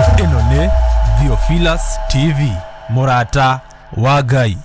Eno nĩ Theophilus TV, mũrata wa Ngai.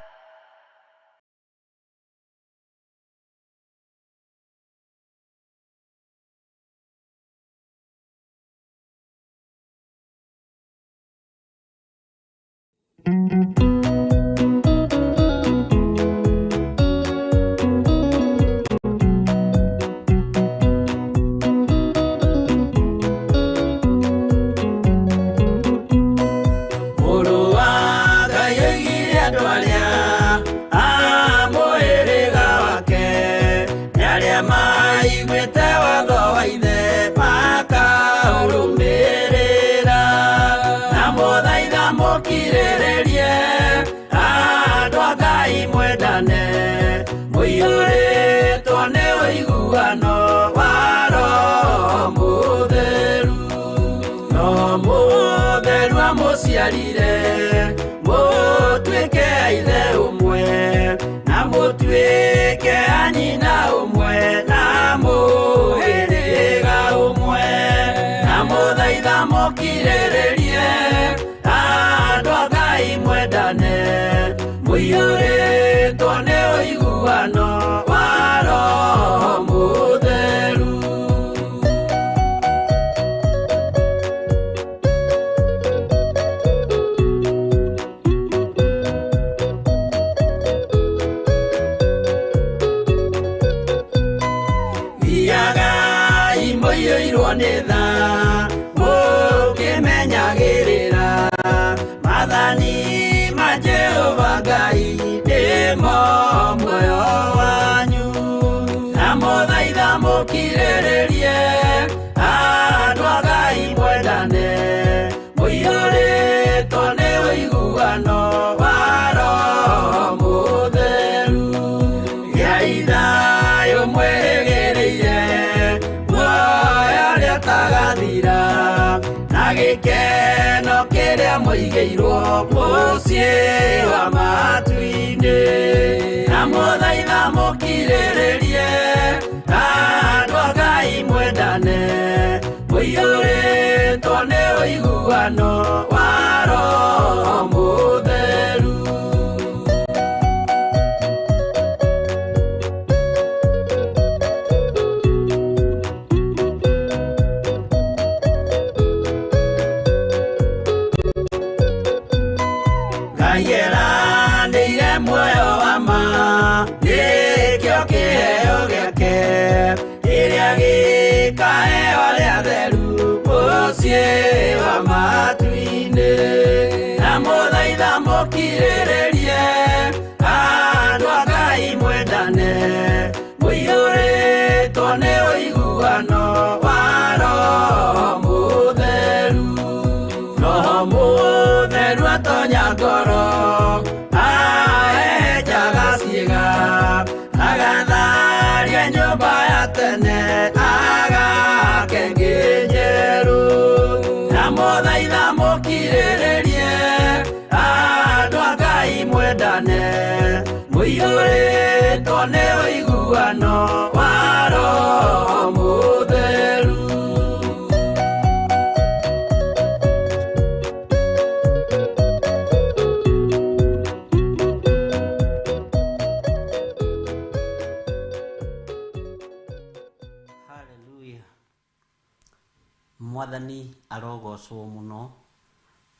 Mwathani arogocwo muno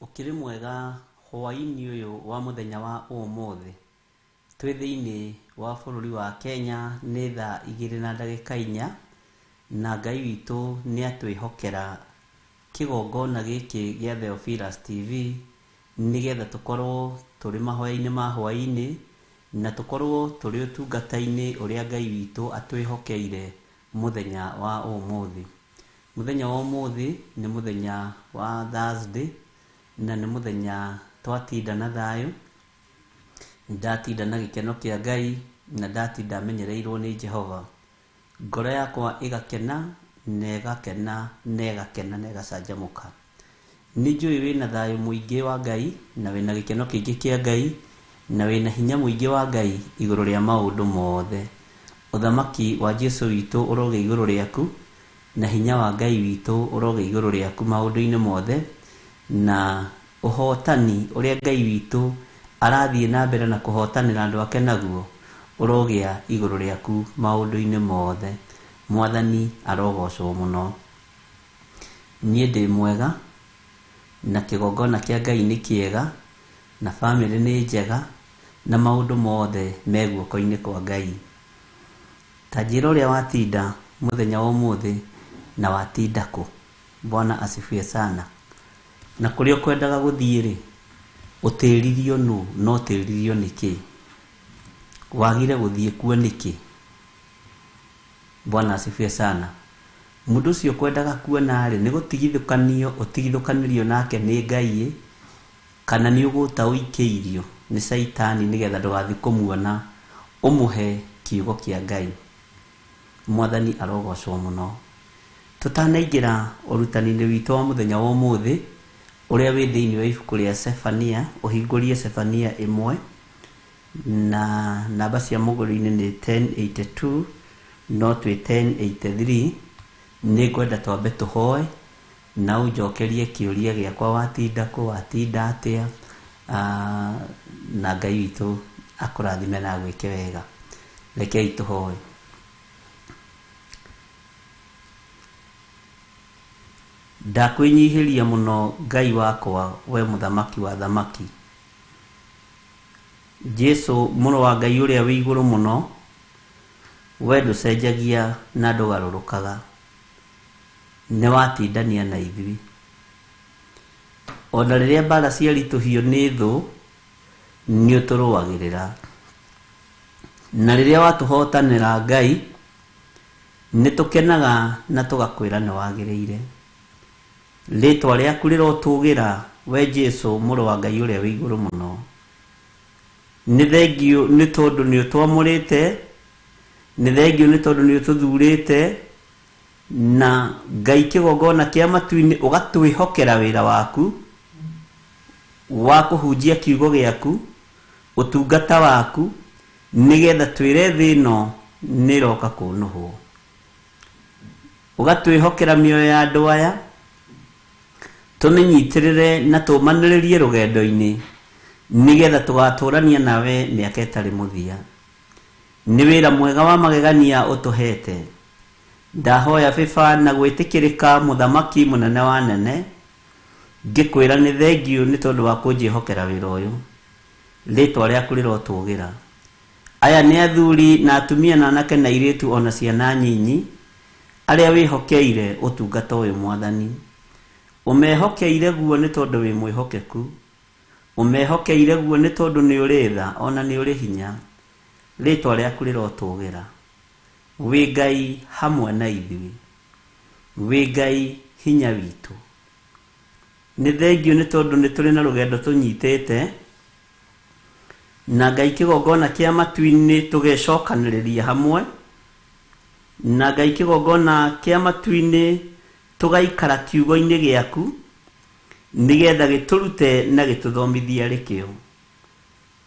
ukiri mwega hwaini uyu wa muthenya wa umuthi twi thiini wa bururi wa Kenya ni thaa 2:04 na Ngai witu ni atwihokera kigongona giki gia Theophilus TV nigetha tukorwo turi mahoya-ini ma hwaini na tukorwo turi utungata-ini uria Ngai witu atwihokeire muthenya wa umuthi. Muthenya wa umuthi ni muthenya wa Thursday na ni muthenya twatinda na thayu, ndatinda na gikeno kia Ngai na ndatinda menyereirwo ni Jehova. Ngoro yakwa igakena na igakena na igakena na igacanjamuka. Ni njui wina thayu muingi wa Ngai na wina gikeno kiingi kia Ngai na wina hinya muingi wa Ngai iguru ria maundu mothe. Uthamaki wa Jesu witu uroge iguru riaku na hinya wa Ngai witu uroge iguru riaku maundu-ini mothe na ũhotani ũrĩa Ngai witũ arathiĩ na mbere na kũhotanĩra andũ ake naguo ũrogĩa igũrũ rĩaku maũndũ-inĩ mothe. Mwathani arogocwo mũno. Niĩ ndĩ mwega na kĩgongona kĩa Ngai nĩ kĩega na bamĩrĩ nĩ njega na maũndũ mothe me guoko-inĩ kwa Ngai. Ta njĩra ũrĩa watinda mũthenya wa ũmũthĩ na watinda kũ. Bwana asifiwe sana. Na kũrĩa ũkwendaga gũthiĩ rĩ, ũtĩririo nũ no ũtĩririo nĩkĩ? Wagire gũthiĩ kuo nĩkĩ? Bwana asifiwe sana. Mũndũ ũcio kwendaga kuona rĩ, nĩ gũtigithũkanio ũtigithũkanĩrio nake nĩ Ngai, kana nĩ ũgũta ũikĩirio nĩ Saitani nĩgetha ndũgathiĩ kũmuona ũmũhe kiugo kĩa Ngai. Mwathani arogocwo mũno. Tũtanaingĩra ũrutani-inĩ witũ wa mũthenya wa ũmũthĩ ũrĩa wĩ thĩinĩ wa ibuku rĩa Sefania, ũhingũrie Sefania 1 na namba cia mũgũri-inĩ nĩ 1082 no twĩ 1083. Nĩ ngwenda twambe tũhoe na ũnjokerie kĩũria gĩakwa, watinda kũ, watinda atĩa, na Ngai witũ akũrathime na gwĩke wega. Rekei tũhoe. Ndakwĩnyihĩria mũno Ngai wakwa, we mũthamaki wa thamaki. Jesu mũrũ wa Ngai ũrĩa wĩ igũrũ mũno, we ndũcenjagia na ndũgarũrũkaga. Nĩ watindania na ithuĩ. Ona rĩrĩa mbara ciaritũhio nĩ thũ, nĩ ũtũrũagĩrĩra. Na rĩrĩa watũhotanĩra Ngai, nĩ tũkenaga na tũgakwĩra nĩ wagĩrĩire. Rĩtwa rĩaku rĩrotũgĩra, we Jesu mũrũ wa Ngai ũrĩa wĩ igũrũ mũno. Nĩ thengio nĩ tondũ nĩ ũtwamũrĩte, nĩ thengio nĩ tondũ nĩ ũtũthurĩte, na Ngai kĩgongona kĩa matu-inĩ ũgatwĩhokera wĩra waku wa kũhunjia kiugo gĩaku, ũtungata waku, nĩgetha twĩre thĩ ĩno nĩ ĩroka kũnũhwo. Ũgatwĩhokera mĩoyo ya andũ aya, tũmĩnyitĩrĩre na tũmanĩrĩrie rũgendo-inĩ, nĩgetha tũgatũrania nawe mĩaka ĩtarĩ mũthia. Nĩ wĩra mwega wa magegania ũtũhete. Ndahoya baba na gwĩtĩkĩrĩka mũthamaki mũnene wa nene, ngĩkwĩra nĩ thengio nĩ tondũ wa kũnjĩhokera wĩra ũyũ. Rĩtwa rĩaku rĩrotũgĩra. Aya nĩ athuri na atumia na anake na airĩtu ona ciana nyinyi arĩa wĩhokeire ũtungata ũyũ Mwathani. Ũmehokeire guo nĩ tondũ wĩ mwĩhokeku. Ũmehokeire guo nĩ tondũ nĩ ũrĩ tha ona nĩ ũrĩ hinya. Rĩtwa rĩaku rĩrotũgĩra. Wĩ Ngai hamwe na ithuĩ. Wĩ Ngai hinya witũ. Nĩ thengio nĩ tondũ nĩ tũrĩ na rũgendo tũnyitĩte, na Ngai kĩgongona kĩa matu-inĩ tũgecokanĩrĩria hamwe, na Ngai kĩgongona kĩa matu-inĩ tũgaikara kiugo-inĩ gĩaku, nĩgetha gĩtũrute na gĩtũthomithia rĩkĩo.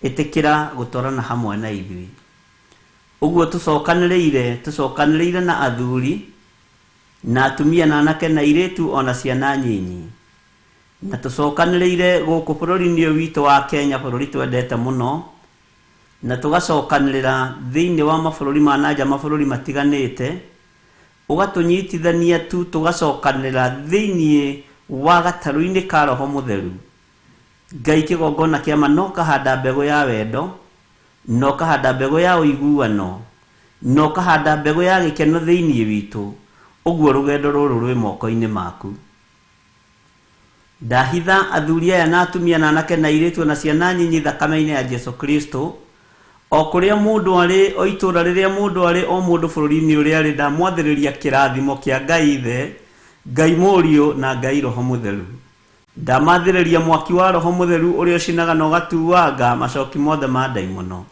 Ĩtĩkĩra gũtwarana hamwe na ithuĩ. Ũguo tũcokanĩrĩire na athuri na atumia na anake na airĩtu ona ciana nyinyi, na tũcokanĩrĩire gũkũ bũrũri-inĩ ũyũ witũ wa Kenya, bũrũri twendete mũno, na tũgacokanĩrĩra thĩinĩ wa mabũrũri ma nanja, mabũrũri matiganĩte. Ũgatũnyitithania tu tũgacokanĩrĩra thĩinĩ wa gatarũ-inĩ ka Roho Mũtheru. Ngai kĩgongona kĩama no kahanda mbegũ ya wendo, no kahanda mbegũ ya ũiguano, no kahanda mbegũ ya gĩkeno thĩinĩ witũ. Ũguo rũgendo rũrũ rwĩ moko-inĩ maku. Ndahitha athuri aya na atumia na anake na airĩtu na ciana nyinyi thakame-inĩ ya Jesu Kristo, o kũrĩa mũndũ arĩ, o itũũra rĩrĩa mũndũ arĩ, o mũndũ bũrũri-inĩ ũrĩa arĩ. Ndamwathĩrĩria kĩrathimo kĩa Ngai Ithe, Ngai Mũriũ na Ngai Roho Mũtheru. Ndamathĩrĩria mwaki wa Roho Mũtheru ũrĩa ũcinaga na ũgatuanga macoki mothe ma ndaimono.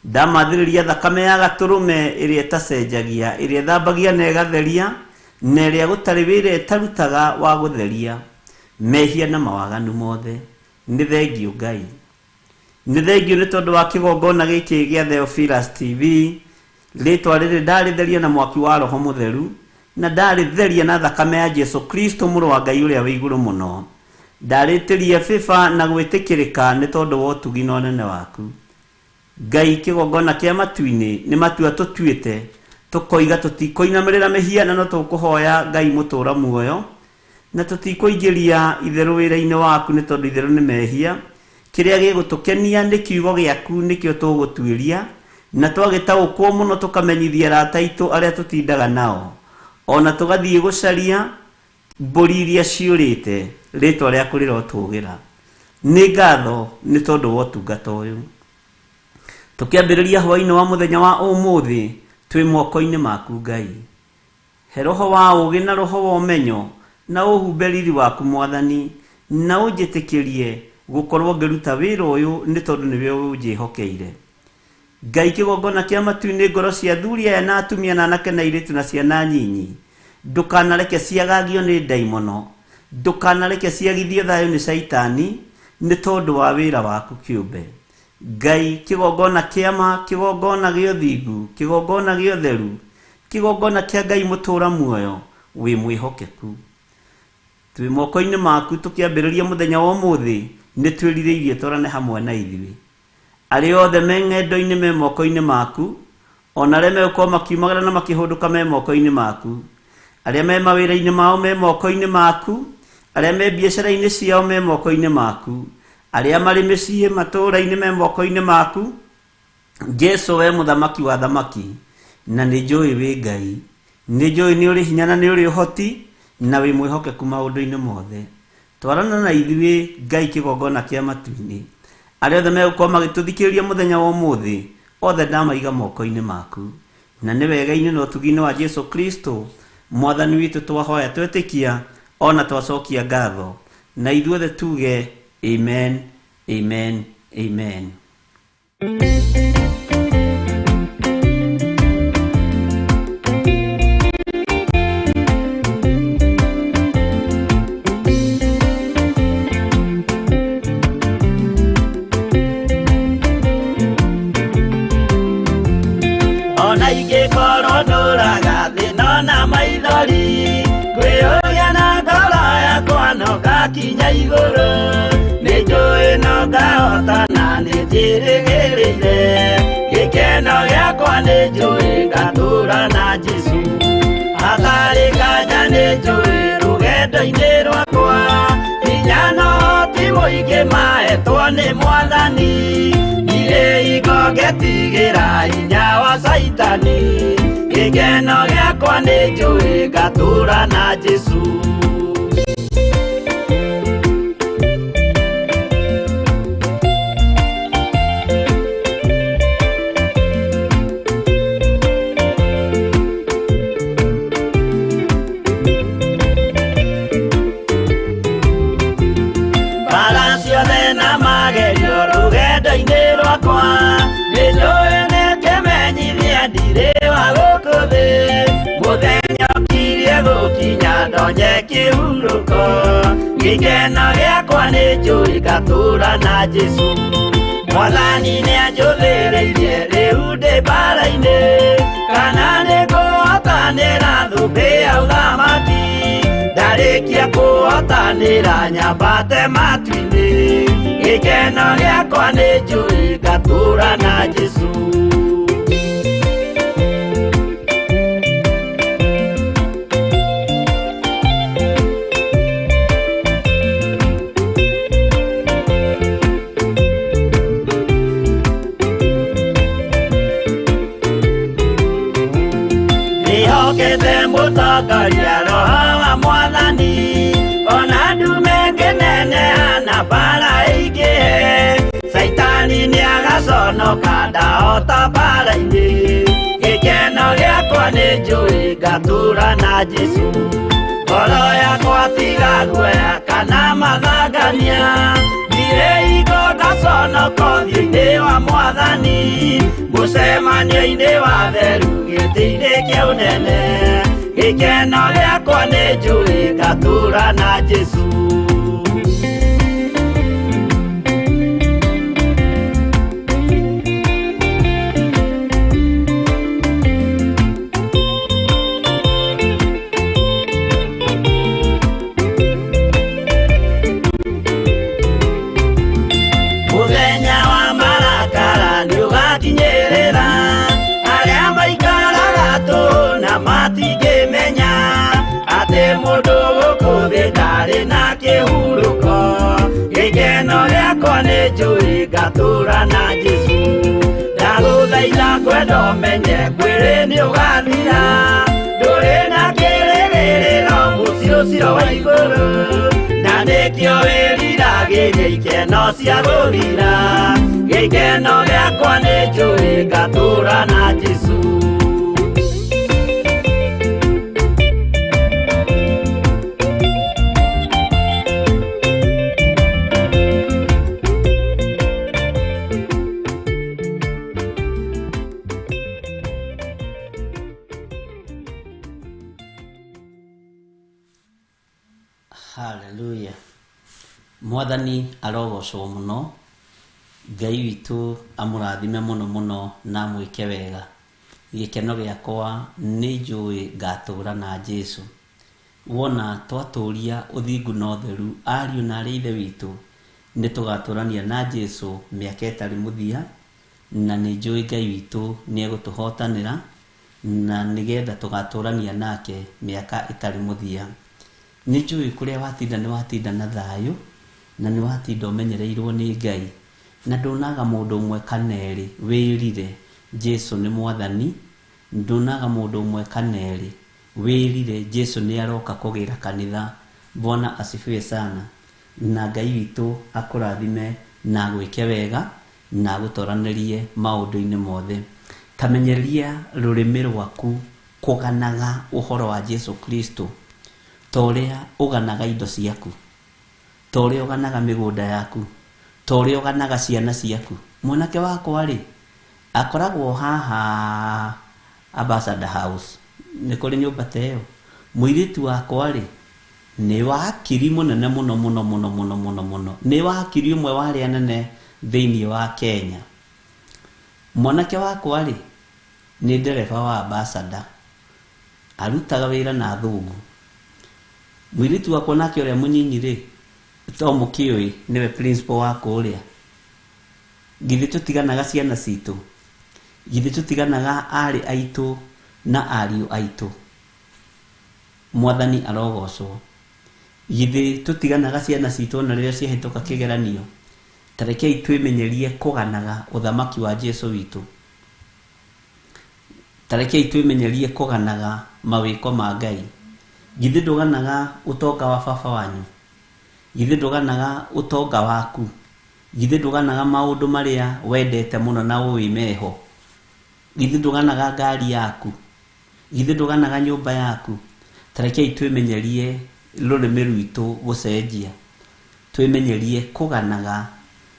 Ndamathĩrĩria thakame ya gatũrũme ĩrĩa ĩtacenjagia, ĩrĩa ĩthambagia na ĩgatheria, na ĩrĩa gũtarĩ wĩra ĩtarutaga wa gũtheria mehia na mawaganu mothe. Nĩ thengio Ngai. Nĩ thengio nĩ tondũ wa kĩgongona gĩkĩ gĩa Theophilus TV. Rĩtwa rĩrĩ ndarĩtheria na mwaki wa Roho Mũtheru, na ndarĩtheria na thakame ya Jesu Kristo mũrũ wa Ngai ũrĩa wĩ igũrũ mũno. ndarĩtĩria bĩba na gwĩtĩkĩrĩka nĩ tondũ wa ũtugi na ũnene waku. Ngai kĩgongona kĩa matu-inĩ nĩ matua tũtuĩte tũkoiga tũtikũinamĩrĩra mĩhianano, tũkũhoya Ngai mũtũũra muoyo, na tũtikũingĩria itherũ wĩra-inĩ waku nĩ tondũ itherũ nĩ mehia. Kĩrĩa gĩgũtũkenia nĩ kiugo gĩaku, nĩkĩo tũgũtuĩria, na twagĩtaũkwo mũno tũkamenyithia arata aitũ arĩa tũtindaga nao, ona tũgathiĩ gũcaria mbũri iria ciũrĩte, rĩtwa rĩaku rĩrotũgĩra. Nĩ ngatho nĩ tondũ wa ũtungata ũyũ. Tũkĩambĩrĩria hwaĩ-inĩ wa mũthenya wa ũmũthĩ, twĩ moko-inĩ maku Ngai. He roho wa ũũgĩ na roho wa ũmenyo, na ũhumbe riri waku Mwathani, na ũnjĩtĩkĩrie gũkorwo ngĩruta wĩra ũyũ nĩ tondũ nĩwe ũnjĩhokeire. Ngai kĩgongona kĩa matu-inĩ, ngoro cia athuri aya na atumia na anake na airĩtu na ciana nyinyi, ndũkanareke ciagagio nĩ ndaimono, ndũkanareke ciagithio thayũ nĩ Saitani nĩ tondũ wa wĩra waku kĩũmbe. Ngai kĩgongona kĩama, kĩgongona gĩa ũthingu, kĩgongona gĩa ũtheru, kĩgongona kĩa Ngai mũtũũra muoyo, wĩ mwĩhokeku. Twĩ moko-inĩ maku tũkĩambĩrĩria mũthenya wa ũmũthĩ, nĩ twĩrirĩirie tũrane hamwe na ithuĩ. Arĩa othe me ng'endo-inĩ me moko-inĩ maku, ona arĩa megũkorwo makiumagara na makĩhũndũka me moko-inĩ maku, arĩa me mawĩra-inĩ mao me moko-inĩ maku, arĩa me biacara-inĩ ciao me moko-inĩ maku, arĩa marĩ mĩciĩ matũũra-inĩ me moko-inĩ maku. Jesu we mũthamaki wa thamaki, na nĩ njũĩ wĩ Ngai, nĩ njũĩ nĩ ũrĩ hinya na nĩ ũrĩ ũhoti, na wĩ mwĩhokeku maũndũ-inĩ mothe. Twarana na ithuĩ Ngai kĩgongona kĩa matu-inĩ, arĩa othe megũkorwo magĩtũthikĩrĩria mũthenya wa ũmũthĩ, othe ndamaiga moko-inĩ maku, na nĩ wega-inĩ na ũtugi-inĩ wa Jesu Kristo Mwathani witũ twahoya twetĩkia, ona twacokia ngatho, na ithuothe tuge amen, amen, amen. Kinya igũrũ nĩ njũĩ no ngahotana, nĩ njĩrĩgĩrĩire gĩkeno gĩakwa, nĩ njũĩ ngatũũra na Jesu hatarĩ nganja, nĩ njũĩ rũgendo-inĩ rwakwa hinya na ũhoti mũingĩ mahetwo nĩ Mwathani, irĩ hingo ngetigĩra hinya wa Saitani, gĩkeno gĩakwa nĩ njũĩ ngatũũra na Jesu. Ndonye kĩhurũko, gĩkeno gĩakwa nĩ njũĩ ngatũũra na Jesu. Mwathani nĩ anjũthĩrĩirie rĩu ndĩ mbara-inĩ, kana nĩ kũhotanĩra thũmbĩ ya ũthamaki, ndarĩkia kũhotanĩra nyambate matu-inĩ, gĩkeno gĩakwa nĩ njũĩ ngatũũra na Jesu. Mũtongoria roho wa Mwathani, ona ndume ngĩneneha na mbara ĩingĩhe, Saitani nĩ agaconoka ndahota mbara-inĩ, gĩkeno gĩakwa nĩ njũĩ ngatũũra na Jesu. Ngoro yakwa tiga guoya kana mathangania, ndirĩ hingo ngaconoka ũthiũ-inĩ wa Mwathani, mũcemanio-inĩ wa theru gĩtĩ-inĩ kĩa ũnene, gĩkeno gĩakwa nĩ njũĩ ngatũũra na Jesu. no menye kwire ni ugathira nduri na kirigiriro mucio cio wa iguru na nikio wiriragiria ikeno cia guthira gikeno giakwa ni njui ngatura na Jesu. Hallelujah. Mwathani arogocwo muno, Ngai witu amurathime muno muno na mwike wega. Gikeno giakwa ni njui ngatura na Jesu. Wona twaturia uthingu na utheru ariu na ari ithe witu ni tugaturania na Jesu miaka itari muthia, na ni njui Ngai witu ni egutuhotanira na nigetha tugaturania nake miaka itari muthia. Ni njui kuria watinda na thayu na ni watinda umenyereirwo ni Ngai na ndunaga mundu umwe kaneri wirire Jesu ni mwathani, ndunaga mundu umwe kaneri wirire Jesu ni aroka kugira kanitha. Bwana asifiwe sana, na Ngai witu akurathime na gwike wega na gutoranirie maundu-ini mothe. Kamenyeria rurimi rwaku kuganaga uhoro wa Jesu Kristo, toria uganaga indo ciaku, toria uganaga migunda yaku, toria uganaga ciana ciaku. Mwanake wakwa ri akoragwo haha Ambassador House, ni kuri nyumba teyo. Muiritu wakwa ri ni wakiri munene muno muno muno muno muno muno, ni wakiri umwe wari anene thiini wa Kenya. Mwanake wakwa ri ni ndereba wa Ambassador, arutaga wira na thungu. Muiritu wakwa nake uria munyinyi ri to mukioi niwe principal wako uria. Githi tutiganaga ciana citu, githi tutiganaga ari aitu na ariu aitu. Mwathani arogocwo. Githi tutiganaga ciana citu na riria ciahituka kigeranio. Tarekei twimenyerie kuganaga uthamaki wa Jesu witu. Tarekei twimenyerie kuganaga mawiko ma Ngai. Githi nduganaga utonga wa baba wanyu, githi nduganaga utonga waku, githi nduganaga maundu maria wendete muno na uimeho, githi nduganaga ngari yaku, githi nduganaga nyumba yaku. Tarekei twimenyerie rurimi rwitu gucenjia, twimenyerie kuganaga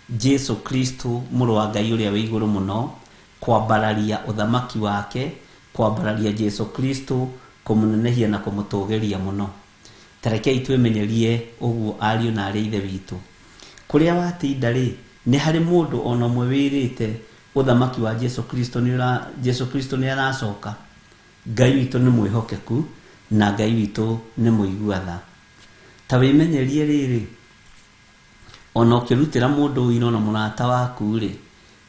Jesu Kristo muru wa Ngai uria wi iguru muno, kwambararia uthamaki wake, kwambararia Jesu Kristo, kumunenehia na kumutugeria muno. Tarekei twimenyerie uguo ariu na ari ithe witu. Kuria watinda ri ni hari mundu ona mwe wirite uthamaki wa Jesu Kristo ni aracoka. Ngai witu ni mwihokeku na Ngai witu ni muiguatha. Ta wimenyerie riri, ona ukirutira mundu wino na murata waku ri,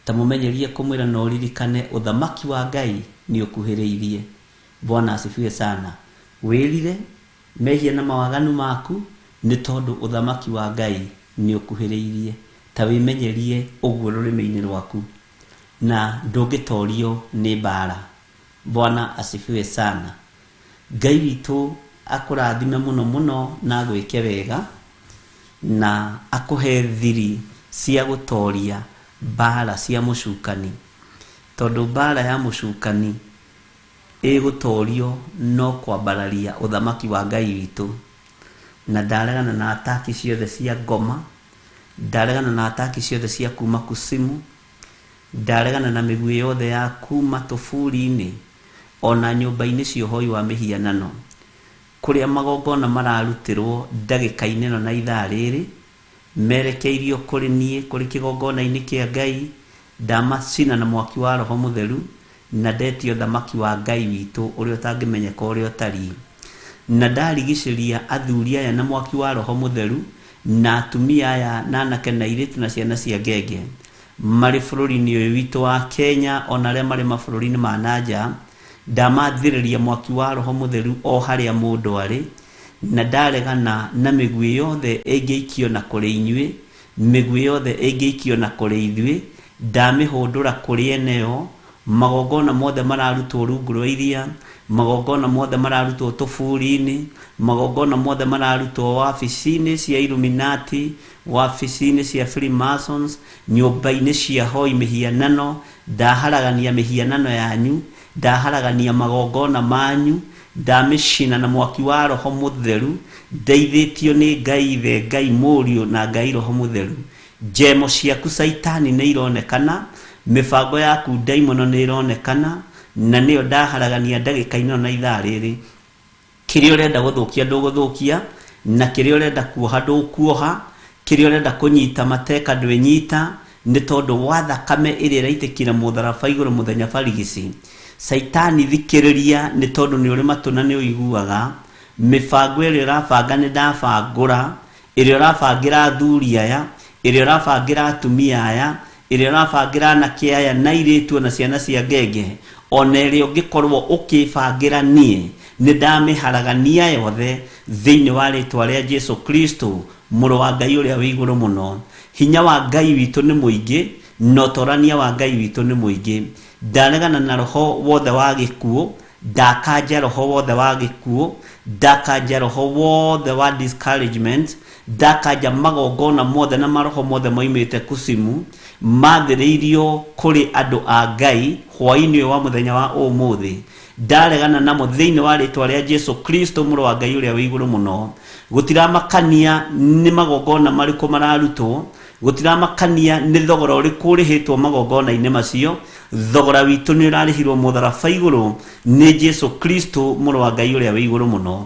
ta mumenyerie kumwira no ririkane uthamaki wa Ngai ni ukuhiriirie. Bwana asifiwe sana. Wirire mehia na mawaganu maku ni tondu uthamaki wa Ngai ni ukuhiriirie. Ta wimenyerie uguo rurimi-ini rwaku na ndungitorio ni mbara. Bwana asifiwe sana. Ngai witu akurathime muno muno na gwike wega na akuhe thiri cia gutoria mbara cia mucukani, tondu mbara ya mucukani gutorio no kwambararia uthamaki wa Ngai witu. Na ndaregana na ataki ciothe cia ngoma, ndaregana na ataki ciothe cia kuma kusimu, ndaregana na migwi yothe ya kuma tufuri-ini ona nyumba-ini cia uhoi wa mihianano kuria magongona mararutirwo ndagika-ini no na ithaa riri merekeirio kuri nie kuri kigongona-ini kia Ngai. Ndamacina na mwaki wa Roho Mutheru na ndetio thamaki wa Ngai witu uria utangimenyeka uria utari, na ndarigiciria athuri aya na mwaki wa Roho Mutheru na atumia aya na anake na iritu na ciana cia ngenge mari bururi-ini uyu witu wa Kenya ona aria mari mabũrũri-inĩ ma nanja. Ndamathiriria mwaki wa Roho Mutheru o haria mundu ari, na ndaregana na migwi yothe ingiikio na kuri inyui, migwi yothe ingiikio na kuri ithui. Ndamihundura kuri eneo magongona mothe mararutwo rungu rwa iria, magongona mothe mararutwo tuburi-ini, magongona mothe mararutwo wabici-ini cia Illuminati, wabici-ini cia Freemasons, nyumba-ini cia hoi mihianano. Ndaharagania mihianano yanyu, ndaharagania magongona manyu, ndamicina na mwaki wa Roho Mutheru, ndeithĩtio nĩ Ngai Ithe, Ngai Mũriũ na Ngai Roho Mutheru. Njemo ciaku Saitani nĩ ironekana, mibango yaku ndaimono nĩ ironekana, na nĩyo ndaharagania ndagĩka-inĩ na ithaa rĩrĩ. Kĩrĩa ũrenda gũthũkia ndũgũthũkia, na kĩrĩa ũrenda kuoha ndũkuoha, kĩrĩa ũrenda kũnyita mateka ndwĩnyita, nĩ tondũ wa thakame ĩrĩa ĩraitĩkire mũtharaba igũrũ mũthenya barigici. Saitani thikĩrĩria, nĩ tondũ nĩ ũrĩ matũ na nĩ ũiguaga. Mĩbango ĩrĩa ũrabanga nĩ ndabangũra, ĩrĩa ũrabangĩra athuri aya, ĩrĩa ũrabangĩra atumia aya, ĩrĩa ũrabangĩra anake aya na airĩtu na ciana cia ngenge, ona ĩrĩa ũngĩkorwo ũkĩbangĩra niĩ, nĩ ndamĩharagania yothe thĩinĩ wa rĩtwa rĩa Jesu Kristo, mũrũ wa Ngai ũrĩa wĩ igũrũ mũno. Hinya wa Ngai witũ nĩ mũingĩ, na ũtorania wa Ngai witũ nĩ mũingĩ. Ndaregana na roho wothe wa gĩkuũ, ndakanja roho wothe wa gĩkuũ, ndakanja roho wothe wa discouragement, ndakanja magongona mothe na maroho mothe moimĩte kusimu, mathĩrĩirio kũrĩ andũ a Ngai hwaĩ-inĩ wa mũthenya wa ũmũthĩ. Ndaregana namo thĩinĩ wa rĩtwa rĩa Jesu Kristo, mũrũ wa Ngai ũrĩa wĩ igũrũ mũno. Gũtiramakania nĩ magongona marĩkũ mararutwo, gũtiramakania nĩ thogora ũrĩkũ ũrĩhĩtwo magongona-inĩ macio. Thogora witũ nĩ ũrarĩhirwo mũtharaba igũrũ nĩ Jesu Kristo, mũrũ wa Ngai ũrĩa wĩ igũrũ mũno.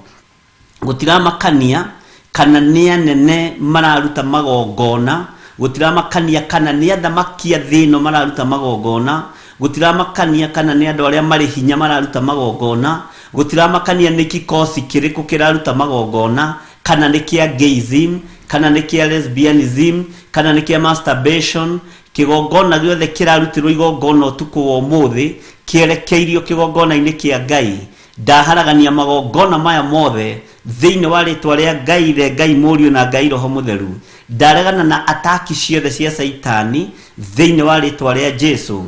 Gũtiramakania kana nĩ anene mararuta magongona, gũtiramakania kana nĩ athamaki a thĩ ĩno mararuta magongona, gũtiramakania kana nĩ andũ arĩa marĩ hinya mararuta magongona, gũtiramakania nĩ kikosi kĩrĩkũ kĩraruta magongona, kana nĩ kĩa gayism, kana nĩ kĩa lesbianism, kana nĩ kĩa masturbation. Kĩgongona gĩothe kĩrarutirwo igongona ũtukũ wa ũmũthĩ kĩerekeirio kĩgongona-inĩ kĩa Ngai. Ndaharagania magongona maya mothe thĩinĩ wa rĩtwa rĩa Ngai Ithe, Ngai Mũriũ na Ngai Roho Mutheru. Ndaregana na ataki ciothe cia Saitani thĩinĩ wa rĩtwa rĩa Jesu.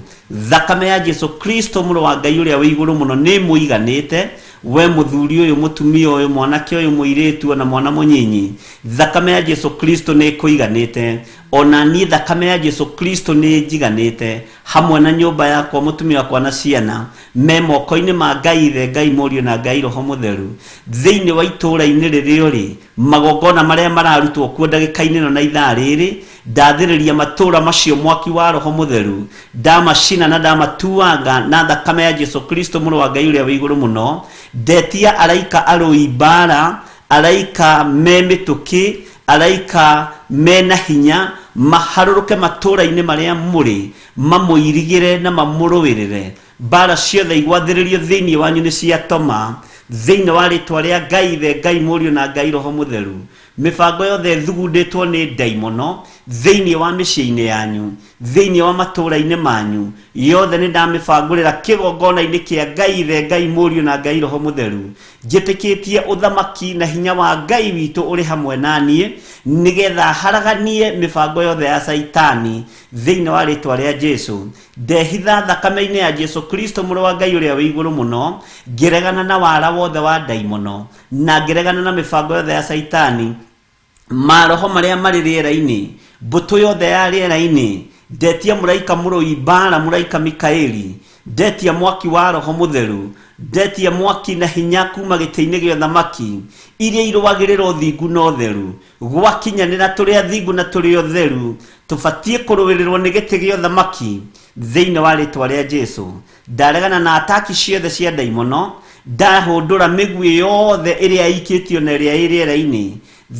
Thakame ya Jesu Kristo, mũrũ wa Ngai ũrĩa wĩ igũrũ mũno, nĩ mũiganĩte. We mũthuri ũyũ, mũtumia ũyũ, mwanake ũyũ, mũirĩtu na mwana mũnyinyi, thakame ya Jesu Kristo nĩ kũiganĩte. Ona niĩ thakame ya Jesu Kristo nĩ njiganĩte, hamwe na nyũmba yakwa, mũtumia wakwa na ciana, me moko-inĩ ma Ngai Ithe, Ngai Mũriũ na Ngai Roho Mutheru. Thĩinĩ wa itũũra-inĩ rĩrĩa ũrĩ, magongona marĩa mararutwo kuo ndagĩka-inĩ na ithaa rĩrĩ, ndathĩrĩria matũũra macio mwaki wa Roho Mutheru, ndamacina na ndamatuanga na thakame ya Jesu Kristo, mũrũ wa Ngai ũrĩa wĩ igũrũ mũno. Ndetia araika arũi mbara, araika me mĩtũkĩ, araika mena hinya, maharũrũke matũũra-inĩ marĩa mũrĩ, mamũirigĩre na mamũrũĩrĩre. Mbara ciothe igwathĩrĩrio thĩinĩ wanyu nĩ ciatoma, thĩinĩ wa rĩtwa rĩa Ngai Ithe, Ngai Mũriũ na Ngai Roho Mutheru. Mĩbango yothe thugundĩtwo nĩ ndaimono thĩinĩ wa mĩciĩ-inĩ yanyu, thĩinĩ wa matũũra-inĩ manyu, yothe nĩ ndamĩbangũrĩra kĩgongona-inĩ kĩa Ngai Ithe, Ngai Mũriũ na Ngai Roho Mutheru. Njĩtĩkĩtie ũthamaki na hinya wa Ngai witũ ũrĩ hamwe naniĩ, nĩgetha haraganie mĩbango yothe ya Saitani thĩinĩ wa rĩtwa rĩa Jesu. Ndehitha thakame-inĩ ya Jesu Kristo, mũrũ wa Ngai ũrĩa wĩ igũrũ mũno, ngĩregana na wara wothe wa ndaimono, na ngĩregana na mĩbango yothe ya Saitani, maroho marĩa marĩ rĩera-inĩ, mbũtũ yothe ya rĩera-inĩ. Ndetia mũraika mũrũi mbara, mũraika Mikaeli, ndetia mwaki wa Roho Mutheru, ndetia mwaki na hinya kuma gĩtĩ-inĩ gĩa ũthamaki, iria irũagĩrĩra ũthingu na ũtheru. Gwakinyanĩra tũrĩ athingu na tũrĩ ũtheru, tũbatiĩ kũrũĩrĩrwo nĩ gĩtĩ gĩa ũthamaki thĩinĩ wa rĩtwa rĩa Jesu. Ndaregana na ataki ciothe cia ndaimono, ndahũndũra mĩguĩ yothe ĩrĩa ikĩtio na ĩrĩa ĩ rĩera-inĩ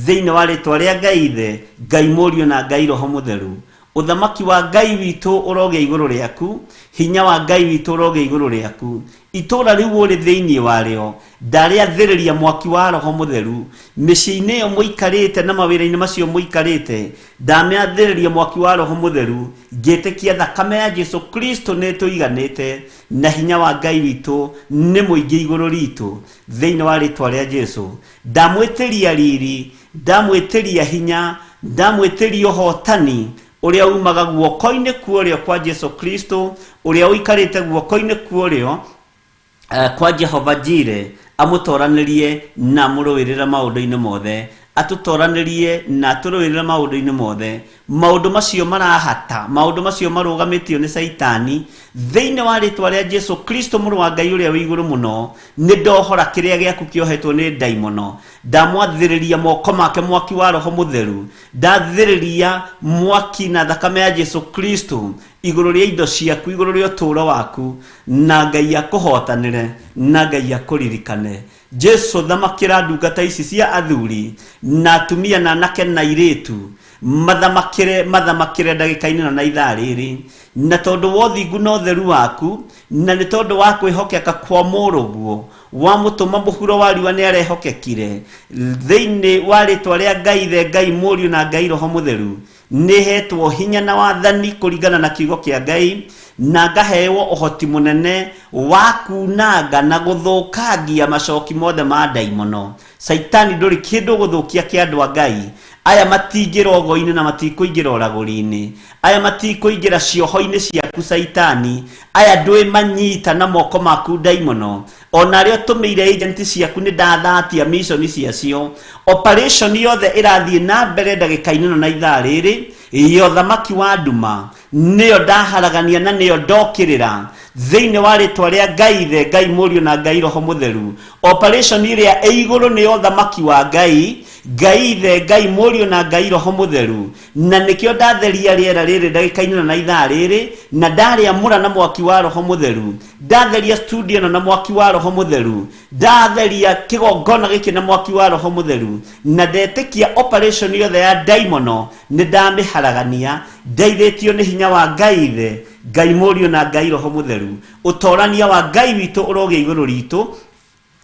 thĩinĩ wa rĩtwa rĩa Ngai Ithe, Ngai Mũriũ na Ngai Roho Mutheru. Ũthamaki wa Ngai witũ ũrogĩa igũrũ rĩaku, hinya wa Ngai witũ ũrogĩa igũrũ rĩaku. Itũũra rĩu ũrĩ thĩinĩ warĩo, ndarĩathĩrĩria mwaki wa Roho Mutheru. Mĩciĩ-inĩ ĩyo mũikarĩte na mawĩra-inĩ macio mũikarĩte, ndamĩathĩrĩria mwaki wa Roho Mutheru. Ngĩtĩkia thakame ya Jesu Kristo nĩ tũiganĩte, na hinya wa Ngai witũ nĩ mũingĩ igũrũ ritũ thĩinĩ wa rĩtwa rĩa Jesu. Ndamwĩtĩria riri, ndamwĩtĩria hinya, ndamwĩtĩria ũhotani uria umaga guoko-ini kuorio kwa Jesu Kristo, uria uikarite guoko-ini kuorio kwa Jehova Jire, amutoranirie na muruirira maundu-ini mothe, atutoranirie na turuirira maundu-ini mothe. Maundu macio marahata, maundu macio marugamitio ni Saitani thiini wa ritwa ria Jesu Kristo muru wa Ngai uria wi iguru muno. Ni ndohora kiria giaku kiohetwo ni daimono, ndamwathiriria moko make mwaki wa Roho Mutheru, ndathiriria mwaki na thakame ya Jesu Kristo iguru ria indo ciaku, iguru ria uturo waku, na Ngai akuhotanire, na Ngai akuririkane. Jesu thamakira ndungata ici cia athuri na atumia na anake na iritu, mathamakire ndagika-ini na ithaa riri, na tondu wa uthingu na utheru waku, na ni tondu wa kwihokeka kwa muruguo wa mutuma muhuro wa riwa ni arehokekire thiini wa ritwa ria Ngai the Ngai Muriu na Ngai Roho Mutheru. Ni hetwo hinya na wathani kuringana na kiugo kia Ngai, na ngahewo uhoti munene wa kunanga na guthukangia macoki mothe ma daimono. Saitani nduri kindu guthukia kia andu a Ngai. Aya matingira ogo-ini na matikuingira oraguri-ini, aya matikuingira cioho-ini ciaku Saitani, aya ndui manyita na moko maku daimono. Ona rio tumeire agent ciaku ni ndathatia mission ciacio. Operation yothe irathie na mbere ndagika-ini na ithaa riri, iyo thamaki wa nduma niyo ndaharagania na niyo ndokirira thiini wa ritwa ria Ngai the Ngai Muriu na Ngai Roho Mutheru. Operation iria iguru niyo thamaki wa Ngai, Ngai the Ngai Muriu na Ngai Roho Mutheru. Na nikio ndatheria riera riri ndagika-ini na ithaa riri, na ndariamura na mwaki wa Roho Mutheru, ndatheria studio na mwaki wa Roho Mutheru, ndatheria kigongona giki na mwaki wa Roho Mutheru, na ndetikia operation yothe ya daimono ni ndamiharagania ndeithitio ni hinya wa Ngai the Ngai Muriu na Ngai Roho Mutheru. Utorania wa Ngai witu uroge iguru ritu,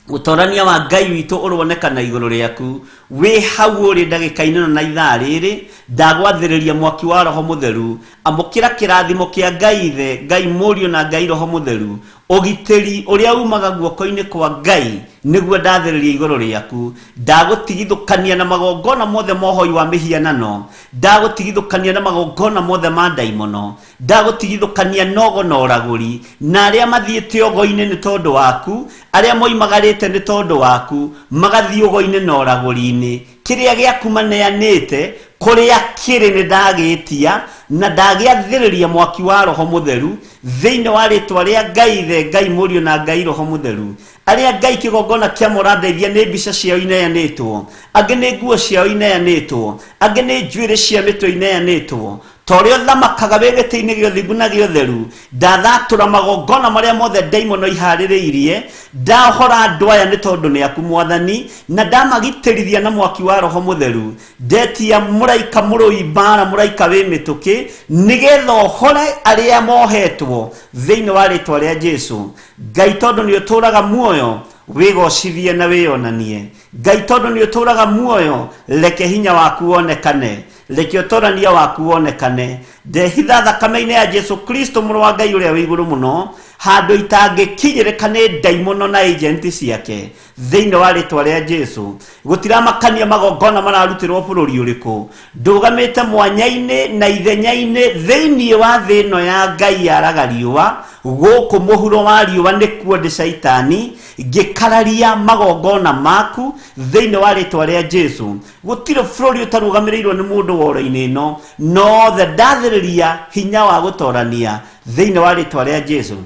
utorania wa Ngai witu uronekana iguru riaku. We hau uri ndagika-ini na ithaa riri, ndagwathiriria mwaki wa Roho Mutheru. Amukira kirathimo kia Ngai the Ngai Muriu na Ngai Roho Mutheru, ugitiri uria umaga guoko-ini kwa Ngai niguo ndathiriria iguru riaku. Ndagutigithukania na magongona mothe mohoi wa mihianano, ndagutigithukania na magongona mothe ma daimono, ndagutigithukania nogo na oraguri, na aria mathiite ogo-ini ni tondu waku, aria moimagarite ni tondu waku, magathie ogo-ini na oraguri-ini. Kiria giaku maneanite kuria kiri ni ndagitia, na ndagiathiriria mwaki wa Roho Mutheru thiini wa ritwa ria Ngai the Ngai Muriu na Ngai Roho Mutheru. Aria Ngai kigongona kia murathaithia ni mbica ciao ineanitwo, angi ni nguo ciao ineanitwo, angi ni njuiri cia mitwe ineanitwo. Torio thamakaga wegete-ini gio thingu na gio theru, ndathatura magongona maria mothe daimono ihaririirie, ndahora andu aya ni tondu ni aku Mwathani, na ndamagitirithia na mwaki wa Roho Mutheru. Ndetia muraika murui mbara, muraika wi mituki, nigetha ohore aria mohetwo thiini wa ritwa ria Jesu. Ngai tondu ni uturaga muoyo, wigocithie na wionanie. Ngai tondu ni uturaga muoyo, reke hinya waku wonekane, reke utorania waku wonekane. Ndehitha thakame-ini ya Jesu Kristo muru wa Ngai uria wi iguru muno, handu itangikinyirika ni daimono na agent ciake thiini wa ritwa ria Jesu. Gutiramakania magongona mararutirwo bururi uriku, ndugamite mwanya-ini na ithenya-ini thiini wa thino ya Ngai araga riua. Guku muhuro wa riua nikuo ndi Saitani ngikararia magongona maku thiini wa ritwa ria Jesu. Gutire bururi utarugamirĩirwo ni mundu woro-ini ino, no the ndathiriria hinya wa gutorania thiini wa ritwa ria Jesu.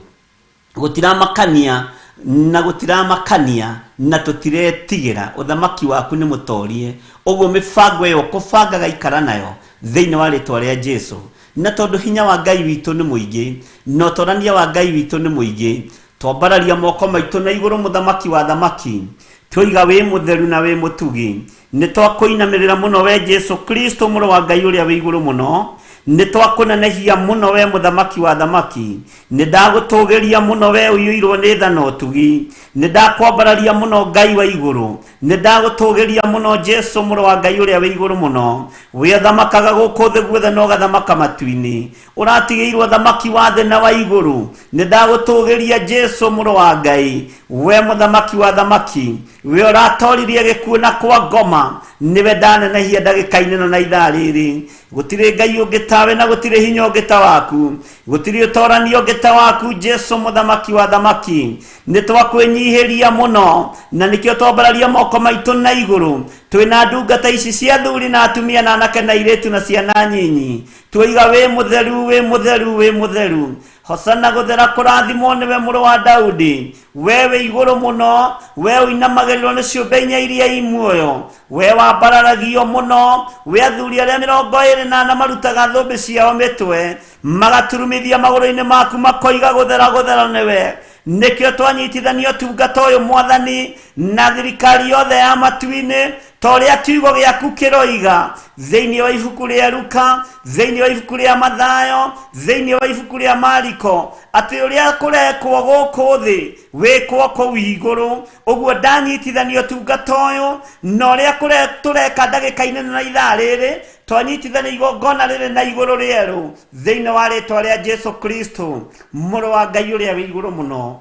Gutiramakania na tutiretigira uthamaki waku ni mutorie. Uguo mibango iyo kubangaga ikara nayo thiini wa ritwa ria Jesu. Na tondu hinya wa Ngai witu ni muingi, no torania wa Ngai witu ni muingi, twambararia moko maitu na iguru muthamaki wa thamaki, twiga wi mutheru na wi mutugi. Ni twakuinamirira muno we Jesu Kristo muru wa Ngai uria wi iguru muno, ni twakunenehia muno we muthamaki wa thamaki. Ni ndagutugiria muno we uyuirwo ni tha na utugi, ni ndakwambararia muno Ngai wa iguru, ni ndagutugiria muno Jesu muru wa Ngai uria wi iguru muno. We thamakaga guku thi guothe no gathamaka matu-ini, uratigiirwo thamaki wa thi na wa iguru. Ni ndagutugiria Jesu muru wa Ngai, we muthamaki wa thamaki, we uratoririe gikuo na kwa ngoma, niwe ndanenehia ndagika-ini na ithaa riri. Gutire Ngai ungi tawe na gutire hinya ogeta waku gutire utorani ogeta waku Jesu muthamaki wa thamaki ni twakwenyihiria muno na nikio twambararia moko maitu na iguru twina ndungata ici cia thuri na atumia na anake na iretu na ciana nyinyi twiga we mutheru hosana guthera kurathimwo niwe muru wa Daudi wewe iguru muno we uinamagirwo ni ciumbe inya iria imuoyo we wambararagio muno we athuri aria 24 marutaga thumbi ciao mitwe magaturumithia maguru-ini maku makoiga guthera niwe nikio twanyitithanio tungata uyu mwathani na thirikari yothe ya matu-ini toria kiugo giaku kiroiga thiini wa ibuku ria Luka thiini wa ibuku ria Mathayo thiini wa ibuku ria Mariko ati uria kurekwo guku thi wikwo kuu iguru uguo ndanyitithanio tungata uyu no uria tureka ndagika-ini na ithaa riri twanyitithania igongona riri na iguru rieru thiini wa ritwa ria Jesu Kristo muru wa Ngai uria wi iguru muno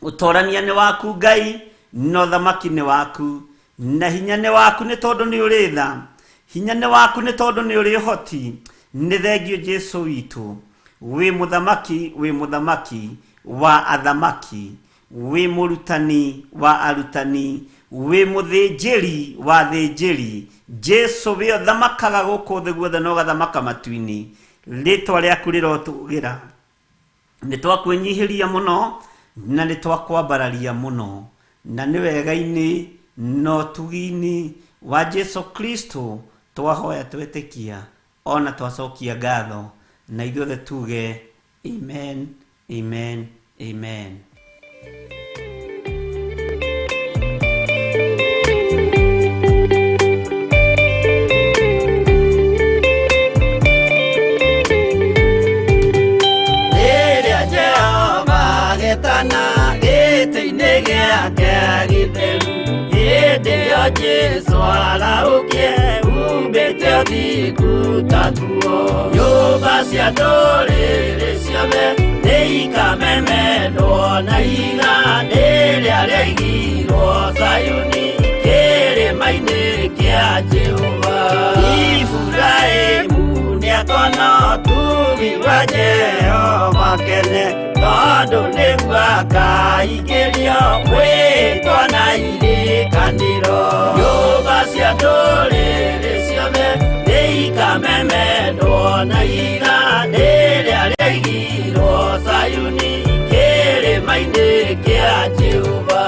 utorania ni waku Ngai no thamaki ni waku na hinya ni waku ni tondu ni uri tha hinya ni waku ni tondu ni uri hoti ni thengio Jesu witu wi muthamaki wa athamaki wi murutani wa arutani wi muthinjiri wa thinjiri Jesu wi thamakaga guku thi guothe no gathamaka matu-ini ritwa riaku rirotugira ni twakwenyihiria muno na ni twakwambararia muno na ni wega-ini no tugi-ini wa Jesu Kristo twahoya twetikia ona twacokia ngatho na ithuothe tuge amen amen amen. Jesu araukie umbete thiku tatuo nyumba cia ndũrĩrĩ ciothe nĩikamemendwo na iga rĩrĩa rĩaigirwo Zayuni kĩrĩma-inĩ kĩa Jehova Iburahĩmu nĩakona ũtugi wa Jehova kene tondũ nĩguo akaingĩrio mwĩtwo na irikanĩro nyũmba cia ndũrĩrĩ ciothe nĩikamemendwo na iga rĩrĩa rĩaigirwo Zayuni kĩrĩma-inĩ kĩa Jehova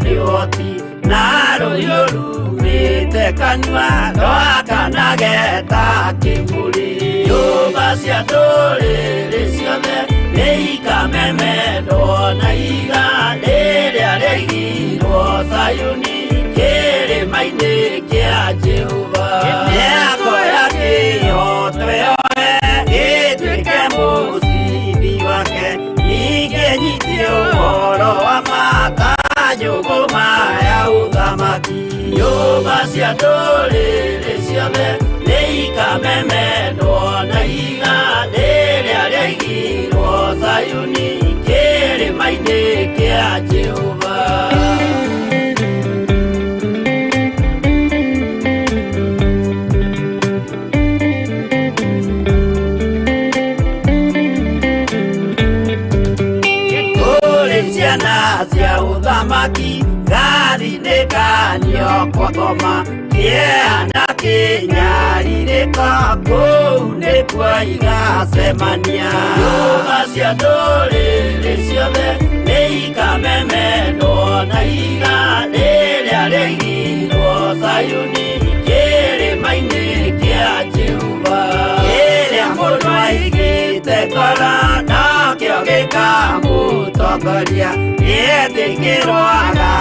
ni woti na rũhiũ rumĩte kanua rwakanageta kĩmũri nyũmba cia ndũrĩrĩ ciothe nĩikamemendwo na iga rĩrĩa rĩaigirwo Zayuni kĩrĩma-inĩ kĩa Jehova mĩako ya kĩyo twĩoe ĩtuĩke mũcibi wake ingĩnyitie ũhoro wa mata nyũngũma ya ũthamaki nyũmba cia ndũrĩrĩ ciothe nĩikamemendwo na iga rĩrĩa rĩaigirwo Zayuni kĩrĩma-inĩ kĩa Jehova cia uthamaki gathi-inĩ kanio kwakoma kĩeana kĩnyarirĩka kũu nĩkuo igacemania nyũmba cia ndũrĩrĩ ciothe nĩikamemendwo na iga rĩrĩa rĩaigirwo Zayuni kĩrĩma-inĩ kĩa Jehova kĩrĩa mũndũ aigĩte ngoro nakĩo gĩkamũtongoria nĩetĩkĩrwaga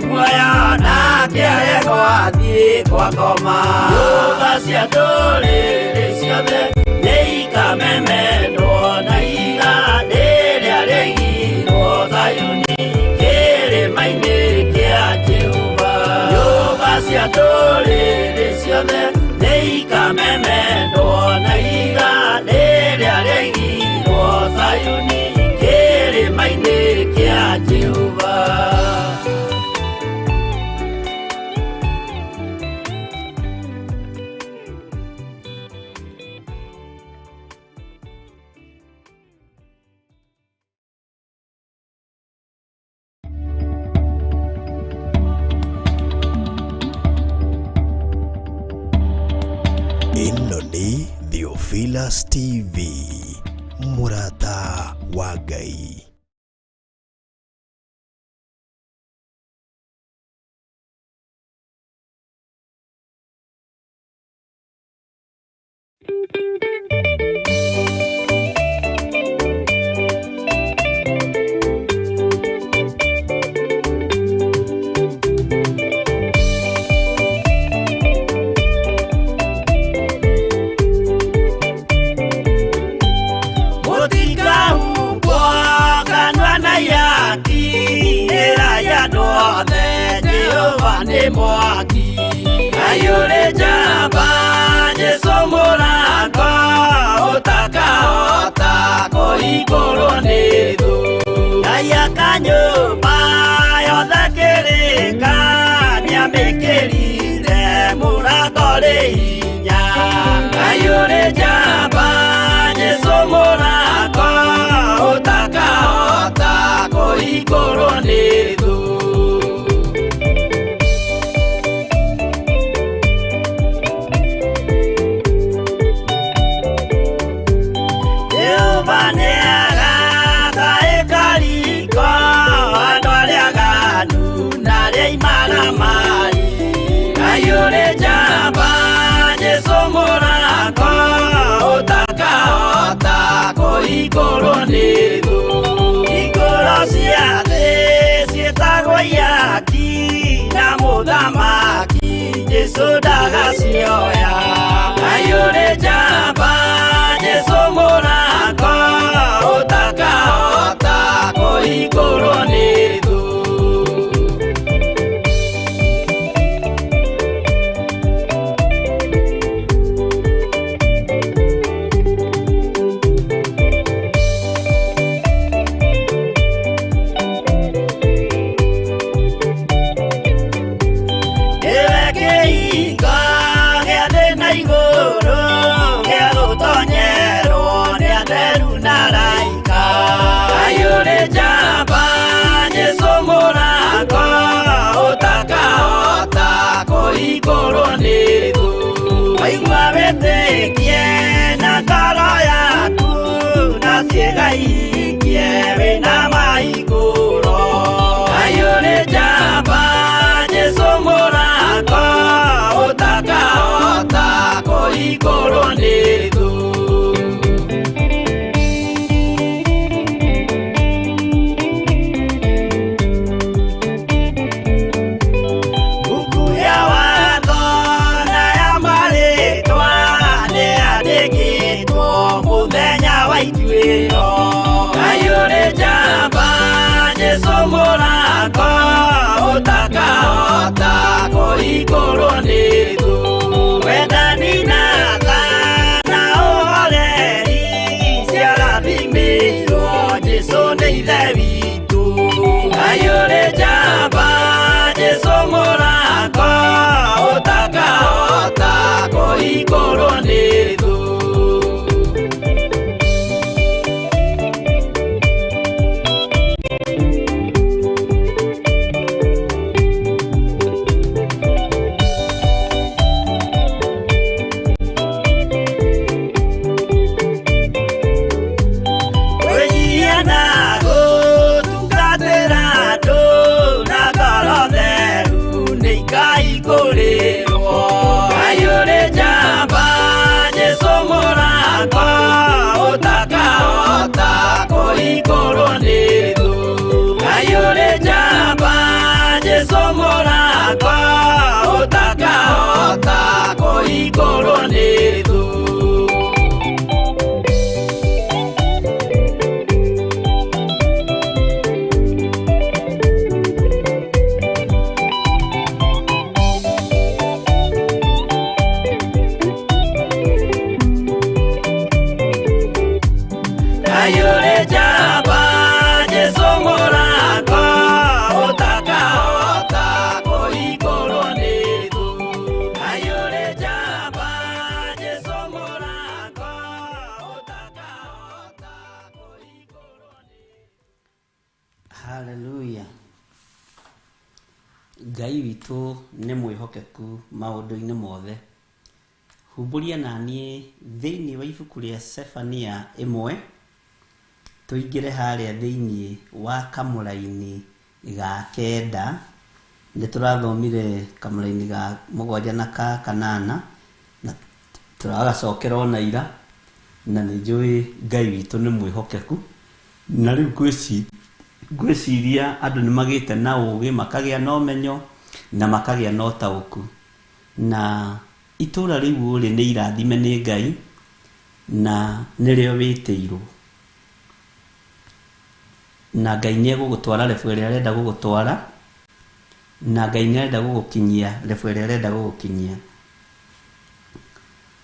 muoyo nake egwathiĩ gwakoma nyũmba cia ndũrĩrĩ ciothe nĩikamemendwo na iga rĩrĩa rĩaigirwo Zayuni kĩrĩma-inĩ kĩa Jehova nyũmba cia ndũrĩrĩ ciothe ikamemendwo na iga rĩrĩa rĩaigirwo Sayuni kĩrĩma-inĩ kĩa Jehova. Ĩno nĩ Theophilus TV, mũrata wa Ngai. Mwaki ayure jamba Jesu mũrango ũtakahota kũhingũrwo nĩ thũ. Ngai akanyũmba yothe kĩrĩka nĩamĩkĩrire mũrango rĩ hinya. Ayure jamba Jesu mũrango ũtakahota kũhingũrwo nĩ thũ. Ayure jamba Jesu mũrango ũtakahota kũhingũrwo nĩ thũ. Hingũro cia thĩ ciĩtagwo ihaki na mũthamaki Jesu ndagacioya. Ayure jamba Jesu mũrango ũtakahota kũhingũrwo nĩ thũ. Waigua wĩtĩkie na ngoro yaku na ciĩga ihingie wĩna mahingũro. Ayure jamba Jesu mũrango ũtakahota kũhingũrwo nĩ thũ. Ayure jamba Jesu mũrango ũtakahota kũhingũrwo nĩ thũ. Wendani na tha na ũhoreri ciarathimĩirwo Jesu nĩ ithe witũ. Ayure jamba Jesu mũrango ũtakahota kũhingũrwo nĩ thũ. Ngai witũ nĩ mwĩhokeku maũndũ-inĩ mothe. Humbũria naniĩ thĩinĩ wa ibuku rĩa Sefania 1 tũingĩre harĩa thĩinĩ wa kamũra-inĩ ga 9. Nĩ tũrathomire kamũra-inĩ ga 7 na ka 8 na tũragacokera ona ira, na nĩ njũĩ Ngai witũ nĩ mwĩhokeku. Na rĩu ngwĩciria andũ nĩ magĩte na ũũgĩ, makagĩa na ũmenyo na makagĩa na ũtaũku, na itũũra rĩu ũrĩ nĩ irathime nĩ Ngai na nĩrĩo wĩtĩirwo, na Ngai nĩ egũgũtwara level ĩrĩa arenda gũgũtwara, na Ngai nĩ arenda gũgũkinyia level ĩrĩa arenda gũgũkinyia.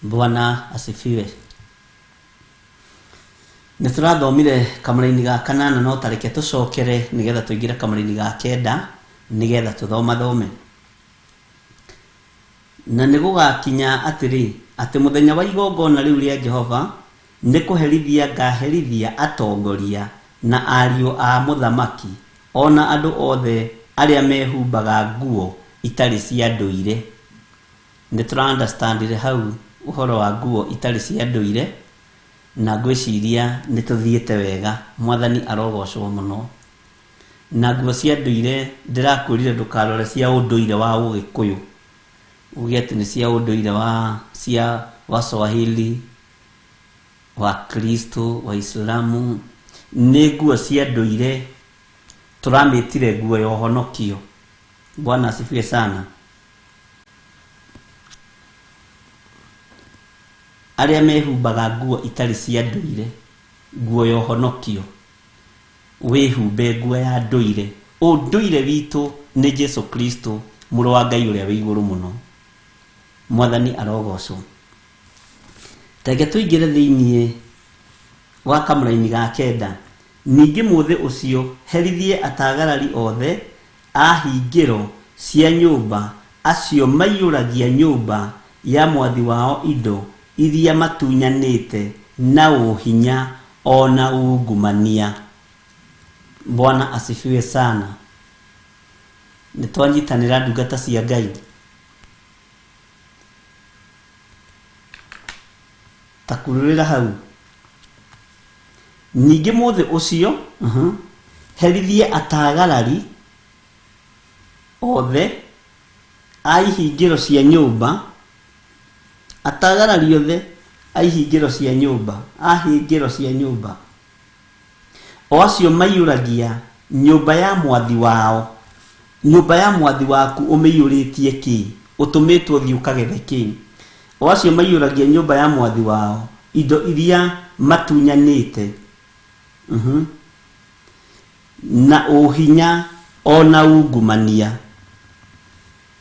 Bwana asifiwe. Nĩ tũrathomire kamũra-inĩ ga 8 no tareke tũcokere nĩgetha tũingĩre kamũra-inĩ ga 9 nĩgetha tũthome. Na nĩ gũgakinya atĩ mũthenya wa igongona rĩu rĩa Jehova nĩ kũherithia ngaherithia atongoria na ariũ a mũthamaki, ona andũ othe arĩa mehumbaga nguo itarĩ cia ndũire. Nĩ tũra-understandire hau ũhoro wa nguo itarĩ cia ndũire, na ngwĩciria nĩ tũthiĩte wega. Mwathani arogocwo mũno. Na nguo cia ndũire ndĩrakwĩrire ndũkarore cia ũndũire wa Ũgĩkũyũ, uge atĩ nĩ cia ũndũire cia Waswahili, wa Kristo, wa Islamu. Nĩ nguo cia ndũire, tũramĩtire nguo ya ũhonokio. Bwana asifiwe sana. Arĩa mehumbaga nguo itarĩ cia ndũire, nguo ya ũhonokio, wĩhumbe nguo ya ndũire. Ũndũire witũ nĩ Jesu Kristo, mũrũ wa Ngai ũrĩa wĩ igũrũ mũno. Mwathani arogocwo. Reke tũingĩre thĩinĩ wa kamũra-inĩ ga 9. Ningĩ mũthĩ ũcio herithie atagarari othe a hingĩro cia nyũmba acio maiyũragia nyũmba ya mwathi wao indo iria matunyanĩte na ũhinya ona ungumania. Bwana asifiwe sana. Nĩ twanyitanĩra ndungata cia Ngai. Takurĩra hau. Ningĩ mũthĩ ũcio herithie atagarari othe a ihingĩro cia nyũmba, atagarari othe a ihingĩro cia nyũmba, o acio maiyũragia nyũmba ya mwathi wao. Nyũmba ya mwathi waku ũmĩiyũrĩtie kĩ? Ũtũmĩtwo thiĩ ũkagethe kĩ? O acio maiyũragia nyũmba ya mwathi wao indo iria matunyanĩte na ũhinya ona ungumania.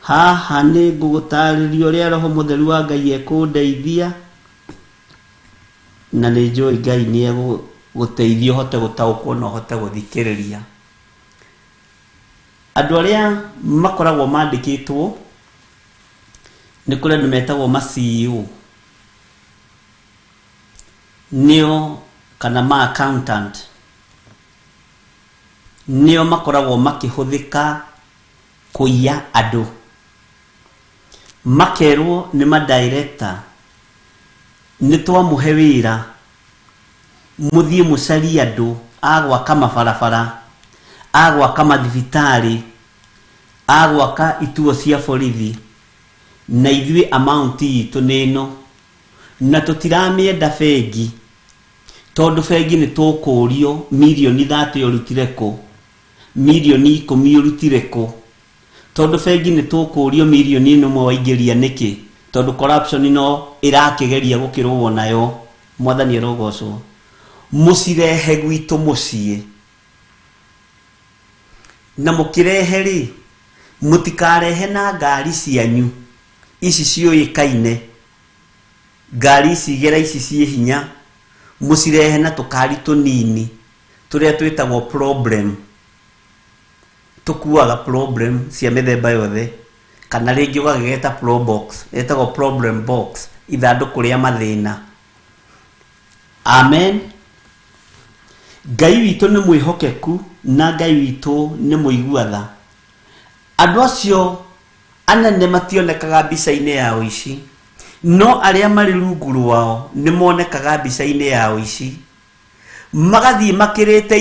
Haha nĩ ngũgũtarĩria ũrĩa Roho Mũtheru wa Ngai ekũndeithia, na nĩ njũĩ Ngai nĩ egũgũteithia ũhote gũtaũkwo na ũhote gũthikĩrĩria. Andũ arĩa makoragwo mandĩkĩtwo nĩ kũrĩ andũ metagwo ma-CEO, nĩo kana ma-accountant, nĩo makoragwo makĩhũthĩka kũiya andũ. Makerwo nĩ ma-director, nĩ twamũhe wĩra mũthiĩ mũcarie andũ a gwaka mabarabara, a gwaka mathibitarĩ, a gwaka ituo cia borithi, na ithuĩ amount itũ nĩ ĩno, na tũtiramĩenda bengi, tondũ bengi nĩ tũkũũrio mirioni 30 ũrutire kũ, mirioni 10 ũrutire kũ, tondũ bengi nĩ tũkũũrio mirioni 1 waingĩria nĩkĩ, tondũ corruption no ĩrakĩgeria gũkĩrũo nayo. Mwathani arogocwo. Mũcirehe gwitũ mũciĩ, na mũkĩrehe rĩ, mũtikarehe na ngari cianyu ici ciũĩkaine, ngari ici gera ici ciĩ hinya. Mũcirehe na tũkari tũnini tũrĩa twĩtagwo problem, tũkuaga problem cia mĩthemba yothe, kana rĩngĩ ũgagĩgeta probox, ĩtagwo problem box, ithandũkũ rĩa mathĩna. Amen. Ngai witũ nĩ mwĩhokeku na Ngai witũ nĩ mũigua tha. Andũ acio anene mationekaga mbica-inĩ yao ici, no arĩa marĩ rungu rwao nĩ monekaga mbica-inĩ yao ici, magathiĩ makĩrĩte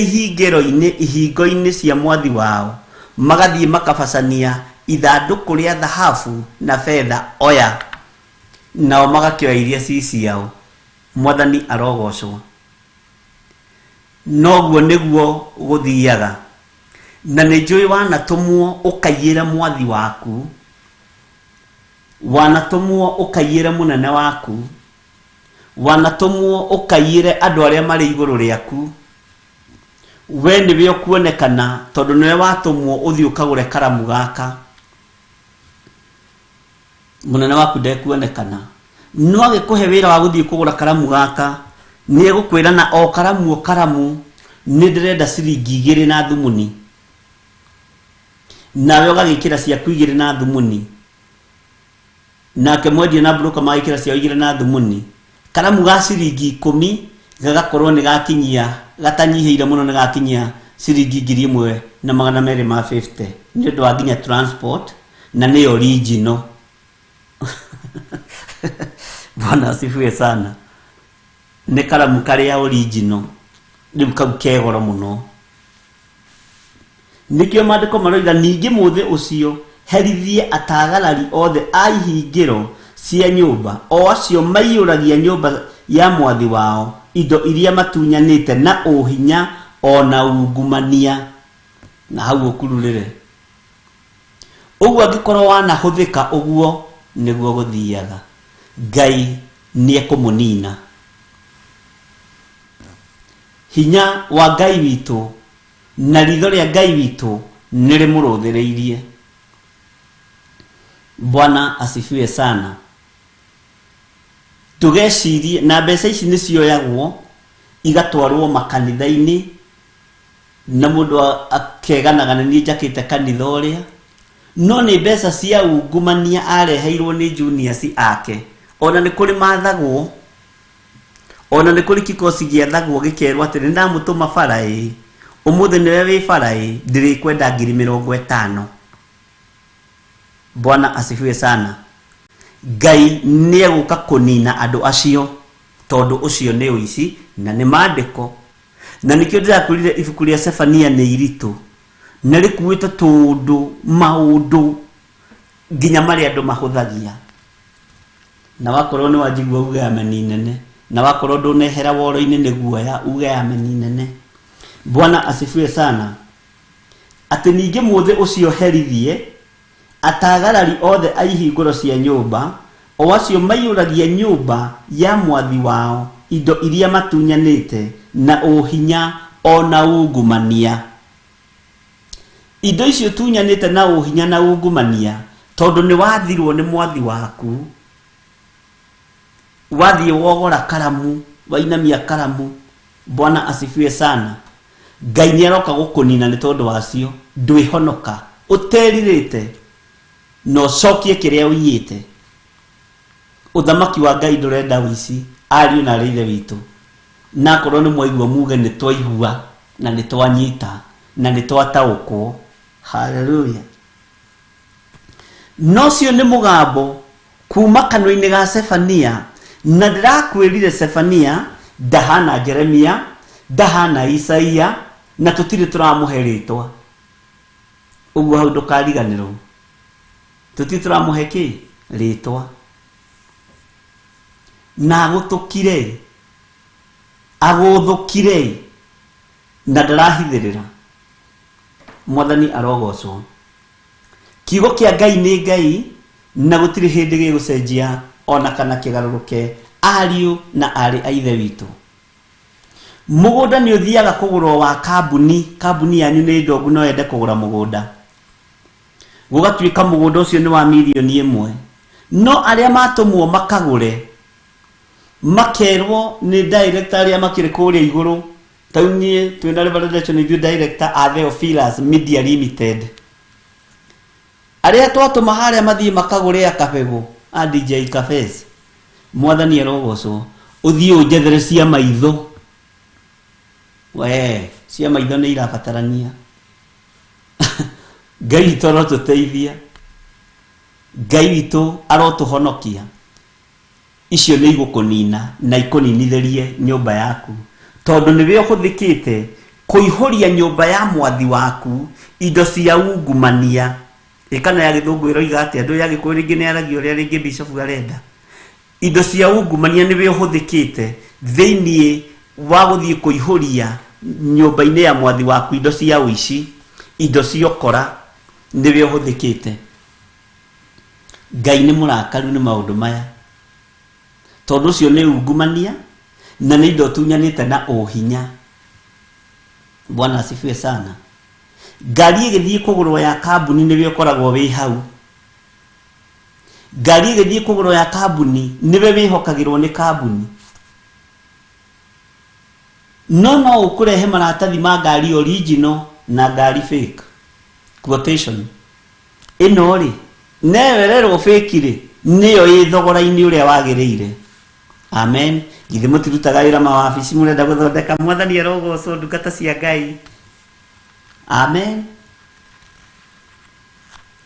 ihingo-inĩ cia mwathi wao, magathiĩ makabacania ithandũkũ rĩa thahabu na fedha oya, nao magakĩoya iria ci ciao. Mwathani arogocwo. Noguo nĩguo gũthiaga. Na nĩ njũĩ wanatũmwo ũkaiyĩre mwathi waku, wanatũmwo ũkaiyĩre mũnene waku, wanatũmwo ũkaiyĩre andũ arĩa marĩ igũrũ rĩaku, we nĩwe ũkuonekana tondũ nĩwe watũmwo ũthiĩ ũkagũre karamu gaka. Mũnene waku ndekuonekana, no agĩkũhe wĩra wa gũthiĩ kũgũra karamu gaka, nĩ egũkwĩra na o karamu nĩ ndĩrenda ciringi 2 na thumuni, nawe ũgagĩkĩra ciaku 2 na thumuni, nake mwendia na broker magĩkĩra ciao 2 na thumuni. Karamu ga ciringi 10 gagakorwo nĩ gakinyia, gatanyihĩire mũno nĩ gakinyia ciringi 1,250 nĩ ũndũ wa nginya transport, na nĩ original. Bwana asifiwe sana. Nĩ karamu karĩa original, rĩu kau kegoro mũno. Nikĩo maandĩko maroiga ningĩ mũthĩ ũcio herithie atagarari othe a ihingĩro cia nyũmba, o acio maiyũragia nyũmba ya mwathi wao indo iria matunyanĩte na ũhinya ona ungumania. Na hau ũkururĩre. Ũguo angĩkorwo wanahũthĩka ũguo nĩguo gũthiaga, Ngai nĩ ekũmũnina. Hinya wa Ngai witũ na ritho rĩa Ngai witũ nĩ rĩmũrũthĩrĩirie. Bwana asifiwe sana. Tugecirie na mbeca ici nĩ cioyagwo igatwarwo makanitha-inĩ, na mũndũ akeganaga nĩ njakĩte kanitha ũrĩa, no nĩ mbeca cia ungumania areheirwo nĩ juniors ake. Ona nĩ kũrĩ mathagwo, ona nĩ kũrĩ kikosi gĩathagwo gĩkerwo atĩ nĩ ndamũtũma bara ũmũthĩ nĩwe wĩ bara ndĩrĩkwenda 50,000. Bwana asifiwe sana. Ngai nĩ egũka kũnina andũ acio tondũ ũcio nĩ ũici na nĩ maandĩko. Na nĩkĩo ndĩrakwĩrire ibuku rĩa Sefania nĩ iritũ, na rĩkuĩte tondũ maũndũ nginya marĩa andũ mahũthagia. Na wakorwo nĩ wanjigua uge ameni nene, na wakorwo ndũnehera woro-inĩ nĩ guoya uge ameni nene. Bwana asifiwe sana. Atĩ ningĩ mũthĩ ũcio herithie atagarari othe a ihingũro cia nyũmba, o acio maiyũragia nyũmba ya mwathi wao indo iria matunyanĩte na ũhinya ona ungumania. Indo icio tunyanĩte na ũhinya na ungumania tondũ nĩ wathirwo nĩ mwathi waku, wathiĩ wogora karamu, wainamia karamu. Bwana asifiwe sana. Ngai nĩ aroka gũkũnina nĩ tondũ wacio, ndwĩhonoka, ũterirĩte no cokie kĩrĩa ũiyĩte. Ũthamaki wa Ngai ndũrenda ũici, ariũ na arĩ ithe witũ. Na korwo nĩ mwaigua muge nĩ twaigua na nĩ twanyita na nĩ twataũkwo. Haleluya. No cio nĩ mũgambo kuma kanua-inĩ ga Sefania, na ndĩrakwĩrire Sefania ndahana Jeremia, ndahana Isaia, na tũtirĩ tũramũhe rĩtwa. Ũguo hau ndũkariganĩrwo, tũtirĩ tũramũhe kĩ rĩtwa. Na agũthũkire na ndarahithĩrĩra. Mwathani arogocwo. Kiugo kĩa Ngai nĩ Ngai, na gũtirĩ hĩndĩ gĩgũcenjia ona kana kĩgarũrũke. Ariũ na arĩ a ithe witũ, mũgũnda nĩ ũthiaga kũgũrwo wa kambuni yanyu nĩ ndongu no yende kũgũra mũgũnda, gũgatuĩka mũgũnda ũcio nĩ wa milioni 1, no arĩa matũmwo makagũre makerwo nĩ director arĩa makĩrĩ kũrĩa igũrũ. Taunye twĩna revelation review director a Theophilus Media Limited, arĩa twatũma harĩa mathiĩ makagũre akabegũ a DJ Cafes. Mwathani arogocwo. Ũthiĩ ũnjethere cia maitho, we cia maitho nĩ irabatarania. Ngai witũ arotũteithia, Ngai witũ arotũhonokia. Icio nĩ igũkũnina na ikũninithĩrie nyũmba yaku, tondũ nĩwe ũhũthĩkĩte kũihũria nyũmba ya mwathi waku indo cia ungumania. Ikana ya gĩthũngũ ĩroiga atĩ andũ ya Gĩkũyũ rĩngĩ nĩ aragio ũrĩa rĩngĩ Bishop arenda. Indo cia ungumania nĩwe ũhũthĩkĩte thĩinĩ wa gũthiĩ kũihũria nyũmba-inĩ ya mwathi waku indo cia ũici, indo cia ũkora, nĩwe ũhũthĩkĩte. Ngai nĩ mũrakaru nĩ maũndũ maya, tondũ ũcio nĩ ungumania na nĩ indo tunyanĩte na ũhinya. Bwana asifiwe sana. Ngari ĩgĩthiĩ kũgũrwo ya kambuni nĩwe ũkoragwo wĩ hau. Ngari ĩgĩthiĩ kũgũrwo ya kambuni nĩwe wĩhokagĩrwo nĩ kambuni. No ũkũrehe maratathi ma ngari original na ngari fake. Quotation. Ĩno rĩ, newererwo fake rĩ, nĩyo ĩ thogora-inĩ ũrĩa wagĩrĩire. Amen. Githĩ mũtirutaga wĩra mawabici mũrenda gũthondeka? Mwathani arogocwo ndungata cia Ngai. Amen.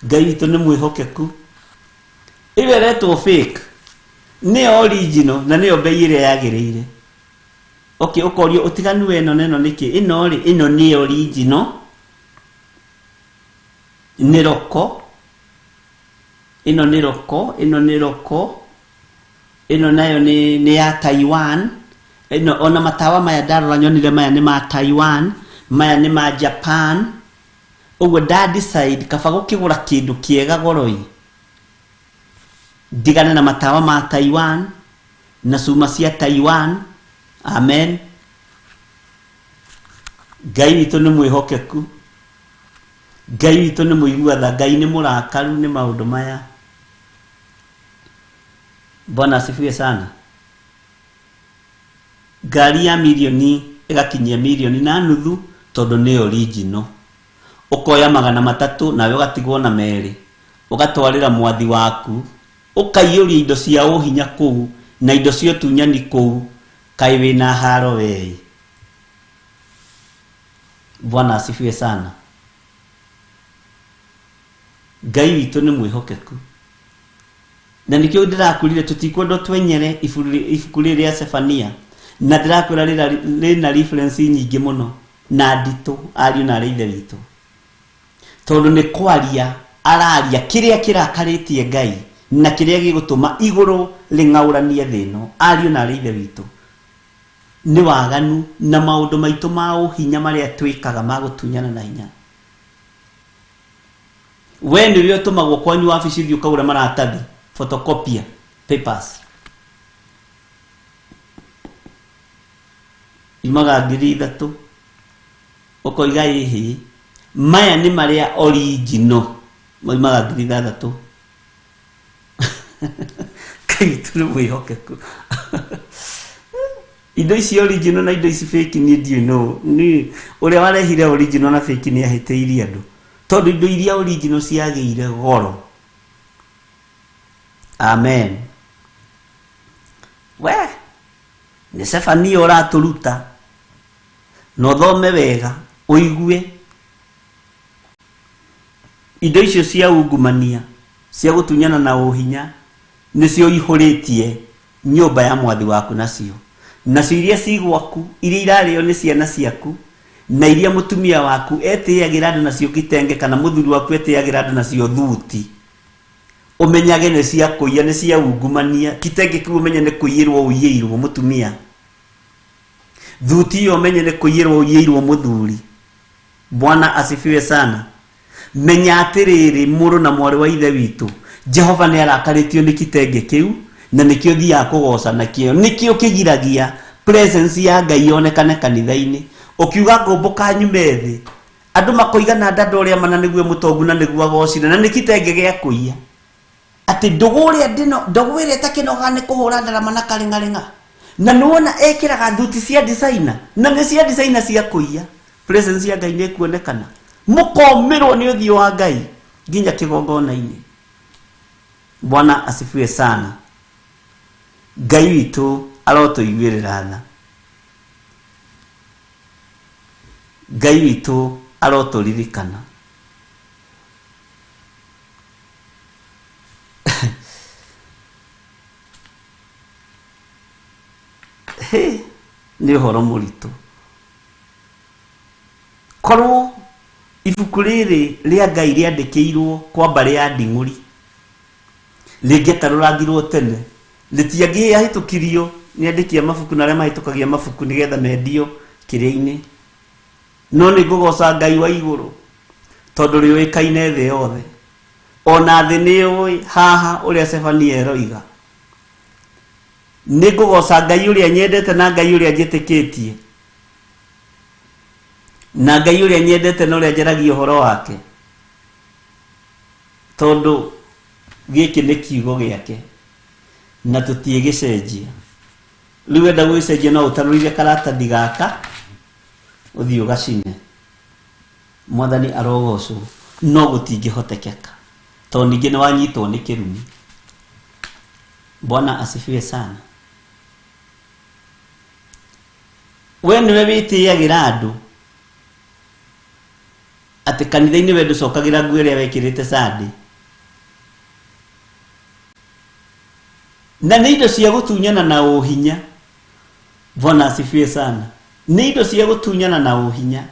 Ngai witũ nĩ mwĩhokeku. Ĩweretwo fake nĩyo original na nĩyo bei ĩrĩa yagĩrĩire. Okay, ũkorio ũtiganu weno neno nĩkĩ? Ĩno rĩ, ĩno nĩ original, nĩ roko. Ĩno nĩ roko, ĩno nĩ roko. Ĩno nayo nĩ ya Taiwan. Ĩno ona matawa maya ndarora nyonire maya nĩ ma Taiwan, maya nĩ ma Japan. Ũguo da decide kaba gũkĩgũra kĩndũ kĩega goroi, ndigane na matawa ma Taiwan na cuma cia Taiwan. Amen. Ngai witũ nĩ mwĩhokeku, Ngai witũ nĩ mũiguatha, Ngai nĩ mũrakaru nĩ maũndũ maya. Bwana asifiwe sana. Ngari ya milioni ĩgakinyia milioni na nuthu tondũ nĩ original. Ũkoya 300 nawe ũgatigwo na merĩ, ũgatwarĩra mwathi waku, ũkaiyũria indo cia ũhinya kũu na indo cia tunyani kũu. Kaĩ wĩna haro wei. Bwana asifiwe sana. Ngai witũ nĩ mwĩhokeku. Na nikio ndĩrakwĩrire tũtikwenda twenyere ibuku rĩrĩa Sefania, na ndĩrakwĩra rĩna reference nyingĩ mũno na nditũ ariũ na ithe witũ, tondũ nĩ kwaria araria kĩrĩa kĩrakarĩtie Ngai na kĩrĩa gĩgũtũma igũrũ rĩng'aũranie thĩ ĩno. Ariũ na ithe witũ, nĩ waganu na maũndũ maitũ ma ũhinya marĩa twĩkaga ma gũtunyana na hinya. We nĩwe ũtũmagwo kwanyu wabici ũthiĩ ũkagũra maratathi, photocopia papers, imaga 3,000 ũkoiga ĩhĩ maya nĩ marĩa original, imaga 3,000. Ngai witũ nĩ mwĩhokeku. Indo ici original na indo ici fake ni ndiũ no. Ni ũrĩa warehire original na fake ni ahĩtĩirie andũ, tondũ indo iria original ciagĩire goro. Amen. We nĩ Sefania ũratũruta, no thome wega ũigue. Indo icio cia ungumania cia gũtunyana na ũhinya nĩcio ihũrĩtie nyũmba ya mwathi waku nacio. Nacio iria cigwaku, iria irarĩo nĩ ciana ciaku, na iria mũtumia waku etĩagĩra andũ nacio kitenge, kana mũthuri waku etĩagĩra andũ nacio thuti, ũmenyage nĩ cia kũiya, nĩ cia ungumania. Kitenge kĩu ũmenye nĩ kũiyĩrwo ũiyĩirwo mũtumia, thuti iyo ũmenye nĩ kũiyĩrwo ũiyĩirwo mũthuri. Bwana asifiwe sana. Menya atĩrĩrĩ mũrũ na mwarĩ wa ithe witũ, Jehova nĩ arakarĩtio nĩ kitenge kĩu, na nikio thiaga kũgoca nakĩo, nikio kĩgiragia presence ya Ngai yonekane kanitha-inĩ. Ũkiuga ngũmbũka nyume thĩ, andũ makoigana ndanda ũrĩa mana nĩguo mũtongu na nĩguo agocire, na nĩ kitenge gĩa kũiya. Atĩ ndũgũ ĩrĩa ĩtakĩnoga nĩ kũhũra ndarama na karĩng'arĩng'a, na nĩwona ekĩraga thuti cia designer, na nĩ cia designer cia kũiya. Presence ya Ngai nĩ kuonekana, mũkomerwo nĩ ũthiũ wa Ngai nginya kĩgongona-inĩ. Bwana asifiwe sana. Ngai witũ arotũiguĩrĩra tha, Ngai witũ arotũririkana. nĩ ũhoro mũritũ. Korwo ibuku rĩrĩ rĩa Ngai rĩandĩkĩirwo kwa mbarĩ ya Nding'uri rĩngĩtarũrangirwo tene, rĩtiangĩhĩtũkirio nĩ andĩki a mabuku na arĩa mahĩtũkagia mabuku nĩgetha mendio kĩrĩa-inĩ. No nĩ ngũgoca Ngai wa igũrũ tondũ rĩũĩkaine thĩ yothe, ona thĩ nĩyũĩ haha ũrĩa Zefania eroiga. Nĩ ngũgoca Ngai ũrĩa nyendete na Ngai ũrĩa njĩtĩkĩtie na Ngai ũrĩa nyendete na ũrĩa njaragia ũhoro wake, tondũ gĩkĩ nĩ kiugo gĩake na tũtiĩgĩcenjia. Rĩu wenda gwĩcenjia no ũtarũrire karatathi gaka ũthiĩ ũgacine. Mwathani arogocwo, no gũtingĩhotekeka tondũ ningĩ nĩ wanyitwo nĩ kĩrumi. Bwana asifiwe sana. We nĩwe wĩtĩagĩra andũ atĩ kanitha-inĩ we ndũcokagĩra nguo ĩrĩa wekĩrĩte Sunday, na nĩ indo cia gũtunyana na ũhinya. Bwana asifiwe sana. Nĩ indo cia gũtunyana na ũhinya.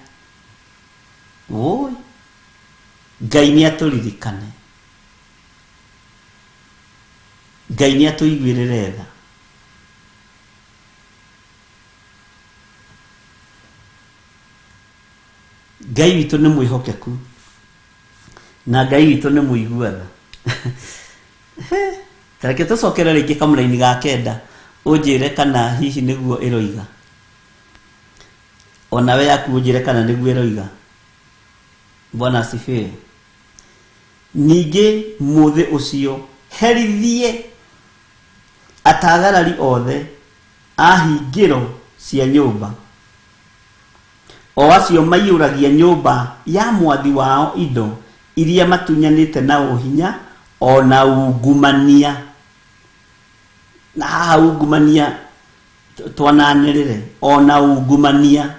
Oi, Ngai nĩ atũririkane, Ngai nĩ atũiguĩrĩre tha. Ngai witũ nĩ mwĩhokeku na Ngai witũ nĩ mũiguana. Tareke tũcokere rĩngĩ kamũra-inĩ ga kenda ũnjĩre kana hihi nĩguo ĩroiga, ona we yaku ũnjĩre kana nĩguo ĩroiga. Bwana asifiwe. Ningĩ mũthĩ ũcio herithie atagarari othe a hingĩro cia nyũmba, o acio maiyũragia nyũmba ya mwathi wao indo iria matunyanĩte na ũhinya ona ungumania. Na haha ungumania twananĩrĩre, ona ungumania.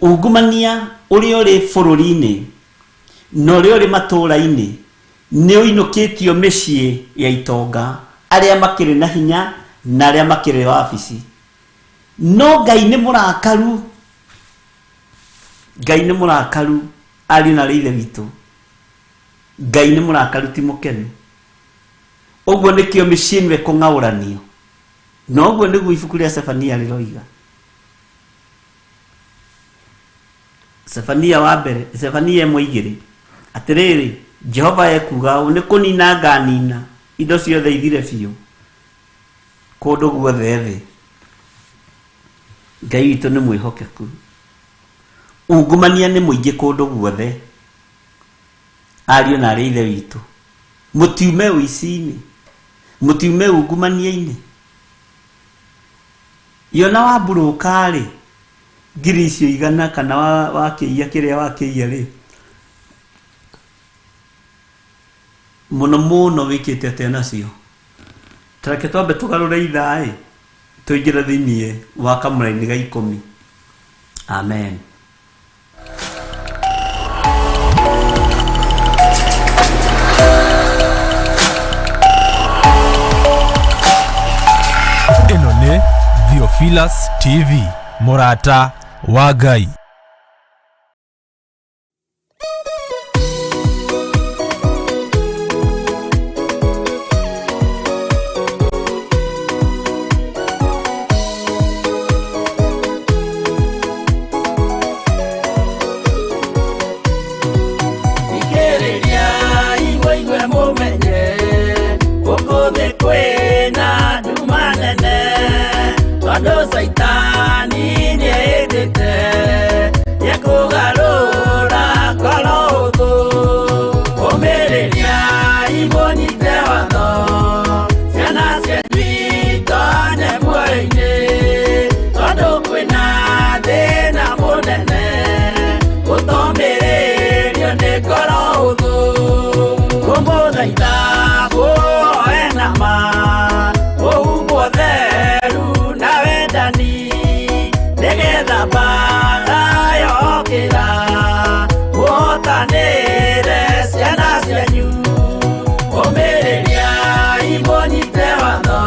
Ungumania ũrĩa ũrĩ bũrũri-inĩ na ũrĩa ũrĩ matũũra-inĩ nĩ ũinũkĩtio mĩciĩ ya itonga, arĩa makĩrĩ na hinya na arĩa makĩrĩ wabici. No Ngai nĩ mũrakaru, Ngai nĩ mũrakaru, ariũ na ithe witũ. Ngai nĩ mũrakaru ti mũkenu. Ũguo nĩkĩo mĩciĩ nĩwe kũng'aũranio, na ũguo nĩguo ibuku rĩa Zefania rĩroiga. Zefania wa mbere, Zefania 1:2, atĩrĩrĩ, Jehova ekuga ũũ, nĩ kũnina nganina indo ciothe ithire biũ kũndũ guothe thĩ. Ngai witũ nĩ mwĩhokeku. Ungumania nĩ mũingĩ kũndũ guothe. Ariũ na arĩa ithe witũ, mũtiume ũici-inĩ, mũtiume ungumania-inĩ. Yona wa mburũka-rĩ, ngiri icio igana kana wakĩiya kĩrĩa wakĩiya rĩ, mũno mũno wĩkĩte atĩa nacio. Tareke twambe tũgarũre ithaa tũingĩre thĩinĩ wa kamũra-inĩ ga 10. Amen. Ĩno nĩ Theophilus TV, mũrata wa Ngai. Saitani ni edete ya kugarura kalogo omereria iboni tewano yana sedwita ne muine todo kwena de na monene otomereria ne kalogo como daita bo enama o boderu na vedani negetha bara yokĩra muotanĩre ciana cianyu kũmĩrĩria imũnyite watho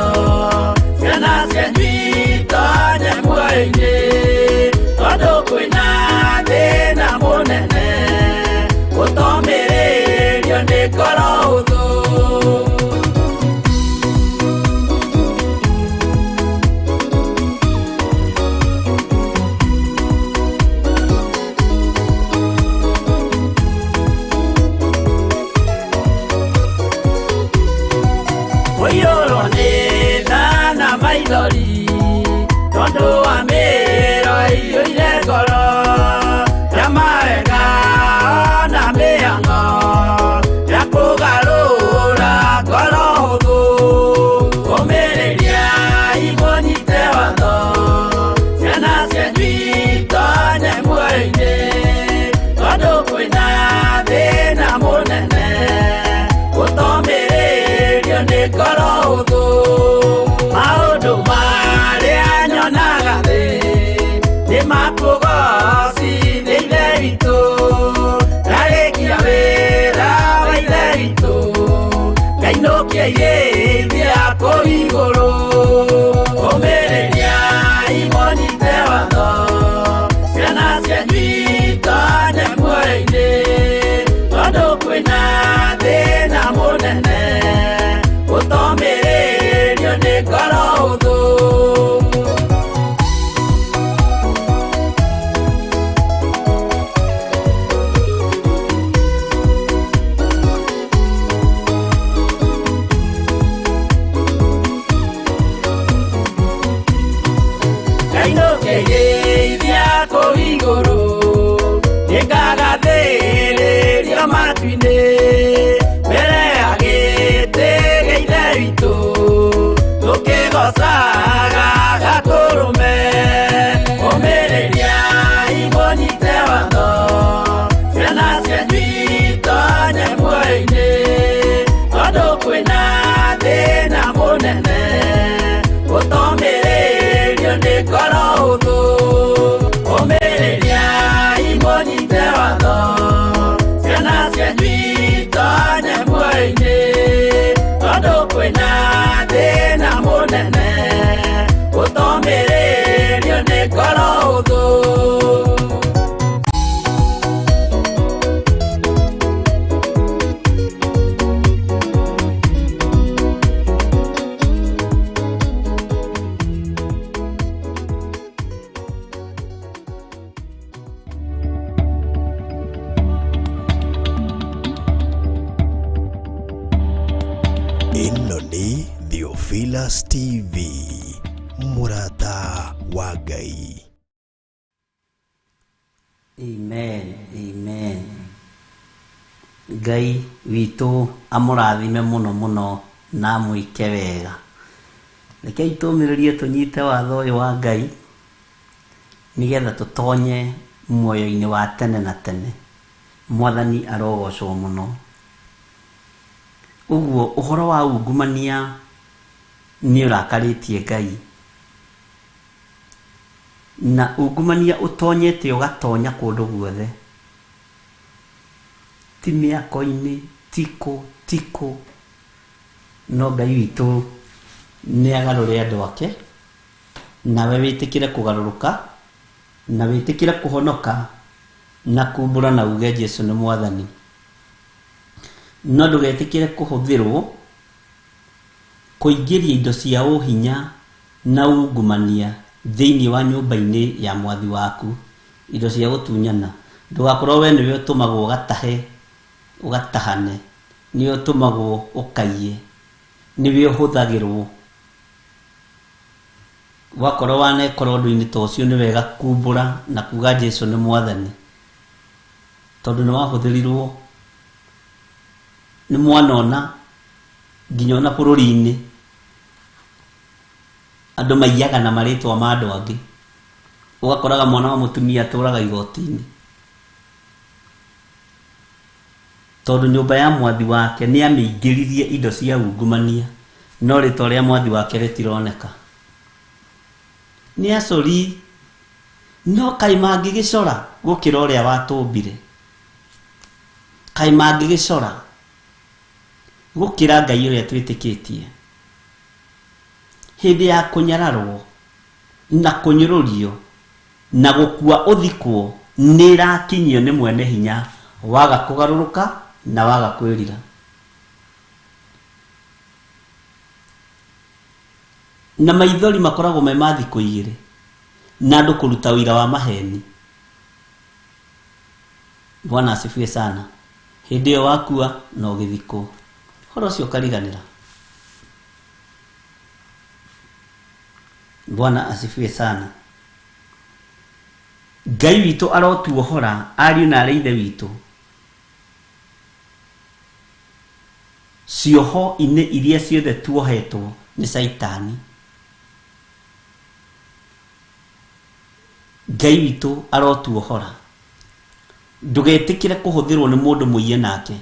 iyũire ngoro ya mawega na mĩhang'o ya kũgarũra ngoro hũthũ kũmĩrĩria imũnyite watho ciana cianyu itonye muoyo-inĩ tondũ kwĩna thĩna mũnene gũtomĩrĩrio nĩ ngoro hũthũ maũndũ marĩa nyonaga thĩ nĩ makũgocithia ithe witũ ndarĩkia wĩra wa ithe witũ ngainũkia irĩithia kũu igũrũ kũmĩrĩria imũnyite watho ciana cianyu itonye muoyo-inĩ tondũ kwĩna thĩna mũnene gũtomĩrĩrio nĩ ngoro hũthũ ngainũkĩirĩithia kũu igũrũ nĩngagathĩrĩrio matu-inĩ mbere ya gĩtĩ gĩa ithe witũ tũkĩgocaga gatũrũme kũmĩrĩria imũnyite watho ciana cianyu itonye muoyo-inĩ tondũ kwĩna thĩna mũnene gũtomĩrĩrio nĩ ngoro hũthũ kũmĩrĩria imũnyite watho ciana cianyu itonye muoyo-inĩ tondũ kwĩna thĩna mũnene gũtomĩrĩrio nĩ ngoro hũthũ ĩno nĩ Theophilus TV mũrata wa Ngai. Amen, amen. Ngai witũ amũrathime mũno mũno na amwĩke wega. Rekei tũmĩrĩrie tũnyite watho ũyũ wa Ngai nĩgetha tũtonye muoyo-inĩ wa tene na tene. Mwathani arogocwo mũno. Ũguo ũhoro wa ungumania nĩ ũrakarĩtie Ngai. Na ungumania ũtonyete ũgatonya kũndũ guothe. Ti mĩako-inĩ, tikũ. No Ngai witũ nĩ agarũre andũ ake. Nawe wĩtĩkĩre kũgarũrũka. Na wĩtĩkĩre kũhonoka. Na kumbũra na uge Jesũ nĩ Mwathani. No ndũgetĩkĩre kũhũthĩrwo kũingĩria indo cia ũhinya na ungumania thĩinĩ wa nyũmba-inĩ ya mwathi waku. Indo cia gũtunyana. Ndũgakorwo we nĩwe ũtũmagwo ũgatahe, ũgatahane. Nĩwe ũtũmagwo ũkaiye. Nĩwe ũhũthagĩrwo. Wakorwo wanekorwo ũndũ-inĩ ta ũcio nĩ wega kumbũra na kuga Jesũ nĩ Mwathani. Tondũ nĩ wahũthĩrirwo nĩ mwana ona nginya ona bũrũri-inĩ andũ maiyaga na marĩtwa ma andũ angĩ. Ũgakoraga mwana wa mũtumia atũraga igoti-inĩ tondũ nyũmba ya mwathi wake nĩ amĩingĩririe indo cia ungumania, no rĩtwa rĩa mwathi wake rĩtironeka. Nĩ acori, no kaĩ mangĩgĩcora gũkĩra ũrĩa watũmbire? Kaĩ mangĩgĩcora gũkĩra Ngai ũrĩa twĩtĩkĩtie? Hĩndĩ ya kũnyararwo na kũnyũrũrio na gũkua ũthikwo nĩ ĩrakinyio nĩ mwene hinya, waga kũgarũrũka na waga kwĩrira. Na maithori makoragwo me ma thikũ igĩrĩ na andũ kũruta wĩra wa maheni. Bwana asifiwe sana. Hĩndĩ ĩyo wakua na ũgĩthikwo, horo ũcio ũkariganĩra. Bwana asifiwe sana. Ngai witũ arotuohora ariũ na arĩ ithe witũ cioho inĩ iria ciothe tuohetwo nĩ Saitani. Ngai witũ arotuohora. Ndugetikire kuhuthirwo ni mundu muiye nake.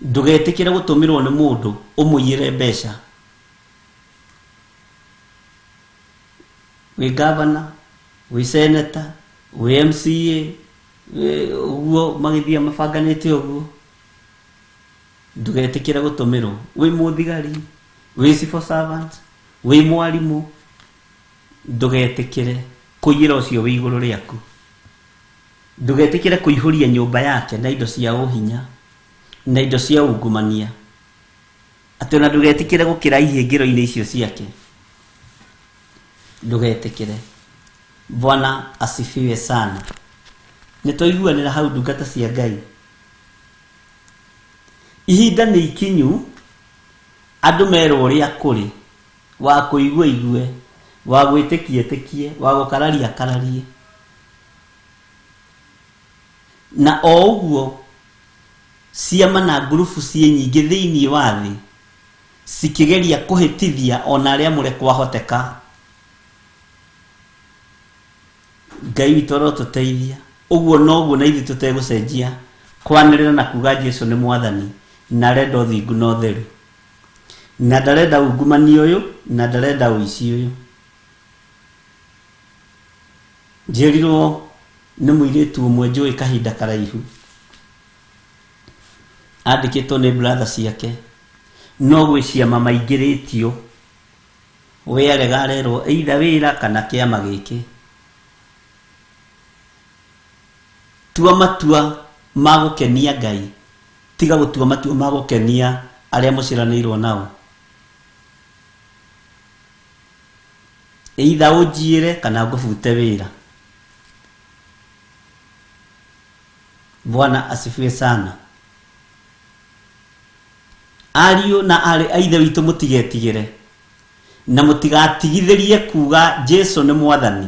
Ndugetikire gutumirwo ni mundu umuyire mbeca. We governor, we senator, we MCA, uguo magithia mabanganite uguo. Ndugetikire gutumirwo. We muthigari, we civil servant, we mwarimu. Ndugetikire kuyira ucio wi iguru riaku. Ndugetikire kuihuria nyumba yake na indo cia uhinya na indo cia ungumania. Ati na ndugetikire gukira ihingiro-ini icio ciake. Ndugetikire. Bwana asifiwe sana. Nitoiguanira hau ndungata cia Ngai. Ihinda ni ikinyu andu merwo uria kuri wa kuigua igue wa gwitikie tikie wa gukararia kararie. Na o uguo ciama na grupu cie nyingi thiini wa thi cikigeria kuhitithia ona aria mure kwahoteka. Ngai witũ arotuteithia. Uguo noguo na ithu tutegucenjia kwanirira na kuga Jesu ni mwathani na renda uthingu na utheru. Na ndarenda ungumani uyu na ndarenda uici uyu. Njerirwo nĩ mũirĩtu ũmwe njũĩ kahinda karaihu. Andĩkĩtwo nĩ brother ciake. No gwĩ ciama maingĩrĩtio. We arega arerwo either wĩra kana kĩama gĩkĩ. Tua matua ma gũkenia Ngai. Tiga gũtua matua ma gũkenia arĩa mũciranĩirwo nao. Either ũnjiĩre kana ngũbute wĩra. Bwana asifiwe sana. Ariũ na arĩ aithe witũ mũtigetigĩre na mũtigatigithĩrie kuga Jesu nĩ mwathani.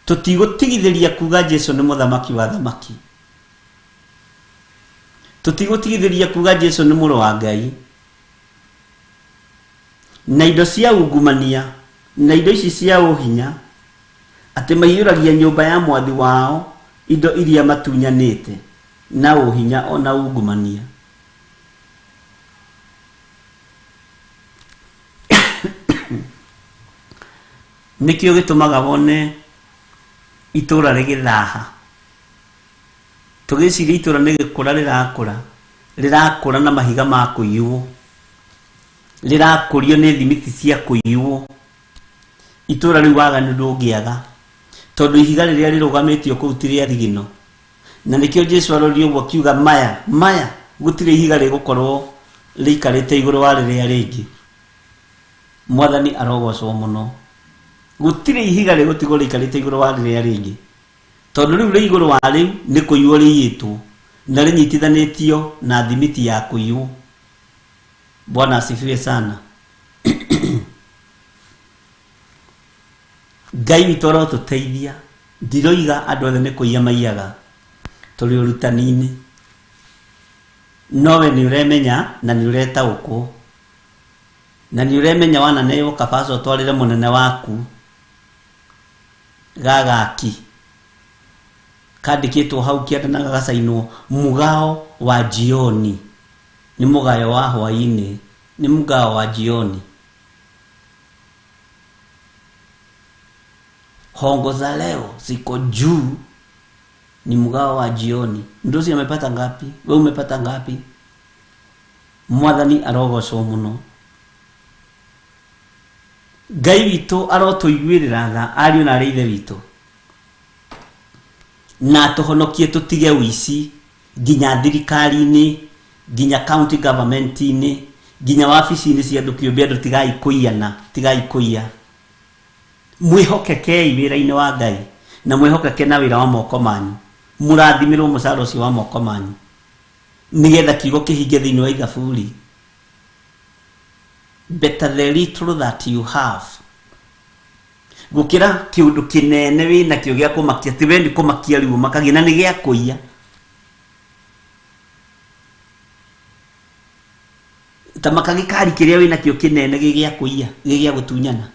Tutigũtigithĩria kuga Jesu nĩ mũthamaki wa thamaki. Tutigũtigithĩria kuga Jesu nĩ mũrũ wa Ngai. Na indo cia ungumania na indo ici cia uhinya atĩ maiyũragia nyũmba ya mwathi wao indo iria matunyanĩte na uhinya ona ungumania. Nikio gitumaga wone itura rigithaha. Tugiciria itura nigikura rirakura na mahiga ma kuiywo. Rirakurio ni thimiti cia kuiywo. Itura riu waganu ndungiaga. Tondu ihiga riria rirugamitio kuu ti ria thigino. Na nikio Jesu arori uguo kiuga maya gutire ihiga rigukorwo rikarite iguru wa riria ringi. Mwathani arogocwo muno. Gutire ihiga rigutigwo rikarite iguru wa riria ringi. Tondu riu ri iguru wa riu ni kuiywo riyitwo na rinyitithanitio na thimiti ya kuiywo. Bwana asifiwe sana. Ngai witũ arotuteithia. Ndiroiga andũ othe nĩ kũiya maiyaga. Tũrĩ ũrutani-inĩ. Nowe nĩ ũremenya na nĩ ũretaũkwo. Na nĩ ũremenya wananeo kabaco twarĩre mũnene waku. Gagaki. Kandĩkĩtwo hau kĩandana gagacainwo mugao wa jioni. Ni mugayo wa hwainĩ. Ni mugao wa jioni. Hongo za leo ziko juu ni mgao wa jioni. Ndosi amepata ngapi? Wewe umepata ngapi? Mwathani arogocwo muno. Ngai witũ arotuiguĩrĩra tha ariũ na arĩ ithe witũ. Na tuhonokie tutige uici nginya thirikari-inĩ, nginya county government-inĩ, nginya wabici-inĩ cia andũ kĩũmbe andũ tigai kũiyana, tigai kũiya. Mwihokekei wĩra-inĩ wa Ngai na mwihokeke na wĩra wa moko manyu. Mũrathimirwo mũcara ũcio wa moko manyu nigetha kiugo kĩhinge thĩinĩ wa ithaburi. Better the little that you have gukira kiundu kinene wina kio gya kumakia ti wendi kumakia riu makagina ni gya kuiya tamakagi kari kiria wina kio kinene gya kuiya gya gutunyana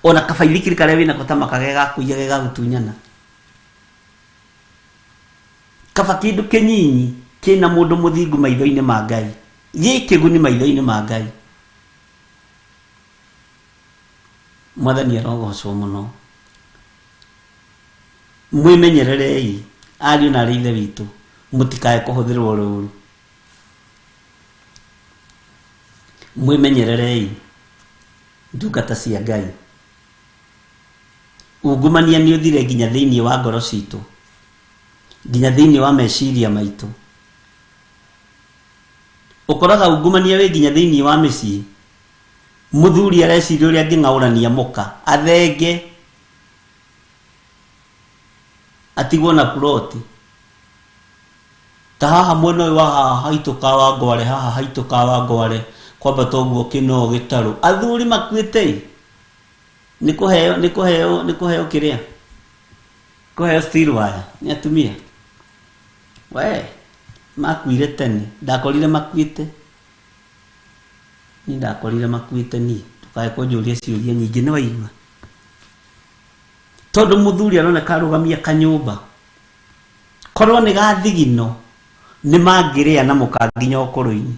ona kafaili kiri kare wina kotamakage ga kuiya gya gutunyana kaba kindu kinyinyi kina mundu muthingu maitho-ini ma Ngai gikiguni maitho-ini ma Ngai Mwathani arogocwo muno mwimenyererei ariu na arithe witu mutikae kuhuthirwo ruru mwimenyererei ndungata cia Ngai ungumania ni uthire nginya thiini wa ngoro citu nginya thiini wa meciria maitu ukoraga ungumania we nginya thiini wa micii muthuri areciria uria ngingaurania muka athenge atigwo na ploti ta haha mwena wa haha haituka wa ngware haha haituka wa ngware kwamba toguo kino gitaru athuri makuite ni kuheo kiria kuheo steel wire ni atumia we makuire tene ndakorire makuite ni ndakorire makuite ni tukae kunjuria ciuria nyingi ni waigua tondu muthuri aroneka arugamia kanyumba korwo ni gathigino ni mangiria na mukanginya ukuru-ini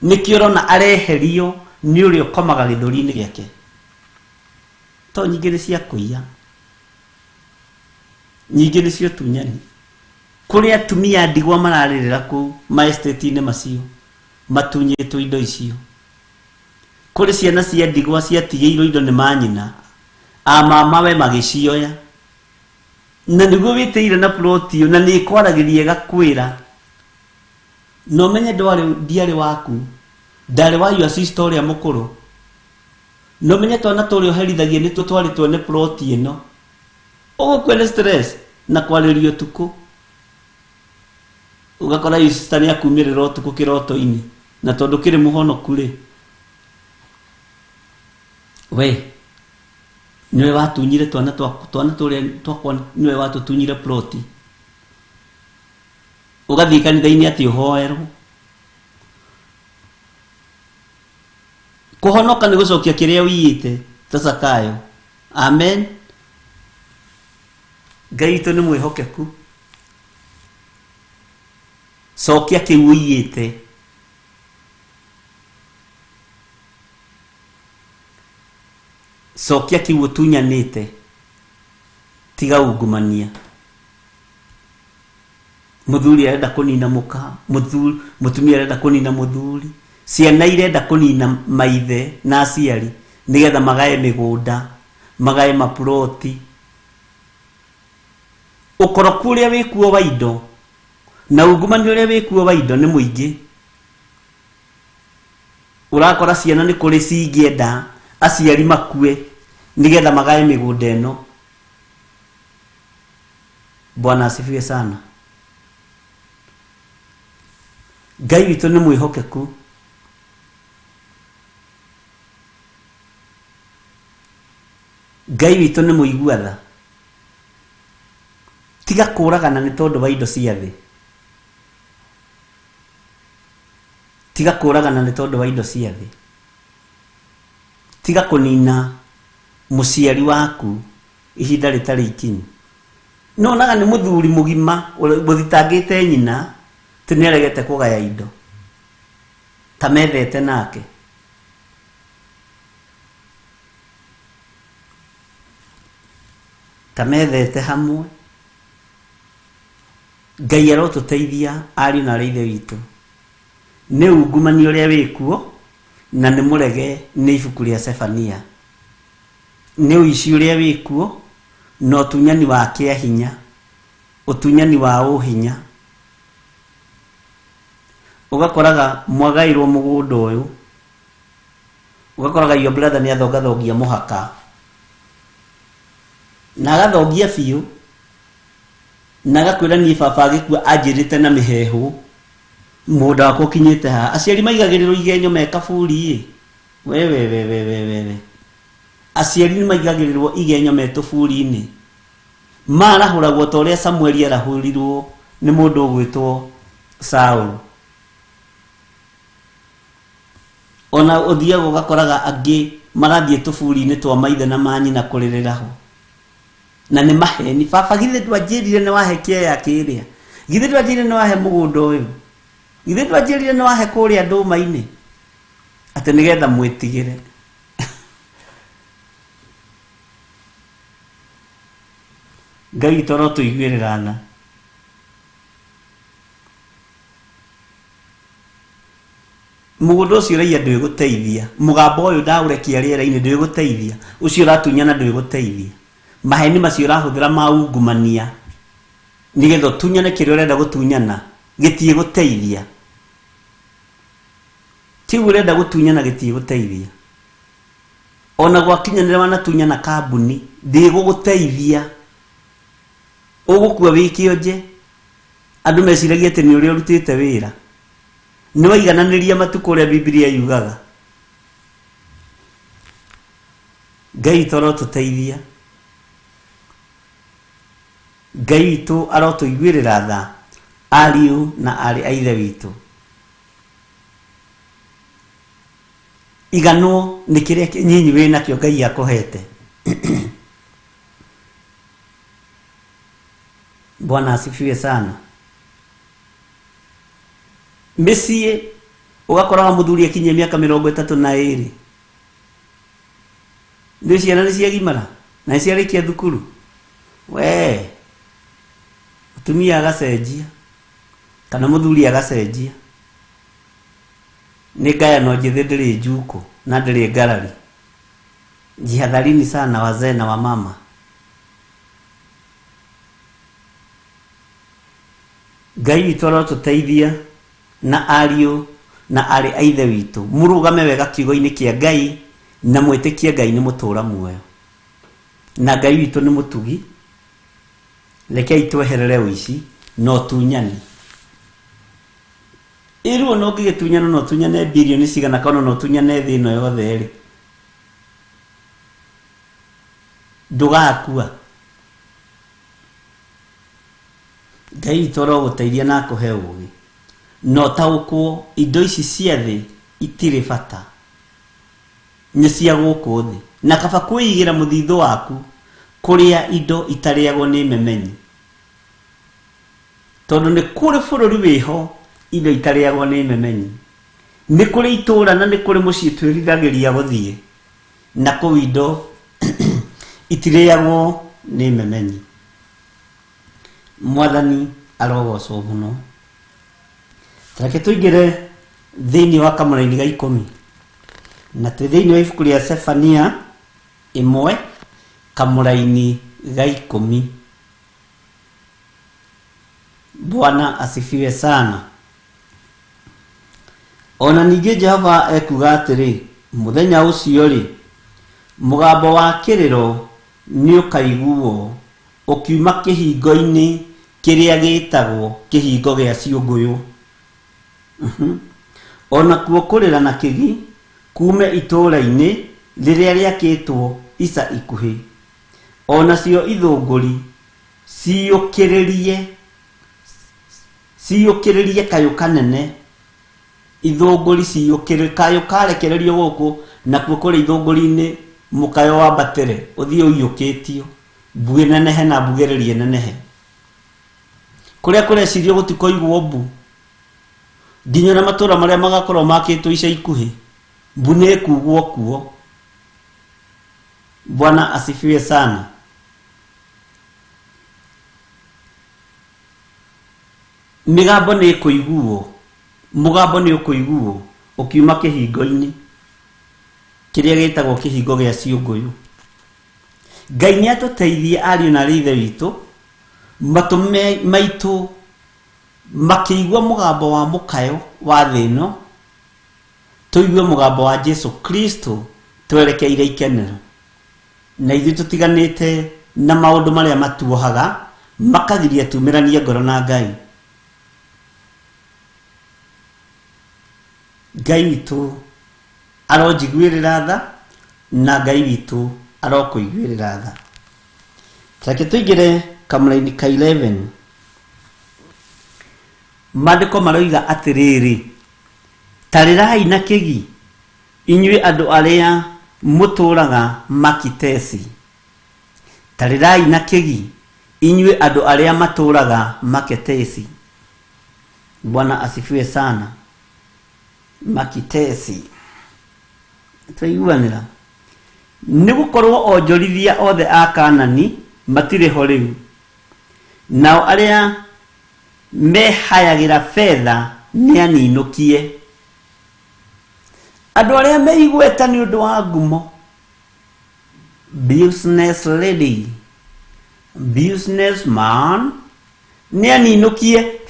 nikio rona areherio ni uri ukomaga githuri-ini giake to nyingi ni cia kuiya nyingi ni cio tunyani kuri atumia ndigwa mararirira ku ma estate-ini macio matunyitwo indo icio kuri ciana cia ndigwa ciatigirwo indo ni manyina mama we magicioya na niguo witeire na ploti na ni kwaragirie gakwira no menye ndiari waku ndari wa your sister ya mukuru no menye twana turi oherithagie ni tutwaritwo ni ploti ino ugukwene stress na kwaririo tuku ugakora your sister ni akumirira tuku kiroto-ini na tondu kiri muhonoku ri we niwe watunyire twana twakwa niwe watutunyire ploti ugathii kanitha-ini ati uhoerwo kuhonoka ni gucokia kiria wiyite tasakayo amen Ngai witu ni mwihokeku cokia kiu wiyite cokia kiu utunyanite tiga ungumania muthuri arenda kunina muka mutumia arenda kunina muthuri ciana irenda kunina maithe na aciari nigetha magae migunda magae maploti ukoroku uria wikuo wa indo na ungumania uria wikuo wa indo ni muingi urakora ciana ni kuri cingienda aciari makue nigetha magae migunda eno Bwana asifiwe sana Ngai witu ni mwihokeku Ngai witu ni muiguatha tiga kuragana ni tondu wa indo cia thi tiga kuragana ni tondu wa indo cia thi tiga kunina muciari waku ihinda ritari ikinyu no naga ni muthuri mugima muthitangite nyina tineregete kugaya indo tamethete nake tamethete hamwe Ngai arotuteithia ari na arithe witu ni ungumani uria wikuo na ni murege ni ibuku ria Sefania ni uici uria wikuo no tunyani wa kia hinya utunyani wa uhinya ugakoraga mwagairwo mugunda uyu ugakoraga your brother ni athogathogia muhaka na agathogia biu na gakwira ni baba gikua anjirite na mihehu muda wako kinyite ha aciari maigagirirwo igenyo meka buri we aciari nĩ maigagĩrĩrwo igenyo metũburi-inĩ, marahũragwo ta ũrĩa Samueli arahũrirwo nĩ mũndũ ũgwĩtwo Saũlũ. Ona ũthiaga ũgakoraga angĩ marathiĩ tũburi-inĩ twa maithe na manyina kũrĩrĩra ho, na nĩ maheni. Baba githĩ ndwanjĩrire nĩ wahe kĩeya kĩrĩa, githĩ ndwanjĩrire nĩ wahe mũgũnda ũyũ, githĩ ndwanjĩrire nĩ wahe kũrĩa ndũma-inĩ, atĩ nĩgetha mwĩtigĩre. Ngai toro tũiguĩrĩra tha. Mũgũnda ũcio ũraiya ndwĩgũteithia, mũgambo ũyũ ndaũrekia rĩera-inĩ ndwĩgũteithia, ũcio ũratunyana ndwĩgũteithia, maheni macio ũrahũthĩra maungumania nĩgetha ũtunyane kĩrĩa ũrenda gũtunyana gĩtiĩ gũteithia. Tigu ũrenda gũtunyana gĩtiĩ gũteithia. Ona gwakinyanĩra wanatunyana kambuni ndĩgũgũteithia, ũgũkua wĩkĩonje. Andũ meciragia atĩ nĩ ũrĩa ũrutĩte wĩra, nĩ waigananĩria matukũ ũrĩa Biblia yugaga. Ngai toro tũteithia, Ngai witũ arotũiguĩrĩra tha, ariũ na arĩ a ithe witũ. Iganwo nĩ kĩrĩa kĩnyinyi wĩ nakĩo Ngai akũhete. Bwana asifiwe sana. Mĩciĩ ũgakoraga mũthuri akinyia mĩaka 32, nĩ ciana nĩ ciagimara na nĩ ciarĩkia thukuru, we mũtumia agacenjia kana mũthuri agacenjia. Nĩ ngayano njĩthĩ ndĩrĩ njuku na ndĩrĩ ngarari. Jihadharini sana wazee na wamama. Ngai witũ arotũteithia na ariũ na arĩ a ithe witũ, mũrũgame wega kiugo-inĩ kĩa Ngai na mwĩtĩkie Ngai nĩ mũtũra muoyo, na Ngai witũ nĩ mũtugi. Rekei tweherere ũici na ũtunyani. Ĩruo no ngĩgĩtunyana no tunyane bilioni cigana kana no tunyane thĩ ĩno yothe rĩ, ndũgakua. Ngai witũ arogũteithia na akũhe ũũgĩ, no taũkwo indo ici cia thĩ itirĩ bata, nĩ cia gũkũ thĩ, na kaba kwĩigĩra mũthithũ waku kũrĩa indo itarĩagwo nĩ memenyi, tondũ nĩ kũrĩ bũrũri wĩho indo itarĩagwo nĩ memenyi, nĩ kũrĩ itũũra na nĩ kũrĩ mũciĩ twĩriragĩria gũthiĩ, na kũu indo itirĩagwo nĩ memenyi. Mwathani arogocwo mũno. Reke tũingĩre thĩinĩ wa kamũra-inĩ ga 10, na twĩ thĩinĩ wa ibuku rĩa Sefania 1 kamũra-inĩ ga 10. Bwana asifiwe sana. Ona ningĩ Jehova ekuga atĩrĩ, mũthenya ũcio rĩ, mũgambo wa kĩrĩro nĩ ũkaiguo ũkiuma kĩhingo-inĩ kĩrĩa gĩtagwo kĩhingo gĩa ciũngũyũ. Ona kuo kũrĩra na kĩgi kuume itũũra-inĩ rĩrĩa rĩakĩtwo ica ikuhĩ. Ona cio ithũngũri ciyũkĩrĩrie kayũ kanene. Ithũngũri ciyũkĩrĩrie kayũ karekererio gũkũ, na kuo kũrĩ ithũngũri-inĩ mũkayo wambatĩre ũthiĩ ũiyũkĩtio, mbuĩ nenehe na mbugĩrĩrie nenehe. Kũrĩa kũrecirio gũtikoigwo mbu, nginya na matũũra marĩa magakorwo makĩtwo ica ikuhĩ, mbu nĩ kugwo kuo. Bwana asifiwe sana. Mĩgambo nĩ ĩkũiguo, mũgambo nĩ ũkũiguo ũkiuma kĩhingo-inĩ kĩrĩa gĩtagwo kĩhingo gĩa ciũngũyũ. Ngai nĩ atũteithie ariũ na ithe witũ, matũ maitũ makĩigua mũgambo wa mũkayo wa thĩ ĩno, tũigue mũgambo wa Jesu Kristo twerekeire ikenero. Na ithuĩ tũtiganĩte na maũndũ marĩa matuohaga makagiria tumĩranie ngoro na Ngai. Ngai witũ aronjiguĩrĩra tha, na Ngai witũ arokuiguirira tha. Take tuigire kamraini ka 11 mandiko maroiga atiriri, tarirai na kigi inyui andu aria muturaga Makitesi, tarirai na kigi inyui andu aria maturaga Makitesi. Bwana asifiwe sana. Makitesi tuiguanira nigukorwo onjorithia othe a Kanani matire ho riu, nao aria mehayagira fedha ni aninukie. Andu aria meigweta ni undu wa ngumo, business lady, business man, ni aninukie.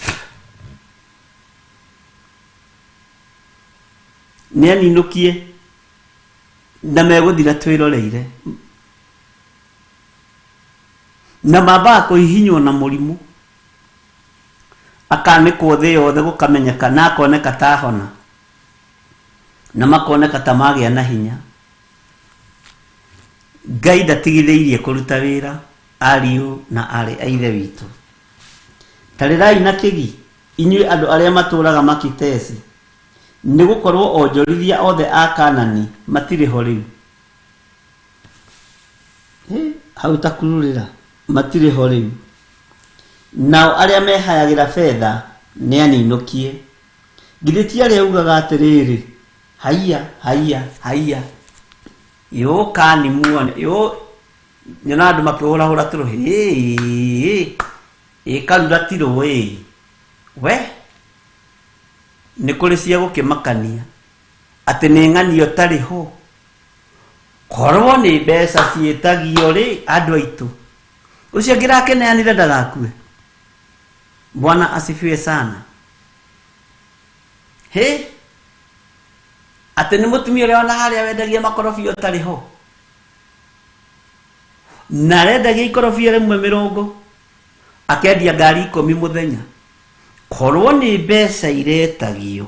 Ni aninukie na meguthira twiroreire na maba kuhihinywo na murimu, akanikwo thi yothe gukamenyeka na akoneka ta hona na makoneka ta magia na hinya. Ngai ndatigithĩirie kũruta wĩra ariũ na arĩ a ithe witũ. Tarirai na kĩgi inyuĩ andũ arĩa matũũraga Makitesi, nĩgũkorwo onjorithia othe a Kanani matirĩ ho rĩu. Hau takururĩra matirĩ ho rĩu, nao arĩa mehayagĩra fedha nĩ aninukie. Githĩ ti arĩa ugaga atĩrĩrĩ, haiya haiya haiya yo kani muone yo nyona andũ makĩhũrahũra tũrũhi ĩkarura tiro we nĩ kũrĩ cia gũkĩmakania atĩ nĩ ng'anio tarĩ ho, korwo nĩ mbeca ciĩtagio rĩ andũ aitũ, ũcio ngĩrakeneanire ndagakue. Bwana asifiwe sana. Atĩ nĩ mũtumia ũrĩa ona harĩa wendagia makorobia ũtarĩ ho, na arendagia ikorobia rĩmwe 20 akendia ngari 10 mũthenya. Korwo nĩ mbeca iretagio,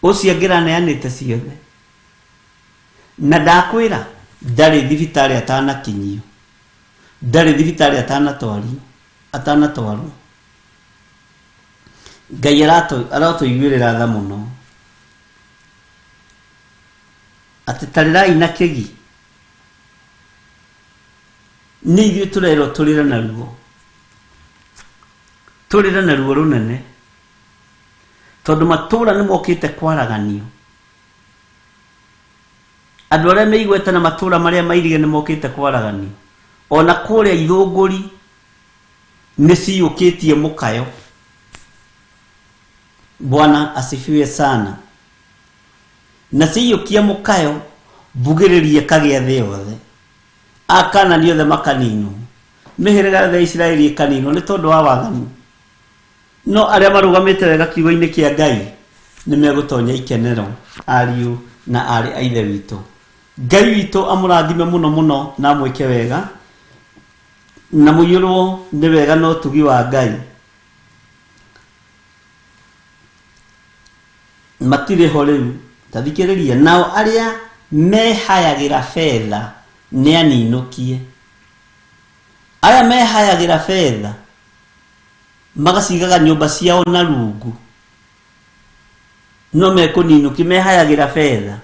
ũcio ngĩraneanĩte ciothe, na ndakwĩra ndarĩ thibitarĩ atanakinyio, ndarĩ thibitarĩ atanatwarwo. Ngai aratũiguĩrĩra tha mũno. Atĩ tarirai na kĩgi nĩ ithuĩ tũrerwo tũrĩre na ruo, tũrĩre na ruo rũnene, tondũ matũũra nĩ mokĩte kwaraganio. Andũ arĩa meigweta na matũũra marĩa mairige nĩ mokĩte kwaraganio. Ona kũrĩa Ithũngũri nĩ ciyũkĩtie mũkayo. Bwana asifiwe sana. Na ciyũkia mũkayo mbugĩrĩrie kagĩa thĩ yothe. Akanani othe makaninwo, mĩhĩrĩga yothe ya Isiraeli ĩkaninwo nĩ tondũ wa waganu. No arĩa marũgamĩte wega kiugo-inĩ kĩa Ngai nĩ megũtonya ikenero, ariũ na arĩ a ithe witũ. Ngai witũ amũrathime mũno mũno na mwĩke wega, na mũiyũrwo nĩ wega na ũtugi wa Ngai. Matirĩ ho rĩu, tathikĩrĩria, nao arĩa mehayagĩra fedha nĩ aninukie. Aya mehayagĩra fedha magacigaga nyũmba ciao na rungu, no mekũninuki mehayagĩra fedha.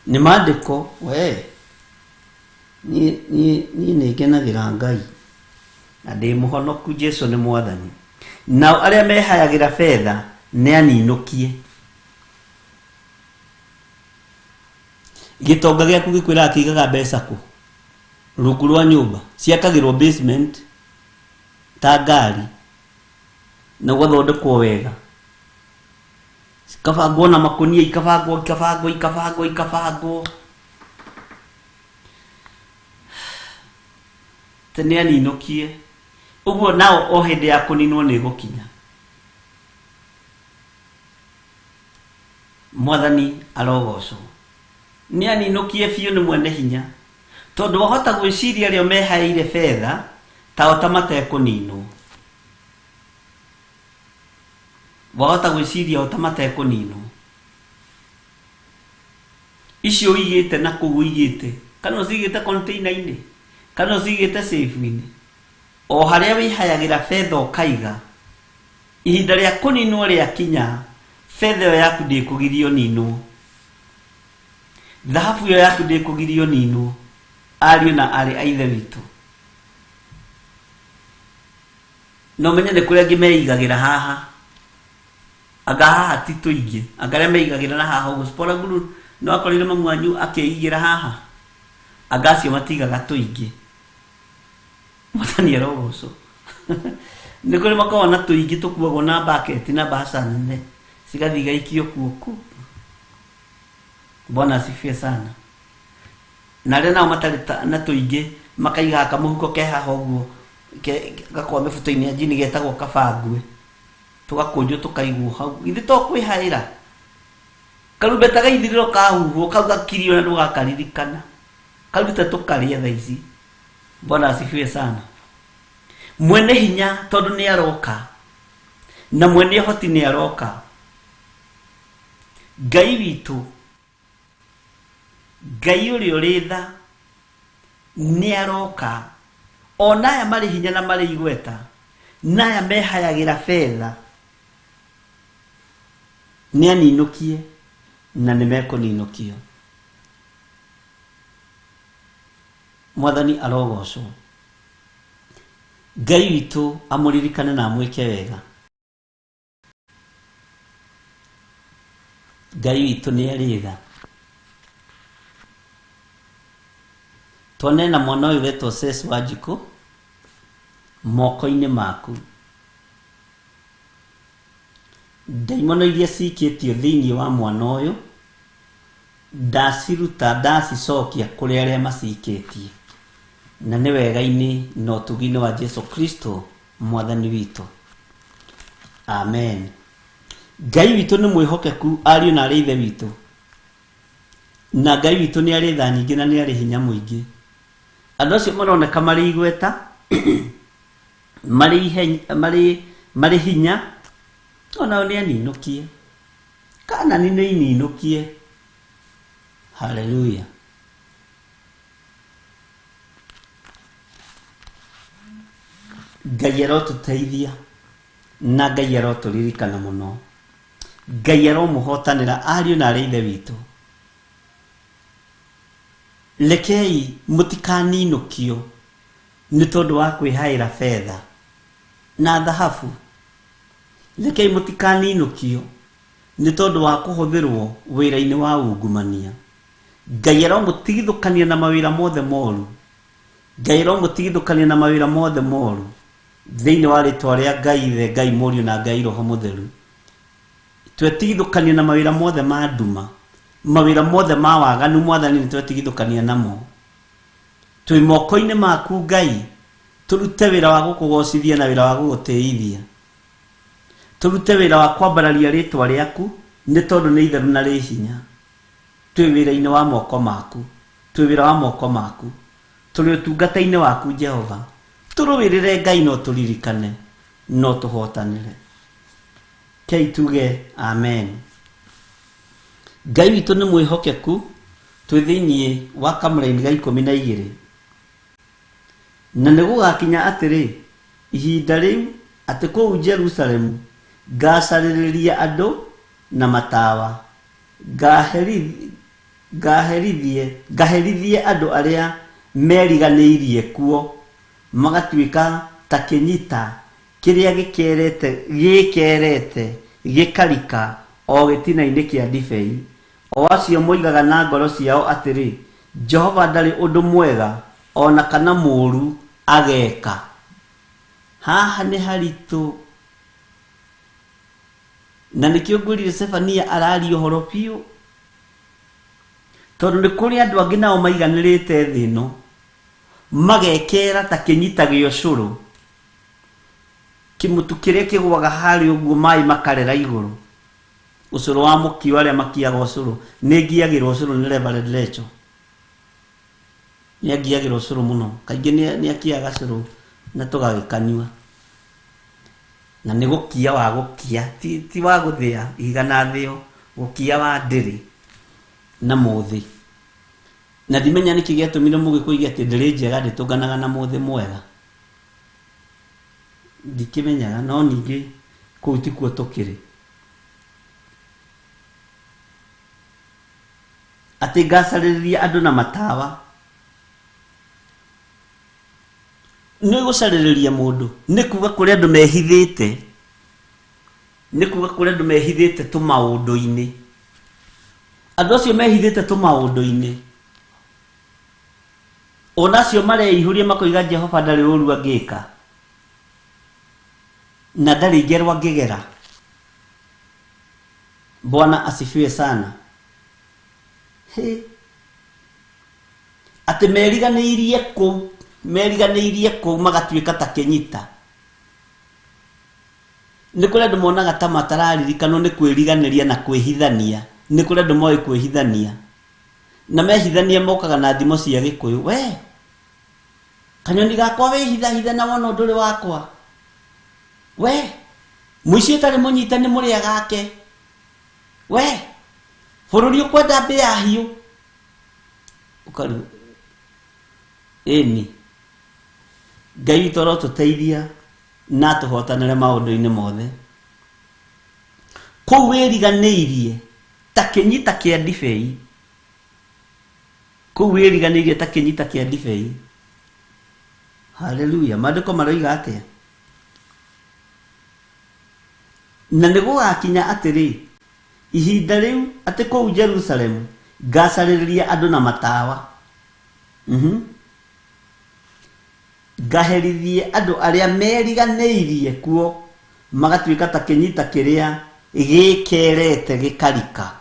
Nĩ maandĩko niĩ nĩngenagĩra Ngai na ndĩ mũhonoku, Jesu nĩ Mwathani. Nao arĩa mehayagĩra fedha nĩ aninukie. Gĩtonga gĩaku gĩkwĩraga kĩigaga mbeca kũ? Rungu rwa nyũmba ciakagĩrwo basement ta ngari na gwathondekwo wega, cikabangwo na makũnia, ikabangwo. Tene aninukie. Ũguo nao o hĩndĩ ya kũninwo nĩ gũkinya. Mwathani arogocwo. Nĩ aninukie biũ nĩ mwene hinya, tondũ wahota gwĩciria arĩa mehaĩire fedha ta matekũninwo. Wahota gwĩciria o ta matekũninwo. icio igite na kuguigite kana cigite container-ini kana cigite safe-ini o haria wihayagira fedha ukaiga ihinda ria kuninwo ria kinya fedha yo yaku ndikugirio ninwo dhahabu yo yaku ndikugirio ninwo ariu na ari aithe witu no menye ne kuria ngimeigagira haha aga haha ti tuingi agaria meigagira na haha ugu spora guru no akorire mamwanyu akeigira haha agacio matigaga tuingi Mwathani arogoco nä kå rä makoragwo na tå ingä tå kuagwo na bucket na basa nene cigathiĩ gaikio kuoku. Bwana asifiwe sana. Na rä nao matarä na tå ingä makaiga kamå huko ke haha ũguo gakorwo mä buto-inä ya njini getagwo kabangue tå gakånjwo tå kaigwo hau githĩ to kwä haä ra karumbeta gaithirä ro kahuhwo kau gakirio na ndå gakaririkana karuta tå karä a tha ici. Bwana asifiwe sana. Mwene hinya tondu ni aroka na mwene hoti ni aroka. Ngai witu Ngai uri uritha ni aroka ona aya mari hinya na mari igweta naya mehayagira fedha ni aninukie na nimekuninukio. Mwathani arogocwo. Ngai witu amuririkane na amwike wega. Ngai witu ni aritha. Tone na mwana uyu wetwo Ses Wanjiko moko-ini maku. Ndaimono iria cikitio thiini wa mwana uyu ndaciruta ndacicokia kuri aria macikitie na ni wega-ini no tugine wa Jesu Kristo mwathani witu. Amen. Ngai witu ni mwihokeku ariu na arithe witu na Ngai witu ni ari tha nyingi na ni ari hinya muingi. Andu acio maroneka mari igweta mari hinya ona ni aninukie kana ni ininukie. Hallelujah. Ngai arotuteithia na Ngai aroturirikana muno. Ngai aromuhotanira ariu na arithe witu. Lekei mutikaninukio ni tondu wa kwihaira fedha na dhahabu. Lekei mutikaninukio ni tondu wa kuhuthirwo wira-ini wa ungumania. Ngai aromutigithukania na mawira mothe moru. Ngai aromutigithukania na mawira mothe moru thiini wa ritwa ria Ngai Ithe, Ngai Muriu na Ngai Roho Mutheru. Twetigithukania na mawira mothe ma nduma, mawira mothe ma waganu Mwathani ni twetigithukania namo. Twi moko-ini maku Ngai, turute wira wa gukugocithia na wira wa gugutiithia. Turute wira wa kwambararia ritwa riaku ni tondu ni itheru na ri hinya. Twi wira-ini wa moko maku, twi wira wa moko maku, turi utungata-ini waku Jehova. Turuwirire Ngai no turirikane no tuhotanire. Kei tuge amen. Ngai witu ni mwihokeku twi thiini wa kamũra-inĩ ga 12 na nigugakinya atiri ihinda riu ati kuu Jerusalemu ngacarĩrĩria andu na matawa ngaherithie andu aria meriganĩirie kuo magatuĩka ta kĩnyita kĩrĩa gĩkerete gĩkarika o gĩtina-inĩ kĩa ndibei. O acio moigaga na ngoro ciao atĩrĩ, Jehova ndarĩ ũndũ mwega ona kana mũũru ageka. Haha nĩ haritũ na nĩkĩo ngwĩrire Sefania araria ũhoro biũ tondũ nĩ kũrĩ andũ angĩ nao maiganĩrĩte thĩ ĩno magekera ta kĩnyita gĩa ũcũrũ, kĩmutu kĩrĩa kĩgwaga harĩa ũguo maĩ makarera igũrũ. Ũcũrũ wa mũkio arĩa makiaga ũcũrũ nĩ ngiagĩrwo ũcũrũ nĩ Reverend Lecho, nĩ angiagĩrwo ũcũrũ mũno, kaingĩ nĩ akiaga ũcũrũ na tũgagĩkanyua. Na nĩ gũkia wa gũkia ti wa gũthĩa ihiga na thĩo, gũkia wa ndĩrĩ. na muthi na ndimenya niki giatumire mugikuigia ati ndiri njega nditunganaga na muthi mwega ndikimenyaga no ningi kuu tikuo tukiri ati ngasarĩrĩria andũ na matawa nĩ gũcarĩrĩria mũndũ nĩ kuga kũrĩ andũ mehithĩte nĩ kuga kũrĩ andũ mehithĩte tũmaũndũ-inĩ andũ acio mehithĩte tũmaũndũ-inĩ ona acio mareihũria makoiga Jehova ndarĩ ũru angĩka na ndarĩ ngerwa ngĩgera. Bwana asifiwe sana. Ati meriganĩirie kũ magatuĩka ta kĩnyita. Nĩ kũrĩ andũ monaga ta matararirikanwo nĩ kwĩriganĩria na kwĩhithania. Nĩ kũrĩ andũ moĩ kwĩhithania na mehithania mokaga na thimo cia Gĩkũyũ. We kanyoni gakwa wĩhithahitha na wona ndũrĩ wakwa. We mũici ũtarĩ mũnyite nĩ mũrĩa gake. We bũrũri ũkwenda mbĩa hiũ ũkaru ĩni Ngai witũ arotũteithia na tũhotanĩre maũndũ-inĩ mothe. Kũu wĩriganĩirie ta kĩnyita kĩa ndibei. Kũu wĩriganĩirie ta kĩnyita kĩa ndibei. Haleluya. Maandĩko maroiga atĩa? Na nĩ gũgakinya atĩrĩ ihinda rĩu atĩ kũu Jerusalemu ngacarĩrĩria andũ na matawa. Ngaherithie andũ arĩa meriganĩirie kuo magatuĩka ta kĩnyita kĩrĩa gĩkerete gĩkarika.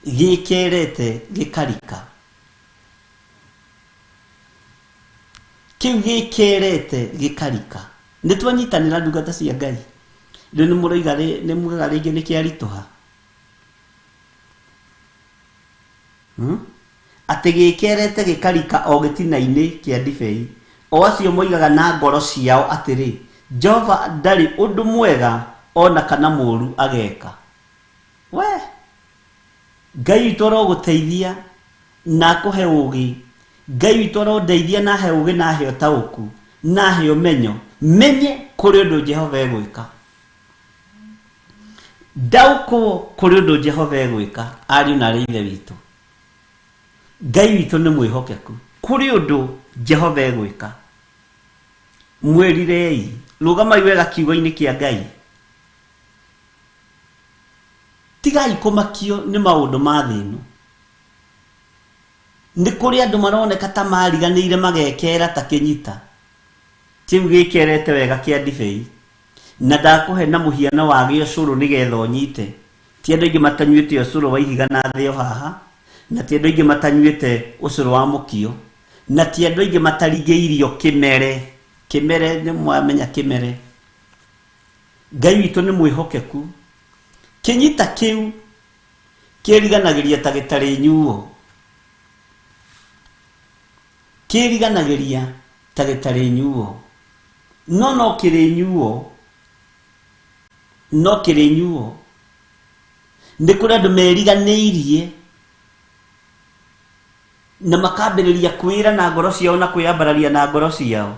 Gĩkerete gĩkarika. Kĩu gĩkerete gĩkarika. Nĩ twanyitanĩra ndungata cia Ngai. Rĩu nĩ mũroiga nĩ mugaga rĩngĩ nĩ kĩaritũha. Atĩ gĩkerete gĩkarika o gĩtina-inĩ kĩa ndibei. O acio moigaga na ngoro ciao atĩrĩ Jehova ndarĩ ũndũ mwega ona kana mũũru ageka. We Ngai witũ arogũteithia na akũhe ũũgĩ. Ngai witũ arondeithia na ahe ũũgĩ na ahe ũtaũku na ahe ũmenyo. Menye kũrĩ ũndũ Jehova egwĩka. Ndaũkwo kũrĩ ũndũ Jehova egwĩka. Ariũ na aarĩ a Ithe witũ, Ngai witũ nĩ mwĩhokeku. Kũrĩ ũndũ Jehova egwĩka. Mwĩrirei. Rũgamai wega kiugo-inĩ kĩa Ngai. Tigai kũmakio nĩ maũndũ ma thĩ ĩno. Nĩ kũrĩ andũ maroneka ta mariganĩire magekera ta kĩnyita kĩu gĩkerete wega kĩa ndibei. Na ndakũhe na mũhiano wa gĩũcũrũ nĩgetha ũnyite. Ti andũ aingĩ matanyuĩte ũcũrũ wa ihiga na thĩo haha, na ti andũ aingĩ matanyuĩte ũcũrũ wa mũkio, na ti andũ aingĩ mataringĩirio kĩmere. Kĩmere nĩ mwamenya kĩmere. Ngai witũ nĩ mwĩhokeku. Kĩnyita kĩu kĩriganagĩria ta gĩtarĩ nyuo. Kĩriganagĩria ta gĩtarĩ nyuo. No kĩrĩ nyuo. No kĩrĩ nyuo. Nĩ kũrĩ andũ meriganĩirie na makambĩrĩria kwĩra na ngoro ciao na kwĩyambararia na ngoro ciao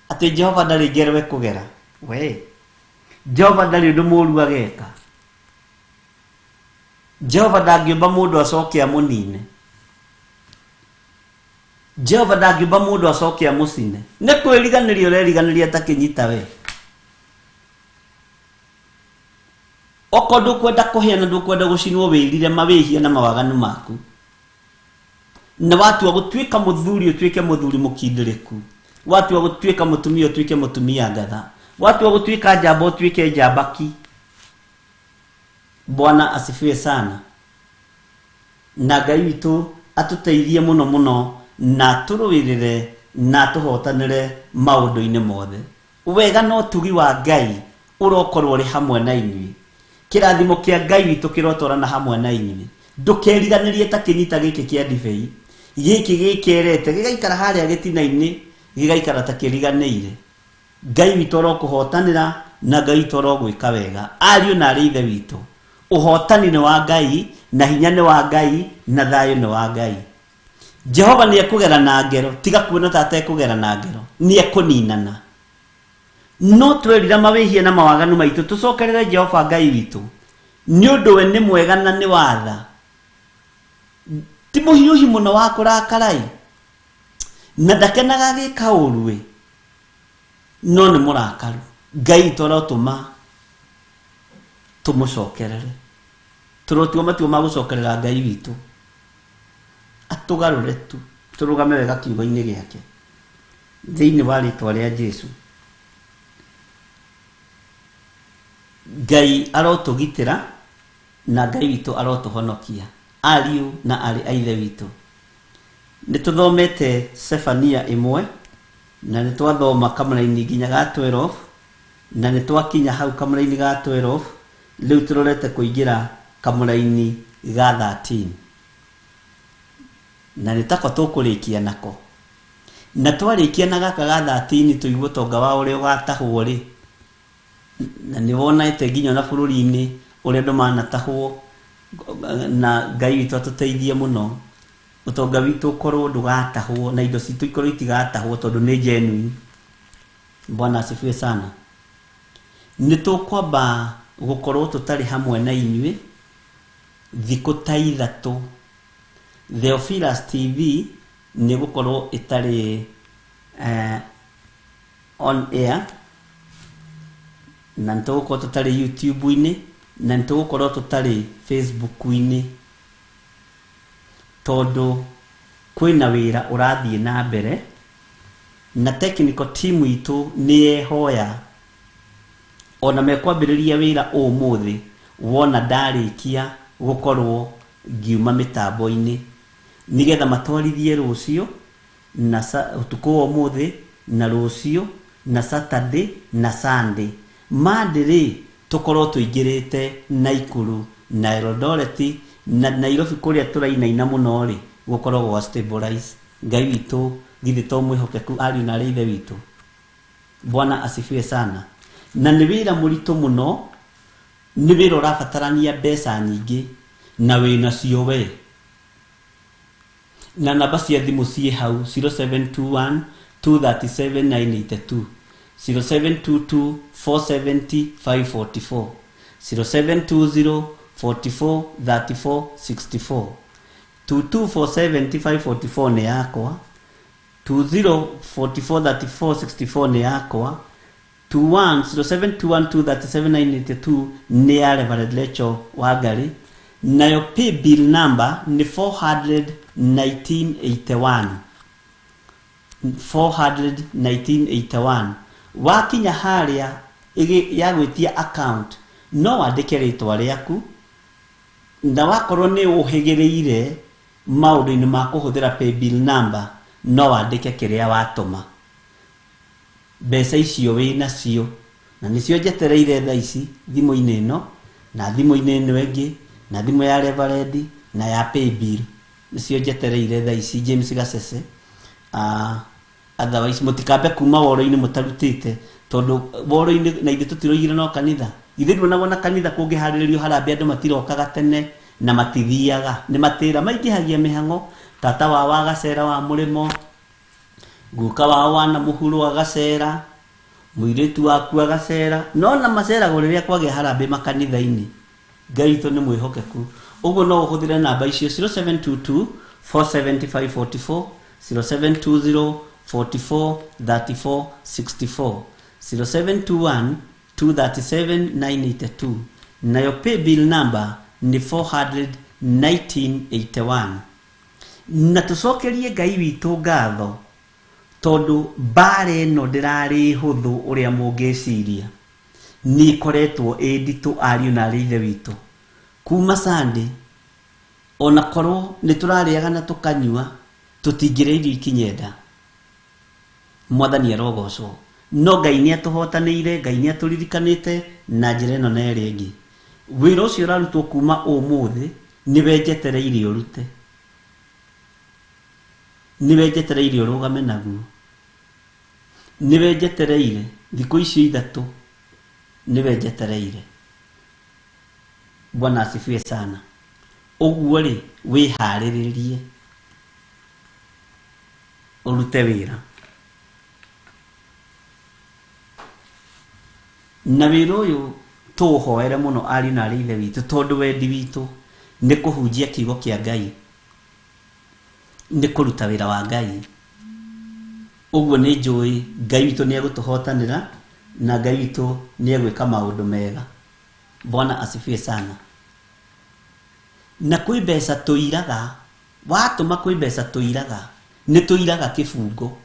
atĩ Jehova ndarĩ ngerwe kũgera. We Jehova ndarĩ ũndũ mũũru ageka. Jehova ndangĩũmba mũndũ acoke amũnine. Jehova ndangĩũmba mũndũ acoke amũcine. Nĩ kwĩriganĩria ũreriganĩria ta kĩnyita we. Oko ndũkwenda kũhĩa na ndũkwenda gũcinwo wĩrire mawĩhia na mawaganu maku. Na watua gũtuĩka mũthuri ũtuĩke mũthuri mũkindĩrĩku. Watua gũtuĩka mũtumia ũtuĩke mũtumia ngatha. Watua gũtuĩka njamba ũtuĩke njambaki. Bwana asifiwe sana. Na Ngai witũ atũteithie mũno mũno na tũrũĩrĩre na tũhotanĩre maũndũ-inĩ mothe. Wega no tugi wa Ngai ũrokorwo ũrĩ hamwe na inyuĩ. Kĩrathimo kĩa Ngai witũ kĩrotwarana hamwe na inyuĩ. Ndũkeriganĩrie ta kĩnyita gĩkĩ kĩa ndibei. Gĩkĩ gĩkerete gĩgaikara harĩa gĩtina-inĩ gĩgaikara ta kĩriganĩire. Ngai witũ arokũhotanĩra na Ngai witũ arogwĩka wega. Ariũ na aarĩ a Ithe witũ, ũhotani nĩ wa Ngai na hinya nĩ wa Ngai na thayũ nĩ wa Ngai. Jehova nĩ ekũgera na ngero, tiga kuona ta atekũgera na ngero, nĩ ekũninana. No twerira mawĩhia na mawaganu maitũ tũcokerere Jehova Ngai witũ nĩ ũndũ we nĩ mwega na nĩ watha. Ti mũhiũhi mũno wa kũrakarai na ndakenaga gĩka ũru no nĩ mũrakaru. Ngai tũrotũma tũmũcokerere, tũrotua matua ma gũcokerera Ngai witũ atũgarũre tu, tũrũgame wega kiugo-inĩ gĩake thĩinĩ wa rĩtwa rĩa Jesũ. Ngai arotũgitĩra na Ngai witũ arotũhonokia, ariũ na arĩ a ithe witũ. Nĩ tũthomete Sefania 1 na nĩ twathoma kamũra-inĩ nginya ga 12 na nĩ twakinya hau kamũra-inĩ ga 12. Rĩu tũrorete kũingĩra kamũra-inĩ ga 13 na nĩ tako tũkũrĩkia nako. Na twarĩkia na gaka ga 13 tũigua ũtonga wa ũrĩa ũgatahwo rĩ, na nĩ wonete nginya na bũrũri-inĩ ũrĩa andũ manatahwo, na Ngai witũ atũteithie mũno ũtonga witũ ũkorwo ndũgatahwo na indo citũ ikorwo itigatahwo tondũ nĩ genuine. Bwana asifiwe sana. Nĩ tũkwamba gũkorwo tũtarĩ hamwe na inyuĩ thikũ ta ithatũ. Theophilus TV nĩ gũkorwo ĩtarĩ on air, na nĩ tũgũkorwo tũtarĩ YouTube-inĩ, na nĩ tũgũkorwo tũtarĩ Facebook-inĩ tondũ kwĩna wĩra ũrathiĩ na mbere na technical team itũ nĩ yehoya ona mekwambĩrĩria wĩra ũmũthĩ wona ndarĩkia gũkorwo ngiuma mĩtambo-inĩ nĩgetha matwarithie rũciũ na ũtukũ wa ũmũthĩ na rũciũ na Saturday na Sunday. Monday tũkorwo tũingĩrĩte Naikuru na Eldoret na Nairobi kũrĩa tũrainaina mũno rĩ gũkorwo gwa stabilize. Ngai witũ githĩ to mwĩhokeku ariũ na arĩ ithe witũ. Bwana asifiwe sana. Na nĩ wĩra mũritũ mũno, nĩ wĩra ũrabatarania mbeca nyingĩ na wĩna cio we. Na namba cia thimũ ciĩ hau 0721 237 982, 0722 470 544, 0720 44 34 64, 22470 544 nĩ yakwa, 20 44 34 64 nĩ yakwa, 0721237982 nĩ ya Reverend Lecho Wangari. Nayo pay bill number ni 41981, 41981. Wakinya harĩa ya gwĩtia account no wandĩke rĩtwa rĩaku, na wakorwo nĩ ũhĩgĩrĩire maũndũ-inĩ ma kũhũthĩra pay bill number no wandĩke kĩrĩa watũma. Mbeca icio wĩ nacio na nĩcio njetereire thaa ici thimũ-inĩ ĩno na thimũ-inĩ ĩno ĩngĩ na thimũ ya Reverend na ya pay bill nĩcio njetereire thaa ici. James Gacece. Otherwise mũtikambe kuma woro-inĩ mũtarutĩte tondũ woro-inĩ na ithe tũtiroigire no kanitha. Ithe ndũnagwo na kanitha kũngĩharĩrĩrio harambĩ andũ matirokaga tene na matithiaga, nĩ matĩra maingĩhagia mĩhang'o. Tata wao agacera wa mũrĩmo, guka wao wana mũhuro agacera, mũirĩtu waku agacera, no na maceragwo rĩrĩa kwagĩa harambĩ makanitha-inĩ. Ngai witũ nĩ mwĩhokeku. Ũguo no ũhũthĩre namba icio 0722 475 44, 0720 44 34 64, 0721 237 982. Nayo pay bill number ni 41981. Na tũcokerie Ngai witũ ngatho tondũ mbara ĩno ndĩrarĩ hũthũ ũrĩa mũngĩciria, nĩ koretwo nditũ ariũ na arĩ ithe witũ. Kuma Sunday ona korwo nĩ tũrarĩaga na tũkanyua tũtingĩrĩa irio ikinyenda. Mwathani arogocwo. No Ngai nĩ atũhotanĩire, Ngai nĩ atũririkanĩte na njĩra ĩno na ĩrĩa ĩngĩ. Wĩra ũcio ũrarutwo kuma ũmũthĩ nĩwe njetereire ũrute, nĩwe njetereire ũrũgame naguo, nĩwe njetereire thikũ icio ithatũ, nĩwe njetereire. Bwana asifiwe sana. Uguo ri wihariririe urute wira na wira uyu tuhoere muno ari na rithe witu tondu wendi witu ni kuhunjia kiugo kia Ngai ni kuruta wira wa Ngai. Uguo ni njui Ngai witu ni egutuhotanira na Ngai witu ni egwika maundu mega. Bwana asifiwe sana. Na kwi mbeca tuiraga watuma kwi mbeca tuiraga ni tuiraga kibungo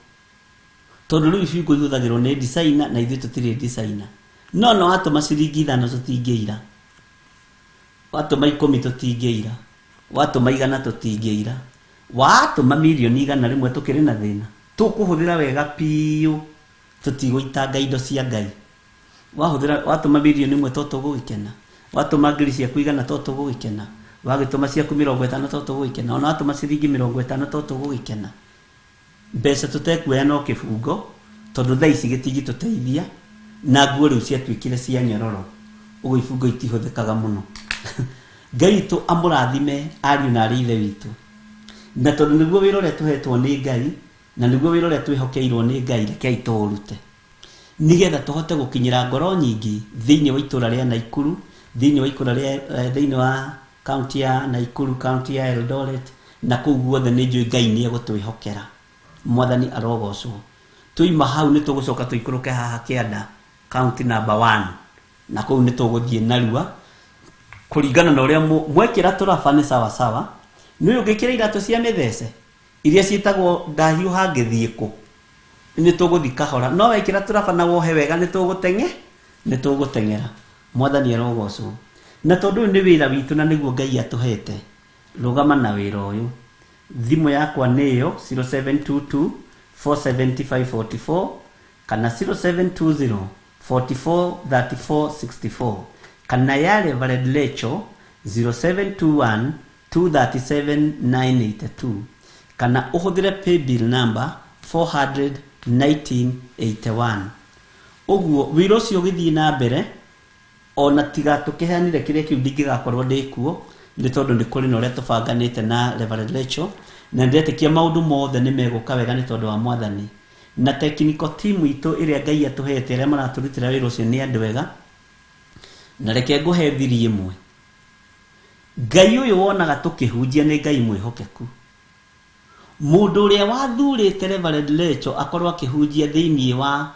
tondu riu ibungo ihuthagirwo ni designer na ithuĩ tutire designer. No watuma ciringi 5 tutingĩira, watuma 10 tutingĩira, watuma 100 tutingĩira, watuma milioni 100 rĩmwe tukĩrĩ na thĩna tukuhuthira wega piu tutigũitanga indo cia Ngai. Watuma milioni 1 to tũgũgĩkena, watuma ngiri ciaku 100 to tũgũgĩkena, wagĩtuma ciaku 50 to tũgũgĩkena, ona watuma ciringi 50 to tũgũgĩkena. Mbeca tutekuoya no kĩbungo tondu thaa ici gĩtingi tũteithia na nguo rĩu ciatuĩkire cia nyororo, ũguo ibungo itihũthĩkaga mũno. Ngai witũ amũrathime ariũ na aarĩ ithe witũ, na tondu nĩguo wĩra ũrĩa tũhetwo nĩ Ngai na nĩguo wĩra ũrĩa twĩhokeirwo nĩ Ngai, rekei tũũrute nigetha tũhote gũkinyĩra ngoro nyingĩ thĩinĩ wa itũra rĩa Naikuru, thĩinĩ wa kaunti ya Naikuru, kaunti ya Eldoret na kũu guothe nĩ njũĩ Ngai nĩ egũtwĩhokera. Mwathani arogocwo. Tuima hau nĩ tũgũcoka tũikũrũke haha Kĩanda county number 1 na kũu nĩ tũgũthiĩ narua kũringana na ũrĩa mwekĩra tũraba nĩ sawa sawa. Nĩ ũngĩkĩra iratũ cia mĩthece iria ciĩtagwo ndahiũha ngĩthiĩ kũ, nĩ tũgũthiĩ kahora, no wekĩra tũraba na wohe wega nĩ tũgũteng'era. Mwathani arogocwo. Na tondu nĩ wĩra witũ na nĩguo Ngai atũhete, rũgama na wĩra ũyũ. Thimũ yakwa nĩyo 0722 47544 kana 0720 443464 kana ya Reverend Lecho 0721 237982 kana uhuthire paybill number 41981. Uguo wĩra ũcio ũgĩthiĩ na mbere ona tiga tukihanire kire kiu ndingigakorwo ndikuo ni tondu ni kuri na uria tubanganite na Reverend Lecho na ndetĩkia maundu mothe ni meguka wega ni tondu wa Mwathani na technical team itu iria Ngai atuhete aria maraturutira wĩra ũcio ni andu wega. Na reke nguhe thiri imwe, Ngai uyu wonaga tukihunjia ni Ngai mwihokeku. Mundu uria wathurite Reverend Lecho akorwo akihunjia thiini wa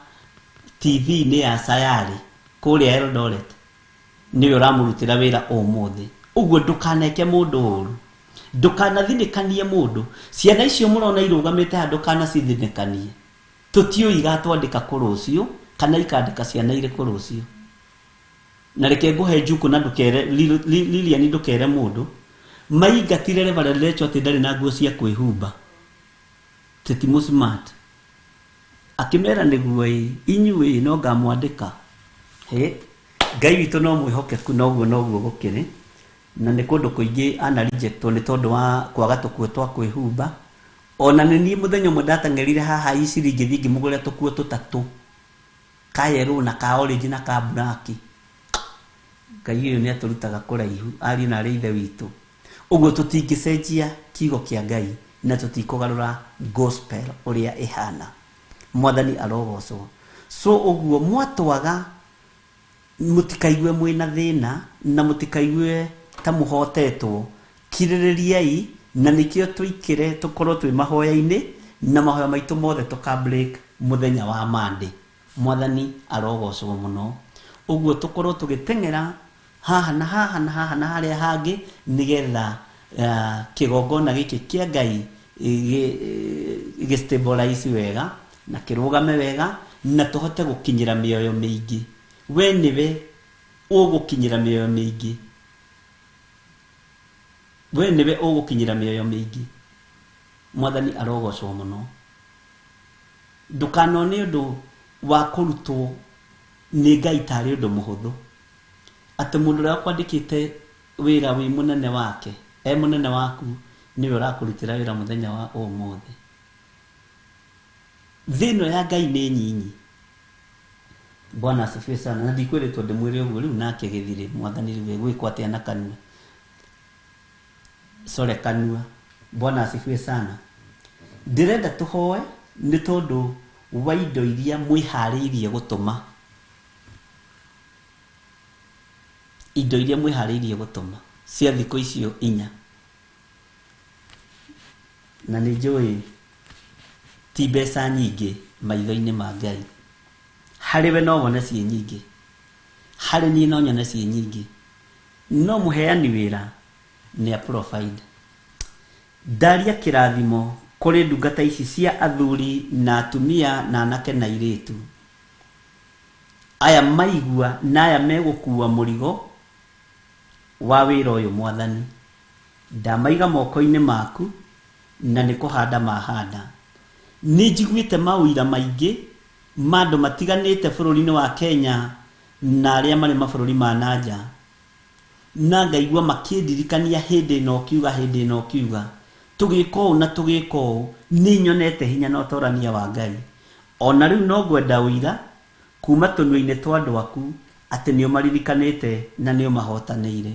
TV ni ya Sayari kuria Eldoret niwe uramurutira wira umuthi. Uguo ndukaneke mundu uru, ndukanathinikanie mundu. Ciana icio murona irugamite handu kana cithinikanie, tutio igatwandika kurucio kana ikandika ciana ire kurucio. Na reke nguhe njuku na ndukere Lilian ndukere mundu maingatire Reverend Lecho ati ndari na nguo cia kwihumba tetimu smart akimera niguo inyuĩ no ngamwandika. Ngai witũ no mwihokeku noguo gukire na nĩ kũndũ kũingĩ ana rejectwo nĩ tondu wa kwaga tũkuo twa kwĩhumba. Ona nĩ niĩ mũthenya ũmwe ndateng'erire haha iciringi thingi mũgũre tũkuo tũtatũ, ka yellow na ka orange na ka black. Ngai ũyũ nĩ atũrutaga kũraihu ariũ na aarĩ ithe witũ. Ũguo tũtingĩcenjia kiugo kĩa Ngai na tũtikũgarũra gospel ũrĩa ĩhana. Mwathani arogocwo. So ũguo mwatwaga mutikaigue mwina thina na mutikaigue ta muhotetwo, kirĩrĩriai na nikio tuikire tukorwo twi mahoya-inĩ na mahoya maitu mothe tuka break muthenya wa Monday. Mwathani arogocwo muno. Uguo tukorwo tugiteng'era haha na haria hangi nigetha kigongona giki kia Ngai gistabilize wega na kirugame wega na tuhote gukinyira mioyo miingi. We niwe ugukinyira mioyo miingi, we niwe ugukinyira mioyo miingi. Mwathani arogocwo muno. Ndukanone undu wa kurutwo ni Ngai tari undu muhuthu ati mundu uria kwandikite wira wi munene wake munene waku niwe urakurutira wira muthenya wa umuthi. Thino ya Ngai ni nyinyi. Bwana asifiwe sana. Na ndikwiritwo ndimwire uguo riu nake githire Mwathani riu gwikwo atia na kanua. sore kanua. Bwana asifiwe sana. Ndirenda tuhoe ni tondu wa indo iria mwihariirie gutuma. Indo iria mwihariirie gutuma cia thikũ icio 4. Na nĩ njũĩ ti mbeca nyingĩ maitho-inĩ ma Ngai. Harĩ we no wone ciĩ nyingĩ, harĩ niĩ no nyone ciĩ nyingĩ, no mũheani wĩra nĩ a provide. Ndaria kĩrathimo kũrĩ ndungata ici cia athuri na atumia na anake na airĩtu. Aya maigua na aya megũkua mũrigo wa wĩra ũyũ Mwathani. Ndamaiga moko-inĩ maku na nĩ kũhanda mahanda. Nĩ njiguĩte maũira maingĩ ma andũ matiganĩte bũrũri-inĩ wa Kenya na arĩa marĩ mabũrũri ma nanja, na ngaigua makĩndirikania hĩndĩ ĩno kiuga tũgĩka ũũ na tũgĩka ũũ. Nĩ nyonete hinya na ũtorania wa Ngai. Ona rĩu no ngwenda ũira kuma tũnua-inĩ twa andũ aku atĩ nĩ ũmaririkanĩte na nĩ ũmahotanĩire.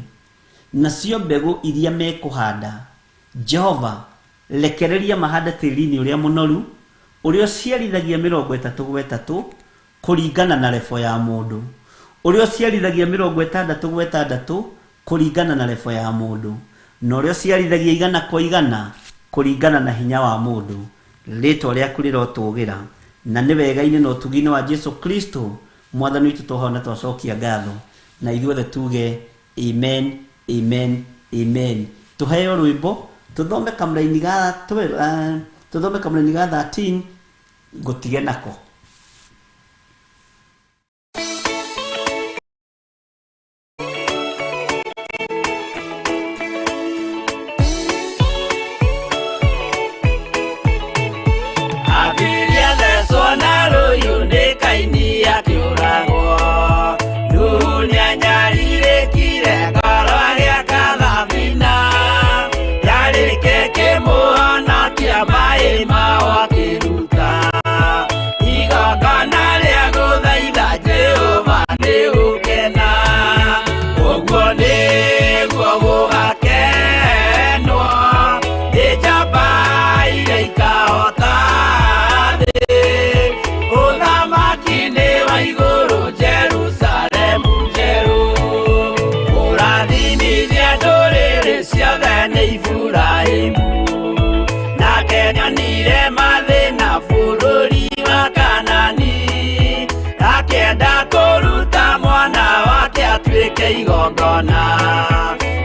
Nacio mbegũ iria mekũhanda, Jehova rekereria mahande tĩri-inĩ ũrĩa mũnoru, ũrĩa ũciarithagia 30 kũringana na lebo ya mũndũ, ũrĩa ũciarithagia 60 kũringana na lebo ya mũndũ, na ũrĩa ũciarithagia 100 kũringana na hinya wa mũndũ. Rĩtwa rĩaku rĩrotũgĩra, na nĩ wega-inĩ na ũtugi-inĩ wa Jesu Kristo Mwathani witũ tũhoana twacokia ngatho, na ithuothe tuge amen, amen, amen. Tuheo rwĩmbo, tuthome kamũraini ga 13 ngutige nako.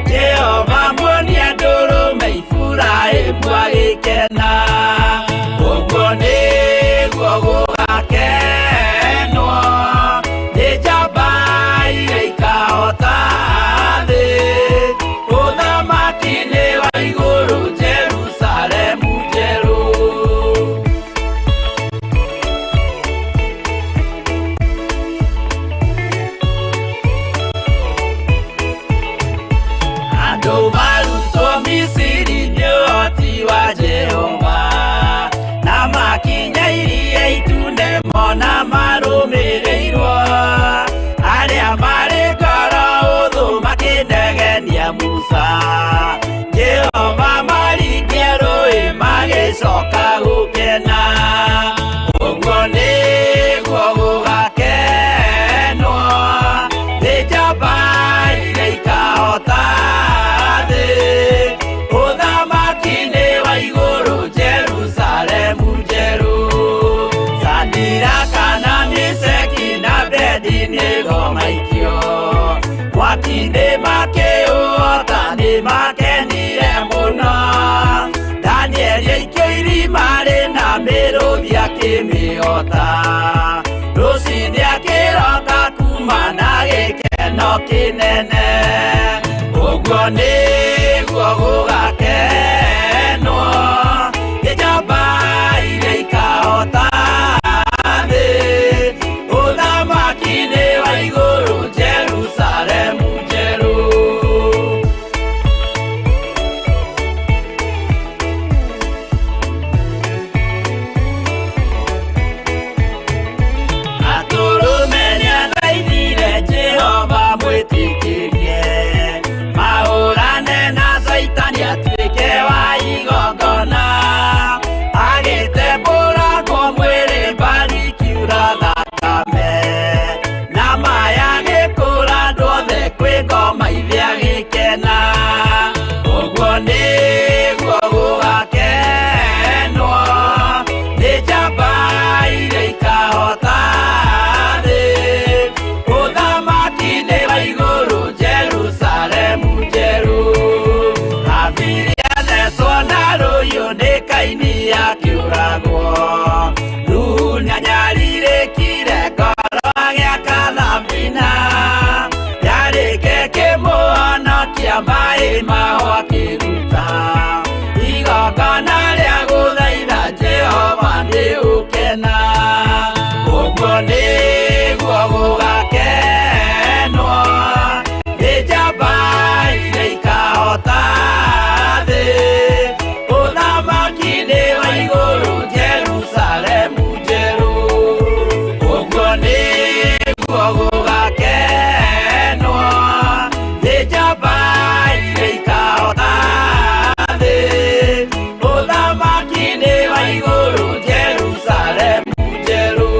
Jehova muonia ndũrũme Iburahĩmu agĩkena, ũguo nĩguo gũgakenwo nĩ njamba iria ikahota thĩ, ũthamaki-inĩ wa igũrũ Jerusalemu njerũ. Andũ marutwo Misiri nĩ ũhoti wa Jehova, na makinya iria itune mona marũmĩrĩirwo, arĩa marĩ ngoro hũthũ makĩnegenia Musa. Jehova maringie rũĩ magĩcoka gũkena, ũguo nĩguo gũgakenwo nĩ njamba iria ikahota thĩ, ũthamaki-inĩ wa igũrũ Jerusalemu njerũ. Shadiraka na Meshaki na Abedinego maikio mwaki-inĩ makĩũhota, nĩ makenire mũno. Danieli aikio irima rĩna mĩrũthi akĩmĩhota, rũcinĩ akĩroka kuma na gĩkeno kĩnene, ũguo nĩguo gũgakenwo nĩ njamba iria ikahota thĩ, ũthamaki-inĩ wa igũrũ Jerusalemu njerũ. Atũrũme nĩathaithire Jehova mwĩtĩkĩrie, mahũra guo Luna nyarire kire koro gya kathambina Yari keke moana kia mai mahwa kiruta Igokana ria guthaitha Jehova ni ukena Uguo niguo gugakenwo Ni njamba iria ikahota thĩ Ũthamaki-nĩ wa igũrũ Jerusalemu njerũ Ũguo nĩguo gũgakenwo Nĩ njamba iria ikahota thĩ Ũthamaki-nĩ wa igũrũ Jerusalemu njerũ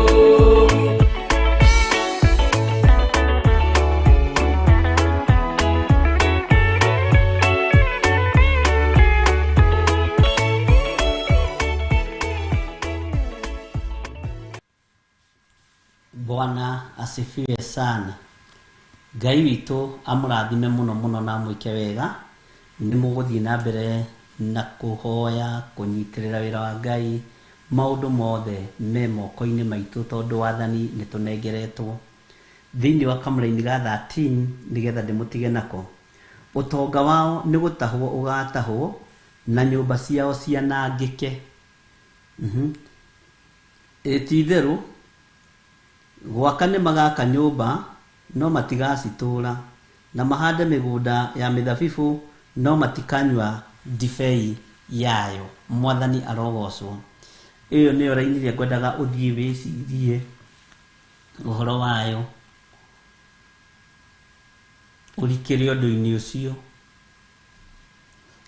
Bwana asifiwe sana. Ngai witũ amũrathime mũno mũno na mwĩke wega. Nĩ mũgũthiĩ na mbere na kũhoya kũnyitĩrĩra wĩra wa Ngai maũndũ mothe me moko-inĩ maitũ tondũ wathani nĩ tũnengeretwo. Thĩinĩ wa kamũra-inĩ ga 13 nĩgetha ndĩmũtige nako. Ũtonga wao nĩ gũtahwo ũgatahwo na nyũmba ciao cianangĩke. Ti itherũ gwaka nĩ magaka nyũmba no matigacitũra na mahande mĩgũnda ya mĩthabibũ no matikanyua ndibei yayo. Mwathani arogocwo. Ĩyo nĩyo raini ĩrĩa ngwendaga ũthiĩ wĩcirie ũhoro wayo ũrikĩre ũndũ-inĩ ũcio.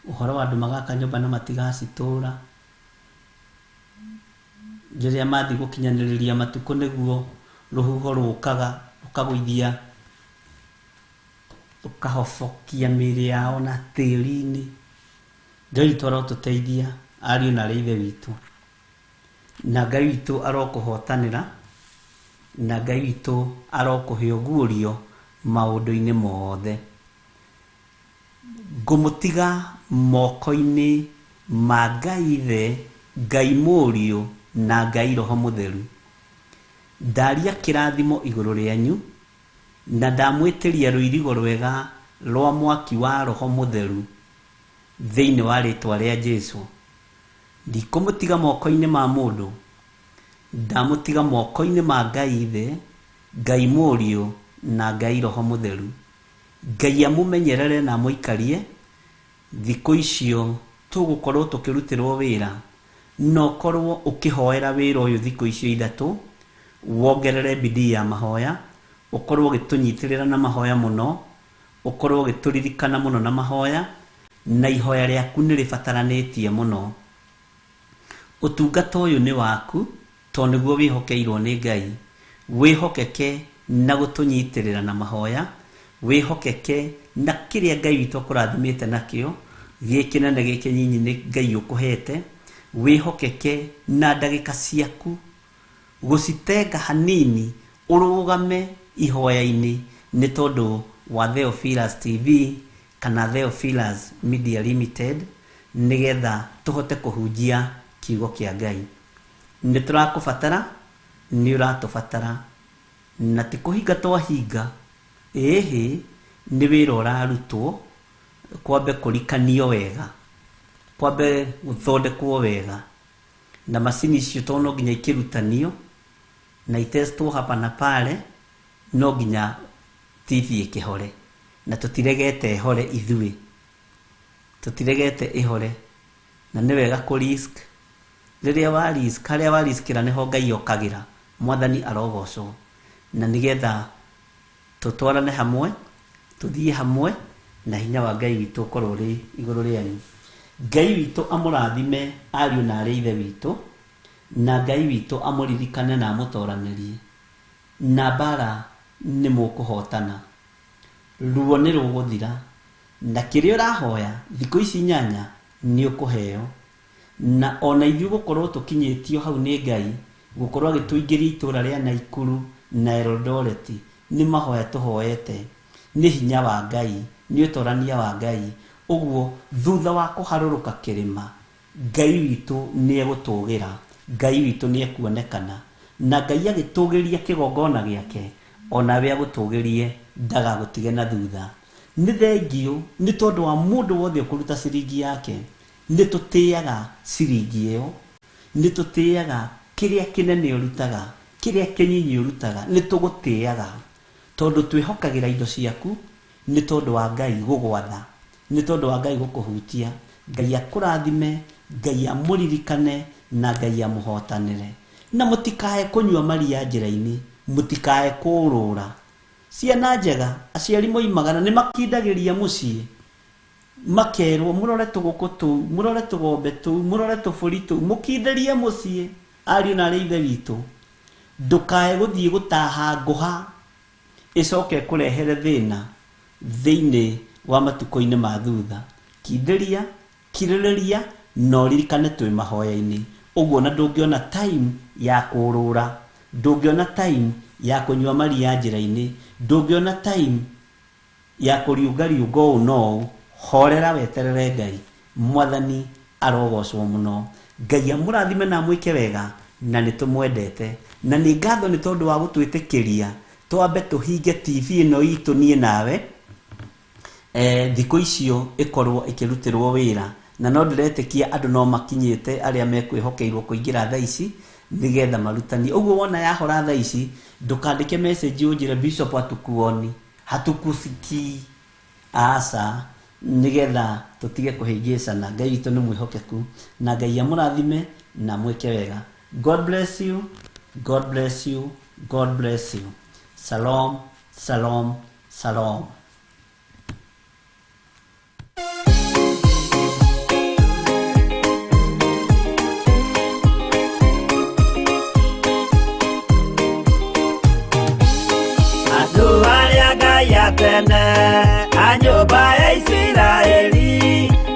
Ũhoro wa andũ magaka nyũmba no matigacitũra rĩrĩa mathiĩ gũkinyanĩrĩria matukũ nĩguo rũhuho rũkaga rũkagũithia rũkahobokia mĩĩrĩ yao na tĩĩri-inĩ. Ngai witũ arotũteithia ariũ na arĩ ithe witũ na Ngai witũ arokũhotanĩra na Ngai witũ arokũhe ũguũrio maũndũ-inĩ mothe. Ngũmũtiga moko-inĩ ma Ngai ithe, Ngai mũriũ na Ngai roho mũtheru. Ndaria kĩrathimo igũrũ rĩanyu na ndamwĩtĩria rũirigo rwega rwa mwaki wa roho mũtheru thĩinĩ wa rĩtwa rĩa Jesũ. Ndikũmũtiga moko-inĩ ma mũndũ, ndamũtiga moko-inĩ ma Ngai ithe, Ngai mũriũ na Ngai roho mũtheru. Ngai amũmenyerere na amũikarie thikũ icio tũgũkorwo tũkĩrutĩrwo wĩra, no korwo ũkĩhoera wĩra ũyũ thikũ icio ithatũ, wongerere bidii ya mahoya, ũkorwo ũgĩtũnyitĩrĩra na mahoya mũno, ũkorwo ũgĩtũririkana mũno na mahoya, na ihoya rĩaku nĩ rĩbataranĩtie mũno. Ũtungata ũyũ nĩ waku tondũ nĩguo wĩhokeirwo nĩ Ngai. Wĩhokeke na gũtũnyitĩrĩra na mahoya, wĩhokeke na kĩrĩa Ngai witũ akũrathimĩte nakĩo, gĩkĩnene gĩkĩnyinyi nĩ Ngai ũkũhete. Wĩhokeke na ndagĩka ciaku gũcitenga hanini ũrũgame ihoya-inĩ nĩ tondũ wa Theophilus TV kana Theophilus Media Limited, nĩgetha tũhote kũhunjia kiugo kĩa Ngai. Nĩ tũrakũbatara, nĩ ũratũbatara, na ti kũhinga twahinga. Ĩhĩ nĩ wĩra ũrarutwo, kwambe kũrikanio wega, kwambe gũthondekwo wega, na macini icio tondũ no nginya ikĩrutanio na itestwo hapa na pale, no nginya TV ĩkĩhore, na tũtiregete hore ithuĩ, tũtiregete ĩhore, na nĩ wega kũ risk. Rĩrĩa wa risk, harĩa wa riskĩra nĩho Ngai okagĩra. Mwathani arogocwo, na nĩgetha tũtwarane hamwe, tũthiĩ hamwe na hinya wa Ngai witũ ũkorwo ũrĩ igũrũ rĩanyu. Ngai witũ amũrathime ariũ na arĩ ithe witũ, na Ngai witũ amũririkane na amũtoranĩrie, na mbara nĩ mũkũhotana, ruo nĩ rũgũthira, na kĩrĩa ũrahoya thikũ ici 8 nĩ ũkũheo. Na ona ithuĩ gũkorwo tũkinyĩtio hau nĩ Ngai, gũkorwo agĩtũingĩria itũra rĩa Naikuru na Eldoret, nĩ mahoya tũhoete, nĩ hinya wa Ngai, nĩ ũtorania wa Ngai. Ũguo thutha wa kũharũrũka kĩrĩma, Ngai witũ nĩ egũtũgĩra Ngai witũ nĩ ekuonekana, na Ngai agĩtũgĩria kĩgongona gĩake, onawe agũtũgĩrie ndagagũtige na thutha. Nĩ thengio nĩ tondũ wa mũndũ wothe ũkũruta ciringi yake. Nĩ tũtĩaga ciringi ĩyo, nĩ tũtĩaga kĩrĩa kĩnene ũrutaga, kĩrĩa kĩnyinyi ũrutaga, nĩ tũgũtĩaga tondũ twĩhokagĩra indo ciaku, nĩ tondũ wa Ngai gũgwatha, nĩ tondũ wa Ngai gũkũhutia. Ngai akũrathime, Ngai amũririkane, na Ngai amũhotanĩre. Na mũtikae kũnyua maria njĩra-inĩ, mũtikae kũũrũra. Ciana njega, aciari moimagara nĩ makindagĩria mũciĩ, makerwo mũrore tũgũkũ tũu, mũrore tũgombe tũu, mũrore tũbũri tũu, mũkindĩrie mũciĩ. Ariũ na aarĩ a Ithe witũ, ndũkae gũthiĩ gũtaha ngũha ĩcoke kũrehere thĩna thĩinĩ wa matukũ-inĩ ma thutha. Kindĩria, kirĩrĩria, na ũririkane twĩ mahoya-inĩ. Ũguo na ndũngĩona time ya kũũrũra, ndũngĩona time ya kũnyua maria njĩra-inĩ, ndũngĩona time ya kũriũngariũnga ũũ na ũũ. Horera weterere Ngai. Mwathani arogocwo mũno. Ngai amũrathime na amwĩke wega, na nĩ tũmwendete, na nĩ ngatho nĩ tondũ wa gũtwĩtĩkĩria twambe tũhinge TV ĩno itũ niĩ nawe thikũ icio ĩkorwo ĩkĩrutĩrwo wĩra. Na no ndĩretĩkia andũ no makinyĩte arĩa mekwĩhokeirwo kũingĩra thaa ici nĩgetha marutani. Ũguo wona yahora thaa ici, ndũkandĩke message ũnjĩre Bishop hatukuoni, hatukusikii. Aca, nĩgetha tũtige kũhĩngĩcana. Ngai witũ nĩ mwĩhokeku, na Ngai amũrathime na mwĩke wega. God bless you, God bless you, God bless you. Shalom, shalom, shalom. Andũ arĩa Ngai atene a nyũmba ya Isiraeli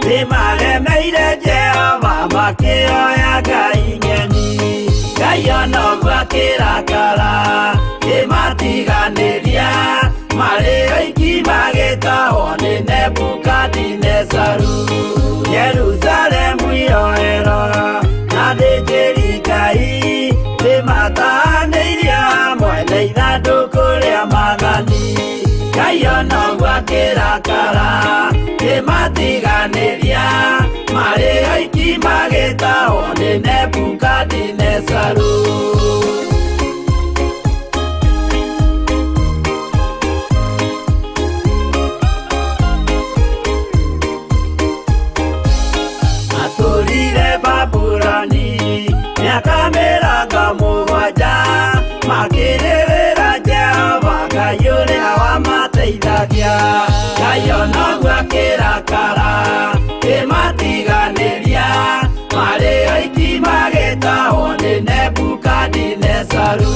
nĩ maremeire Jehova makĩoya Ngai ng'eni. Ngai ona ũguo akĩrakara kĩmatiganĩria, marĩ oiki magĩtahwo nĩ Nebukadinezaru. Jerusalemu iroero na thĩnjĩri Ngai nĩmatahanĩirie hamwe na ithandũkũ rĩa mathani. Ngai ona ũguo akĩrakara kĩmatiganĩria, marĩ oiki magĩtahwo nĩ Nebukadinezaru. Atũrire Babuloni mĩaka mĩrongo mũgwanja, makĩrĩrĩra Jehova Ngai ũrĩa wamateithagia. Ngai ona ũguo akĩrakara kĩmatiganĩria, marĩ oiki magĩtahwo nĩ Nebukadinezaru.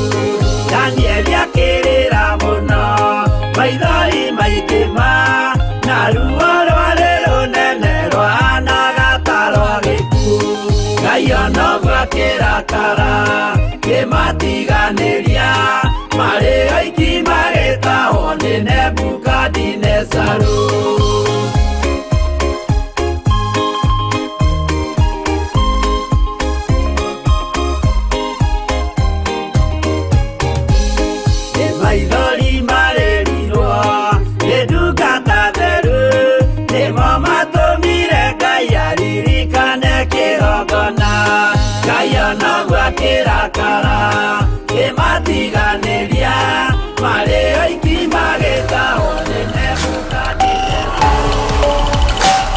Danieli akĩrĩra mũno, maithori maikĩma, na ruo rwarĩ rũnene rwahanaga ta rwa gĩkuũ. Ngai ona ũguo akĩrakara kĩmatiganĩria, marĩ oiki magĩtahwo nĩ Nebukadinezaru. Maithori marĩrirwo nĩ ndungata theru, nĩmo matũmire Ngai aririkane kĩgongona. Ngai ona ũguo akĩrakara kĩmatiganĩria, marĩ oiki